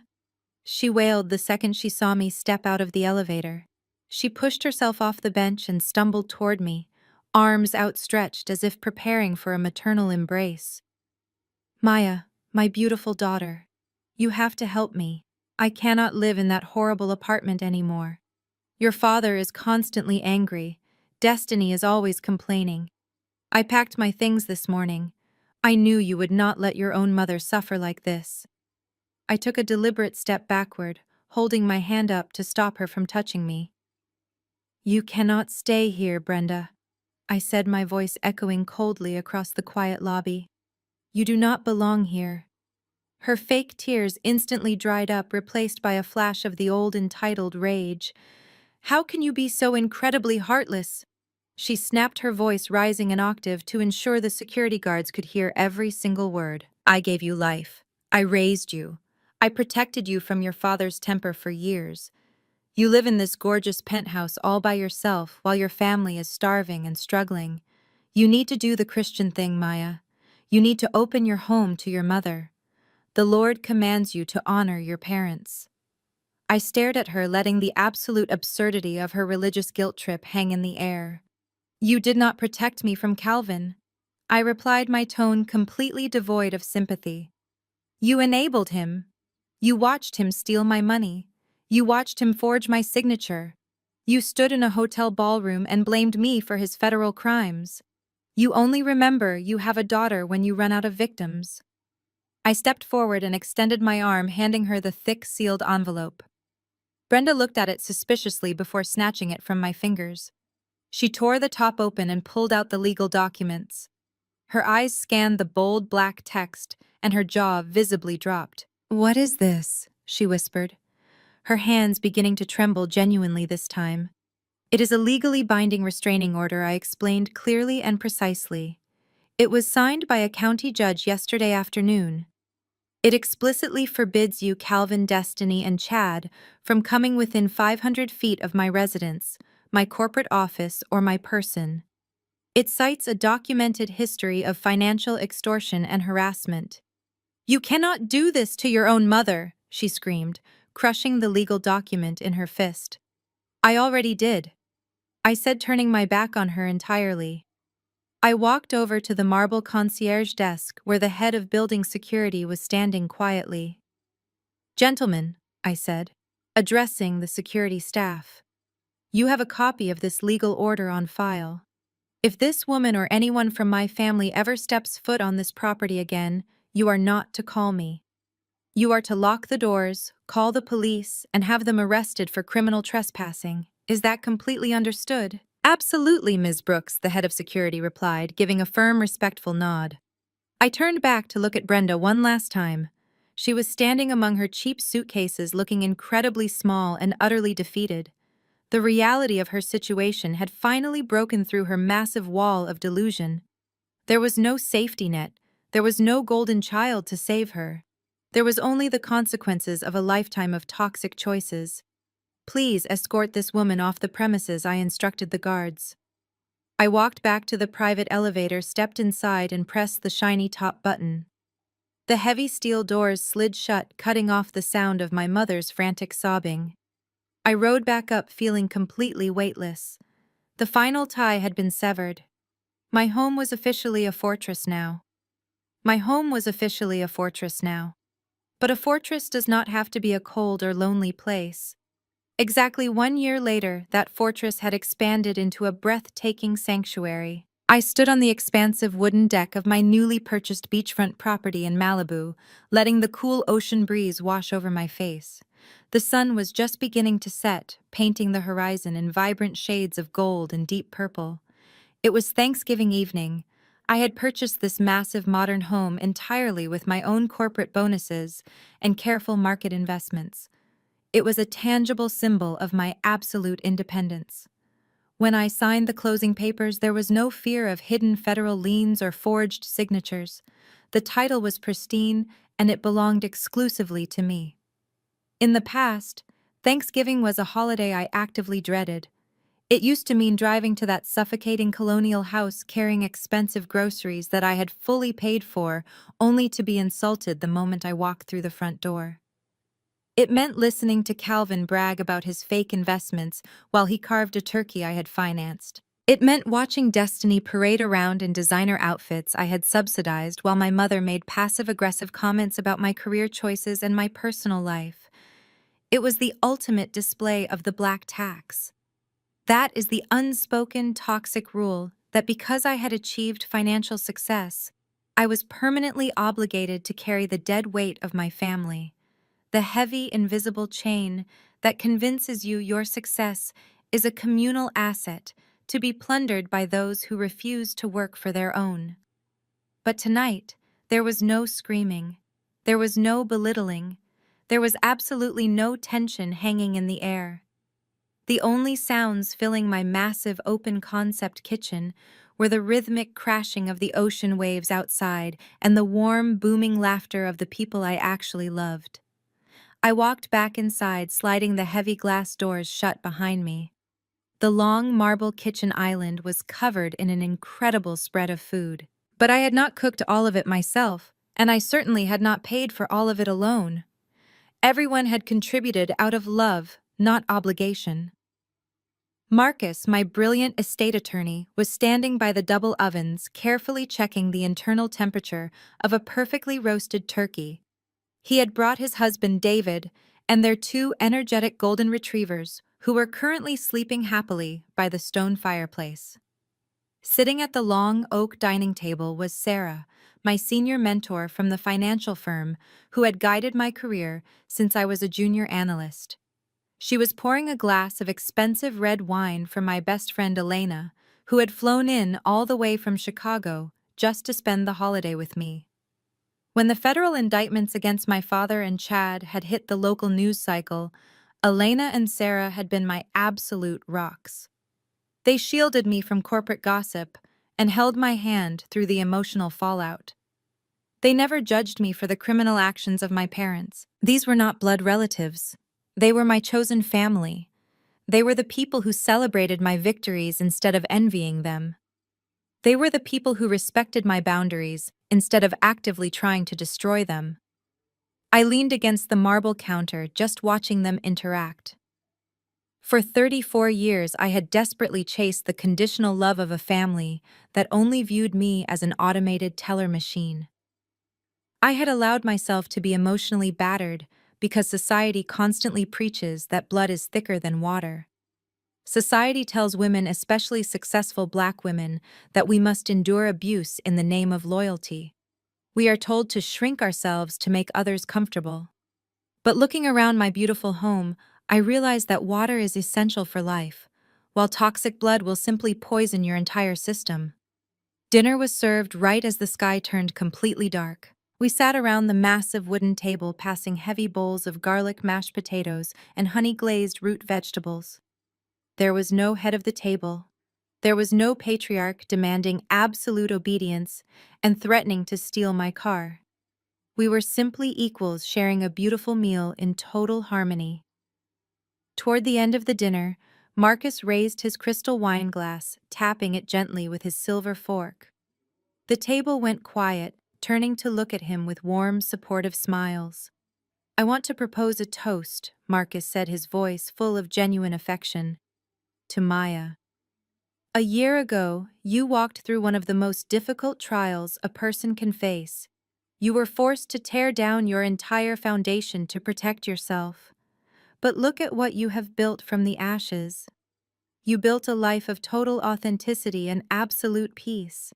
she wailed the second she saw me step out of the elevator. She pushed herself off the bench and stumbled toward me, arms outstretched as if preparing for a maternal embrace. "Maya, my beautiful daughter, you have to help me. I cannot live in that horrible apartment anymore. Your father is constantly angry. Destiny is always complaining. I packed my things this morning. I knew you would not let your own mother suffer like this." I took a deliberate step backward, holding my hand up to stop her from touching me. "You cannot stay here, Brenda," I said, my voice echoing coldly across the quiet lobby. "You do not belong here." Her fake tears instantly dried up, replaced by a flash of the old entitled rage. "How can you be so incredibly heartless?" She snapped, her voice rising an octave to ensure the security guards could hear every single word. "I gave you life. I raised you. I protected you from your father's temper for years. You live in this gorgeous penthouse all by yourself while your family is starving and struggling. You need to do the Christian thing, Maya. You need to open your home to your mother. The Lord commands you to honor your parents." I stared at her, letting the absolute absurdity of her religious guilt trip hang in the air. "You did not protect me from Calvin," I replied, my tone completely devoid of sympathy. "You enabled him. You watched him steal my money. You watched him forge my signature. You stood in a hotel ballroom and blamed me for his federal crimes. You only remember you have a daughter when you run out of victims." I stepped forward and extended my arm, handing her the thick, sealed envelope. Brenda looked at it suspiciously before snatching it from my fingers. She tore the top open and pulled out the legal documents. Her eyes scanned the bold black text, and her jaw visibly dropped. "What is this?" she whispered, her hands beginning to tremble genuinely this time. "It is a legally binding restraining order," I explained clearly and precisely. "It was signed by a county judge yesterday afternoon. It explicitly forbids you, Calvin, Destiny, and Chad from coming within 500 feet of my residence, my corporate office, or my person. It cites a documented history of financial extortion and harassment. "You cannot do this to your own mother," she screamed, crushing the legal document in her fist. "I already did," I said, turning my back on her entirely. I walked over to the marble concierge desk where the head of building security was standing quietly. "Gentlemen," I said, addressing the security staff, "you have a copy of this legal order on file. If this woman or anyone from my family ever steps foot on this property again, you are not to call me. You are to lock the doors, call the police, and have them arrested for criminal trespassing. Is that completely understood?" "Absolutely, Ms. Brooks," the head of security replied, giving a firm, respectful nod. I turned back to look at Brenda one last time. She was standing among her cheap suitcases, looking incredibly small and utterly defeated. The reality of her situation had finally broken through her massive wall of delusion. There was no safety net. There was no golden child to save her. There was only the consequences of a lifetime of toxic choices. "Please escort this woman off the premises," I instructed the guards. I walked back to the private elevator, stepped inside, and pressed the shiny top button. The heavy steel doors slid shut, cutting off the sound of my mother's frantic sobbing. I rode back up, feeling completely weightless. The final tie had been severed. My home was officially a fortress now. My home was officially a fortress now. But a fortress does not have to be a cold or lonely place. Exactly 1 year later, that fortress had expanded into a breathtaking sanctuary. I stood on the expansive wooden deck of my newly purchased beachfront property in Malibu, letting the cool ocean breeze wash over my face. The sun was just beginning to set, painting the horizon in vibrant shades of gold and deep purple. It was Thanksgiving evening. I had purchased this massive modern home entirely with my own corporate bonuses and careful market investments. It was a tangible symbol of my absolute independence. When I signed the closing papers, there was no fear of hidden federal liens or forged signatures. The title was pristine, and it belonged exclusively to me. In the past, Thanksgiving was a holiday I actively dreaded. It used to mean driving to that suffocating colonial house carrying expensive groceries that I had fully paid for, only to be insulted the moment I walked through the front door. It meant listening to Calvin brag about his fake investments while he carved a turkey I had financed. It meant watching Destiny parade around in designer outfits I had subsidized while my mother made passive-aggressive comments about my career choices and my personal life. It was the ultimate display of the black tax. That is the unspoken toxic rule that because I had achieved financial success, I was permanently obligated to carry the dead weight of my family. The heavy, invisible chain that convinces you your success is a communal asset to be plundered by those who refuse to work for their own. But tonight, there was no screaming. There was no belittling. There was absolutely no tension hanging in the air. The only sounds filling my massive open-concept kitchen were the rhythmic crashing of the ocean waves outside and the warm, booming laughter of the people I actually loved. I walked back inside, sliding the heavy glass doors shut behind me. The long marble kitchen island was covered in an incredible spread of food. But I had not cooked all of it myself, and I certainly had not paid for all of it alone. Everyone had contributed out of love, not obligation. Marcus, my brilliant estate attorney, was standing by the double ovens, carefully checking the internal temperature of a perfectly roasted turkey. He had brought his husband David and their two energetic golden retrievers, who were currently sleeping happily by the stone fireplace. Sitting at the long oak dining table was Sarah, my senior mentor from the financial firm who had guided my career since I was a junior analyst. She was pouring a glass of expensive red wine for my best friend Elena, who had flown in all the way from Chicago just to spend the holiday with me. When the federal indictments against my father and Chad had hit the local news cycle, Elena and Sarah had been my absolute rocks. They shielded me from corporate gossip and held my hand through the emotional fallout. They never judged me for the criminal actions of my parents. These were not blood relatives. They were my chosen family. They were the people who celebrated my victories instead of envying them. They were the people who respected my boundaries instead of actively trying to destroy them. I leaned against the marble counter, just watching them interact. For 34 years, I had desperately chased the conditional love of a family that only viewed me as an automated teller machine. I had allowed myself to be emotionally battered because society constantly preaches that blood is thicker than water. Society tells women, especially successful Black women, that we must endure abuse in the name of loyalty. We are told to shrink ourselves to make others comfortable. But looking around my beautiful home, I realized that water is essential for life, while toxic blood will simply poison your entire system. Dinner was served right as the sky turned completely dark. We sat around the massive wooden table, passing heavy bowls of garlic mashed potatoes and honey-glazed root vegetables. There was no head of the table. There was no patriarch demanding absolute obedience and threatening to steal my car. We were simply equals sharing a beautiful meal in total harmony. Toward the end of the dinner, Marcus raised his crystal wine glass, tapping it gently with his silver fork. The table went quiet, turning to look at him with warm, supportive smiles. "I want to propose a toast," Marcus said, his voice full of genuine affection. "To Maya. A year ago, you walked through one of the most difficult trials a person can face. You were forced to tear down your entire foundation to protect yourself. But look at what you have built from the ashes. You built a life of total authenticity and absolute peace.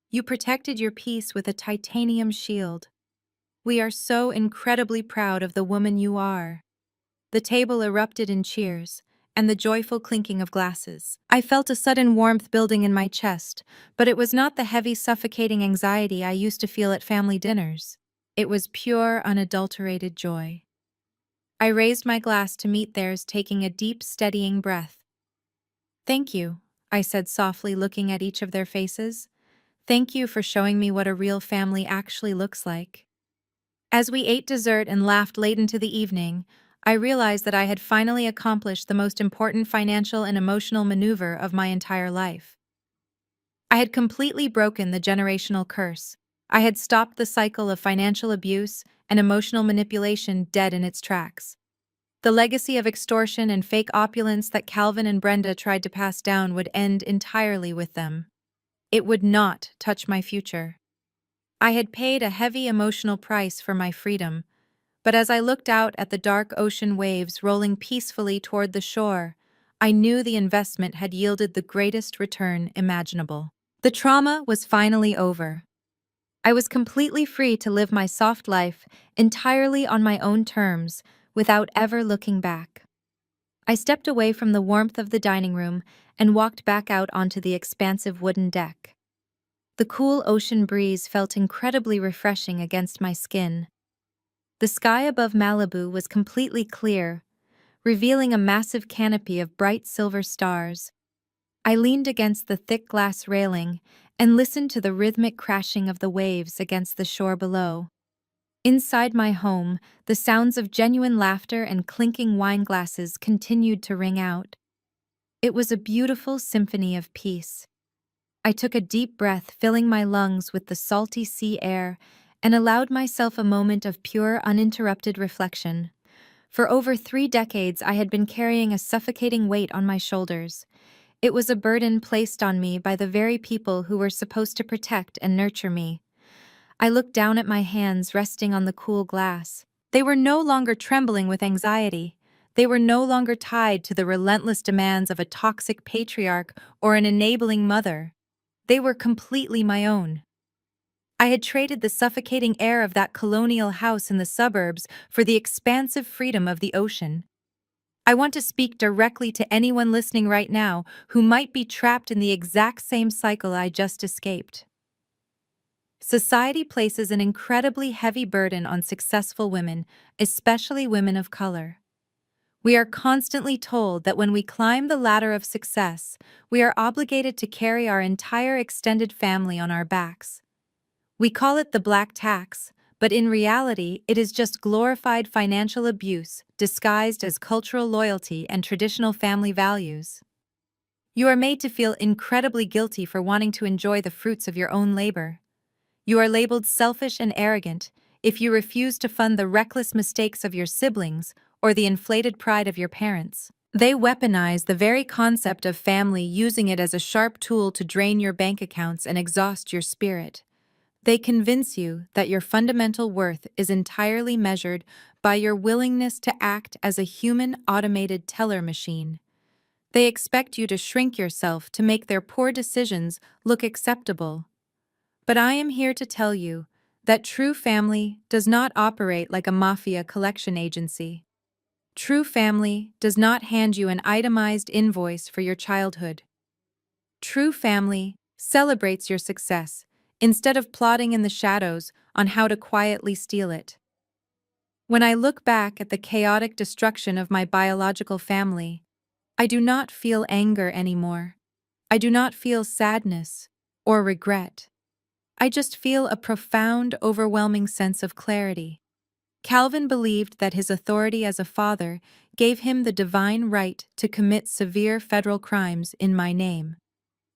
You protected your peace with a titanium shield. We are so incredibly proud of the woman you are." The table erupted in cheers, and the joyful clinking of glasses. I felt a sudden warmth building in my chest, but it was not the heavy, suffocating anxiety I used to feel at family dinners. It was pure, unadulterated joy. I raised my glass to meet theirs, taking a deep, steadying breath. "Thank you," I said softly, looking at each of their faces. "Thank you for showing me what a real family actually looks like." As we ate dessert and laughed late into the evening, I realized that I had finally accomplished the most important financial and emotional maneuver of my entire life. I had completely broken the generational curse. I had stopped the cycle of financial abuse and emotional manipulation dead in its tracks. The legacy of extortion and fake opulence that Calvin and Brenda tried to pass down would end entirely with them. It would not touch my future. I had paid a heavy emotional price for my freedom, but as I looked out at the dark ocean waves rolling peacefully toward the shore, I knew the investment had yielded the greatest return imaginable. The trauma was finally over. I was completely free to live my soft life entirely on my own terms, without ever looking back. I stepped away from the warmth of the dining room and walked back out onto the expansive wooden deck. The cool ocean breeze felt incredibly refreshing against my skin. The sky above Malibu was completely clear, revealing a massive canopy of bright silver stars. I leaned against the thick glass railing and listened to the rhythmic crashing of the waves against the shore below. Inside my home, the sounds of genuine laughter and clinking wine glasses continued to ring out. It was a beautiful symphony of peace. I took a deep breath, filling my lungs with the salty sea air, and allowed myself a moment of pure, uninterrupted reflection. For over 3 decades, I had been carrying a suffocating weight on my shoulders. It was a burden placed on me by the very people who were supposed to protect and nurture me. I looked down at my hands resting on the cool glass. They were no longer trembling with anxiety. They were no longer tied to the relentless demands of a toxic patriarch or an enabling mother. They were completely my own. I had traded the suffocating air of that colonial house in the suburbs for the expansive freedom of the ocean. I want to speak directly to anyone listening right now who might be trapped in the exact same cycle I just escaped. Society places an incredibly heavy burden on successful women, especially women of color. We are constantly told that when we climb the ladder of success, we are obligated to carry our entire extended family on our backs. We call it the black tax, but in reality, it is just glorified financial abuse disguised as cultural loyalty and traditional family values. You are made to feel incredibly guilty for wanting to enjoy the fruits of your own labor. You are labeled selfish and arrogant if you refuse to fund the reckless mistakes of your siblings or the inflated pride of your parents. They weaponize the very concept of family, using it as a sharp tool to drain your bank accounts and exhaust your spirit. They convince you that your fundamental worth is entirely measured by your willingness to act as a human automated teller machine. They expect you to shrink yourself to make their poor decisions look acceptable. But I am here to tell you that true family does not operate like a mafia collection agency. True family does not hand you an itemized invoice for your childhood. True family celebrates your success instead of plotting in the shadows on how to quietly steal it. When I look back at the chaotic destruction of my biological family, I do not feel anger anymore. I do not feel sadness or regret. I just feel a profound, overwhelming sense of clarity. Calvin believed that his authority as a father gave him the divine right to commit severe federal crimes in my name.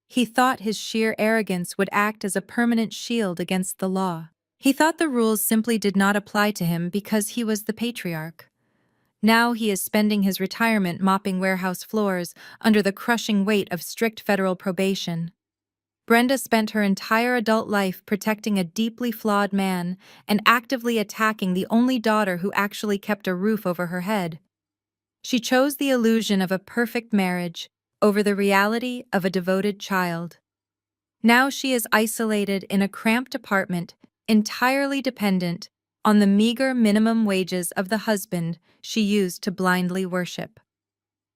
He thought his sheer arrogance would act as a permanent shield against the law. He thought the rules simply did not apply to him because he was the patriarch. Now he is spending his retirement mopping warehouse floors under the crushing weight of strict federal probation. Brenda spent her entire adult life protecting a deeply flawed man and actively attacking the only daughter who actually kept a roof over her head. She chose the illusion of a perfect marriage over the reality of a devoted child. Now she is isolated in a cramped apartment, entirely dependent on the meager minimum wages of the husband she used to blindly worship.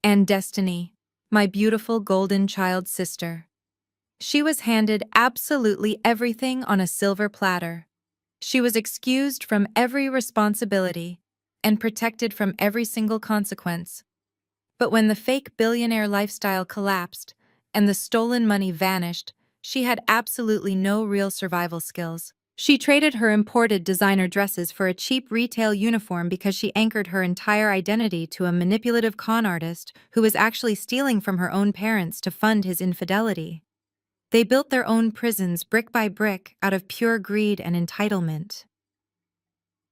And Destiny, my beautiful golden child sister. She was handed absolutely everything on a silver platter. She was excused from every responsibility and protected from every single consequence. But when the fake billionaire lifestyle collapsed and the stolen money vanished, she had absolutely no real survival skills. She traded her imported designer dresses for a cheap retail uniform because she anchored her entire identity to a manipulative con artist who was actually stealing from her own parents to fund his infidelity. They built their own prisons brick by brick out of pure greed and entitlement.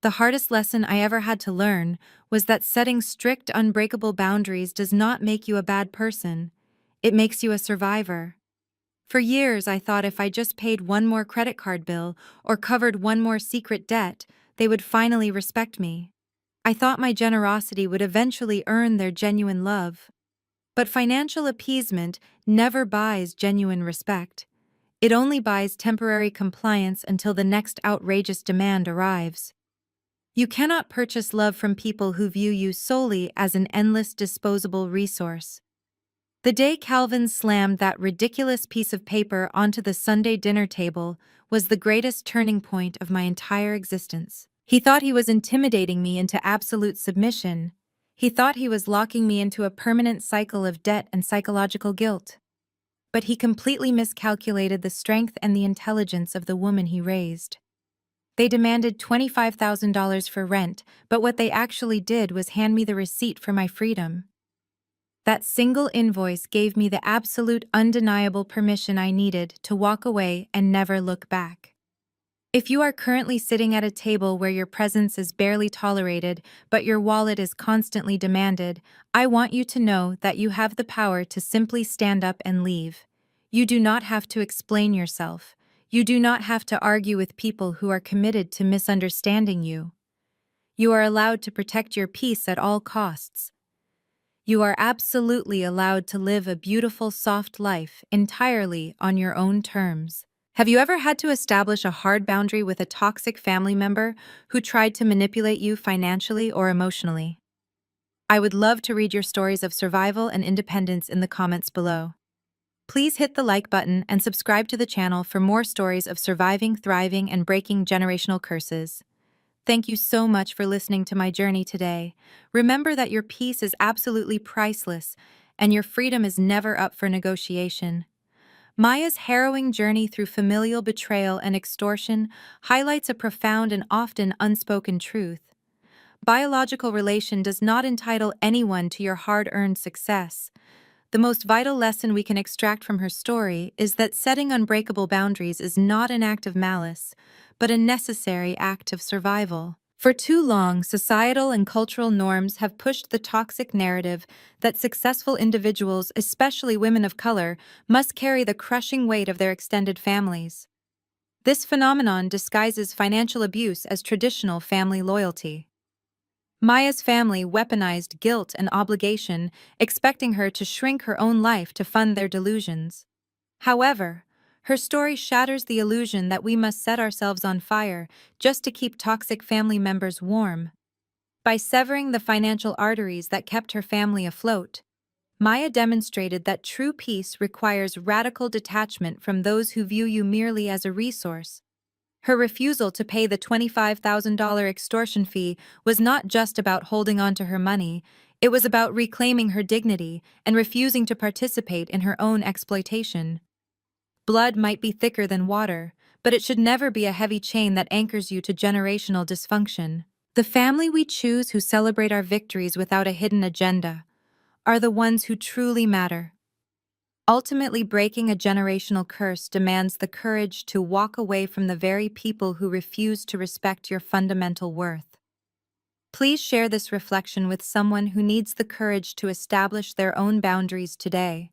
The hardest lesson I ever had to learn was that setting strict, unbreakable boundaries does not make you a bad person. It makes you a survivor. For years, I thought if I just paid one more credit card bill or covered one more secret debt, they would finally respect me. I thought my generosity would eventually earn their genuine love. But financial appeasement never buys genuine respect. It only buys temporary compliance until the next outrageous demand arrives. You cannot purchase love from people who view you solely as an endless disposable resource. The day Calvin slammed that ridiculous piece of paper onto the Sunday dinner table was the greatest turning point of my entire existence. He thought he was intimidating me into absolute submission. He thought he was locking me into a permanent cycle of debt and psychological guilt. But he completely miscalculated the strength and the intelligence of the woman he raised. They demanded $25,000 for rent, but what they actually did was hand me the receipt for my freedom. That single invoice gave me the absolute undeniable permission I needed to walk away and never look back. If you are currently sitting at a table where your presence is barely tolerated, but your wallet is constantly demanded, I want you to know that you have the power to simply stand up and leave. You do not have to explain yourself. You do not have to argue with people who are committed to misunderstanding you. You are allowed to protect your peace at all costs. You are absolutely allowed to live a beautiful, soft life entirely on your own terms. Have you ever had to establish a hard boundary with a toxic family member who tried to manipulate you financially or emotionally? I would love to read your stories of survival and independence in the comments below. Please hit the like button and subscribe to the channel for more stories of surviving, thriving, and breaking generational curses. Thank you so much for listening to my journey today. Remember that your peace is absolutely priceless, and your freedom is never up for negotiation. Maya's harrowing journey through familial betrayal and extortion highlights a profound and often unspoken truth. Biological relation does not entitle anyone to your hard-earned success. The most vital lesson we can extract from her story is that setting unbreakable boundaries is not an act of malice, but a necessary act of survival. For too long, societal and cultural norms have pushed the toxic narrative that successful individuals, especially women of color, must carry the crushing weight of their extended families. This phenomenon disguises financial abuse as traditional family loyalty. Maya's family weaponized guilt and obligation, expecting her to shrink her own life to fund their delusions. However, her story shatters the illusion that we must set ourselves on fire just to keep toxic family members warm. By severing the financial arteries that kept her family afloat, Maya demonstrated that true peace requires radical detachment from those who view you merely as a resource. Her refusal to pay the $25,000 extortion fee was not just about holding on to her money, it was about reclaiming her dignity and refusing to participate in her own exploitation. Blood might be thicker than water, but it should never be a heavy chain that anchors you to generational dysfunction. The family we choose who celebrate our victories without a hidden agenda are the ones who truly matter. Ultimately, breaking a generational curse demands the courage to walk away from the very people who refuse to respect your fundamental worth. Please share this reflection with someone who needs the courage to establish their own boundaries today.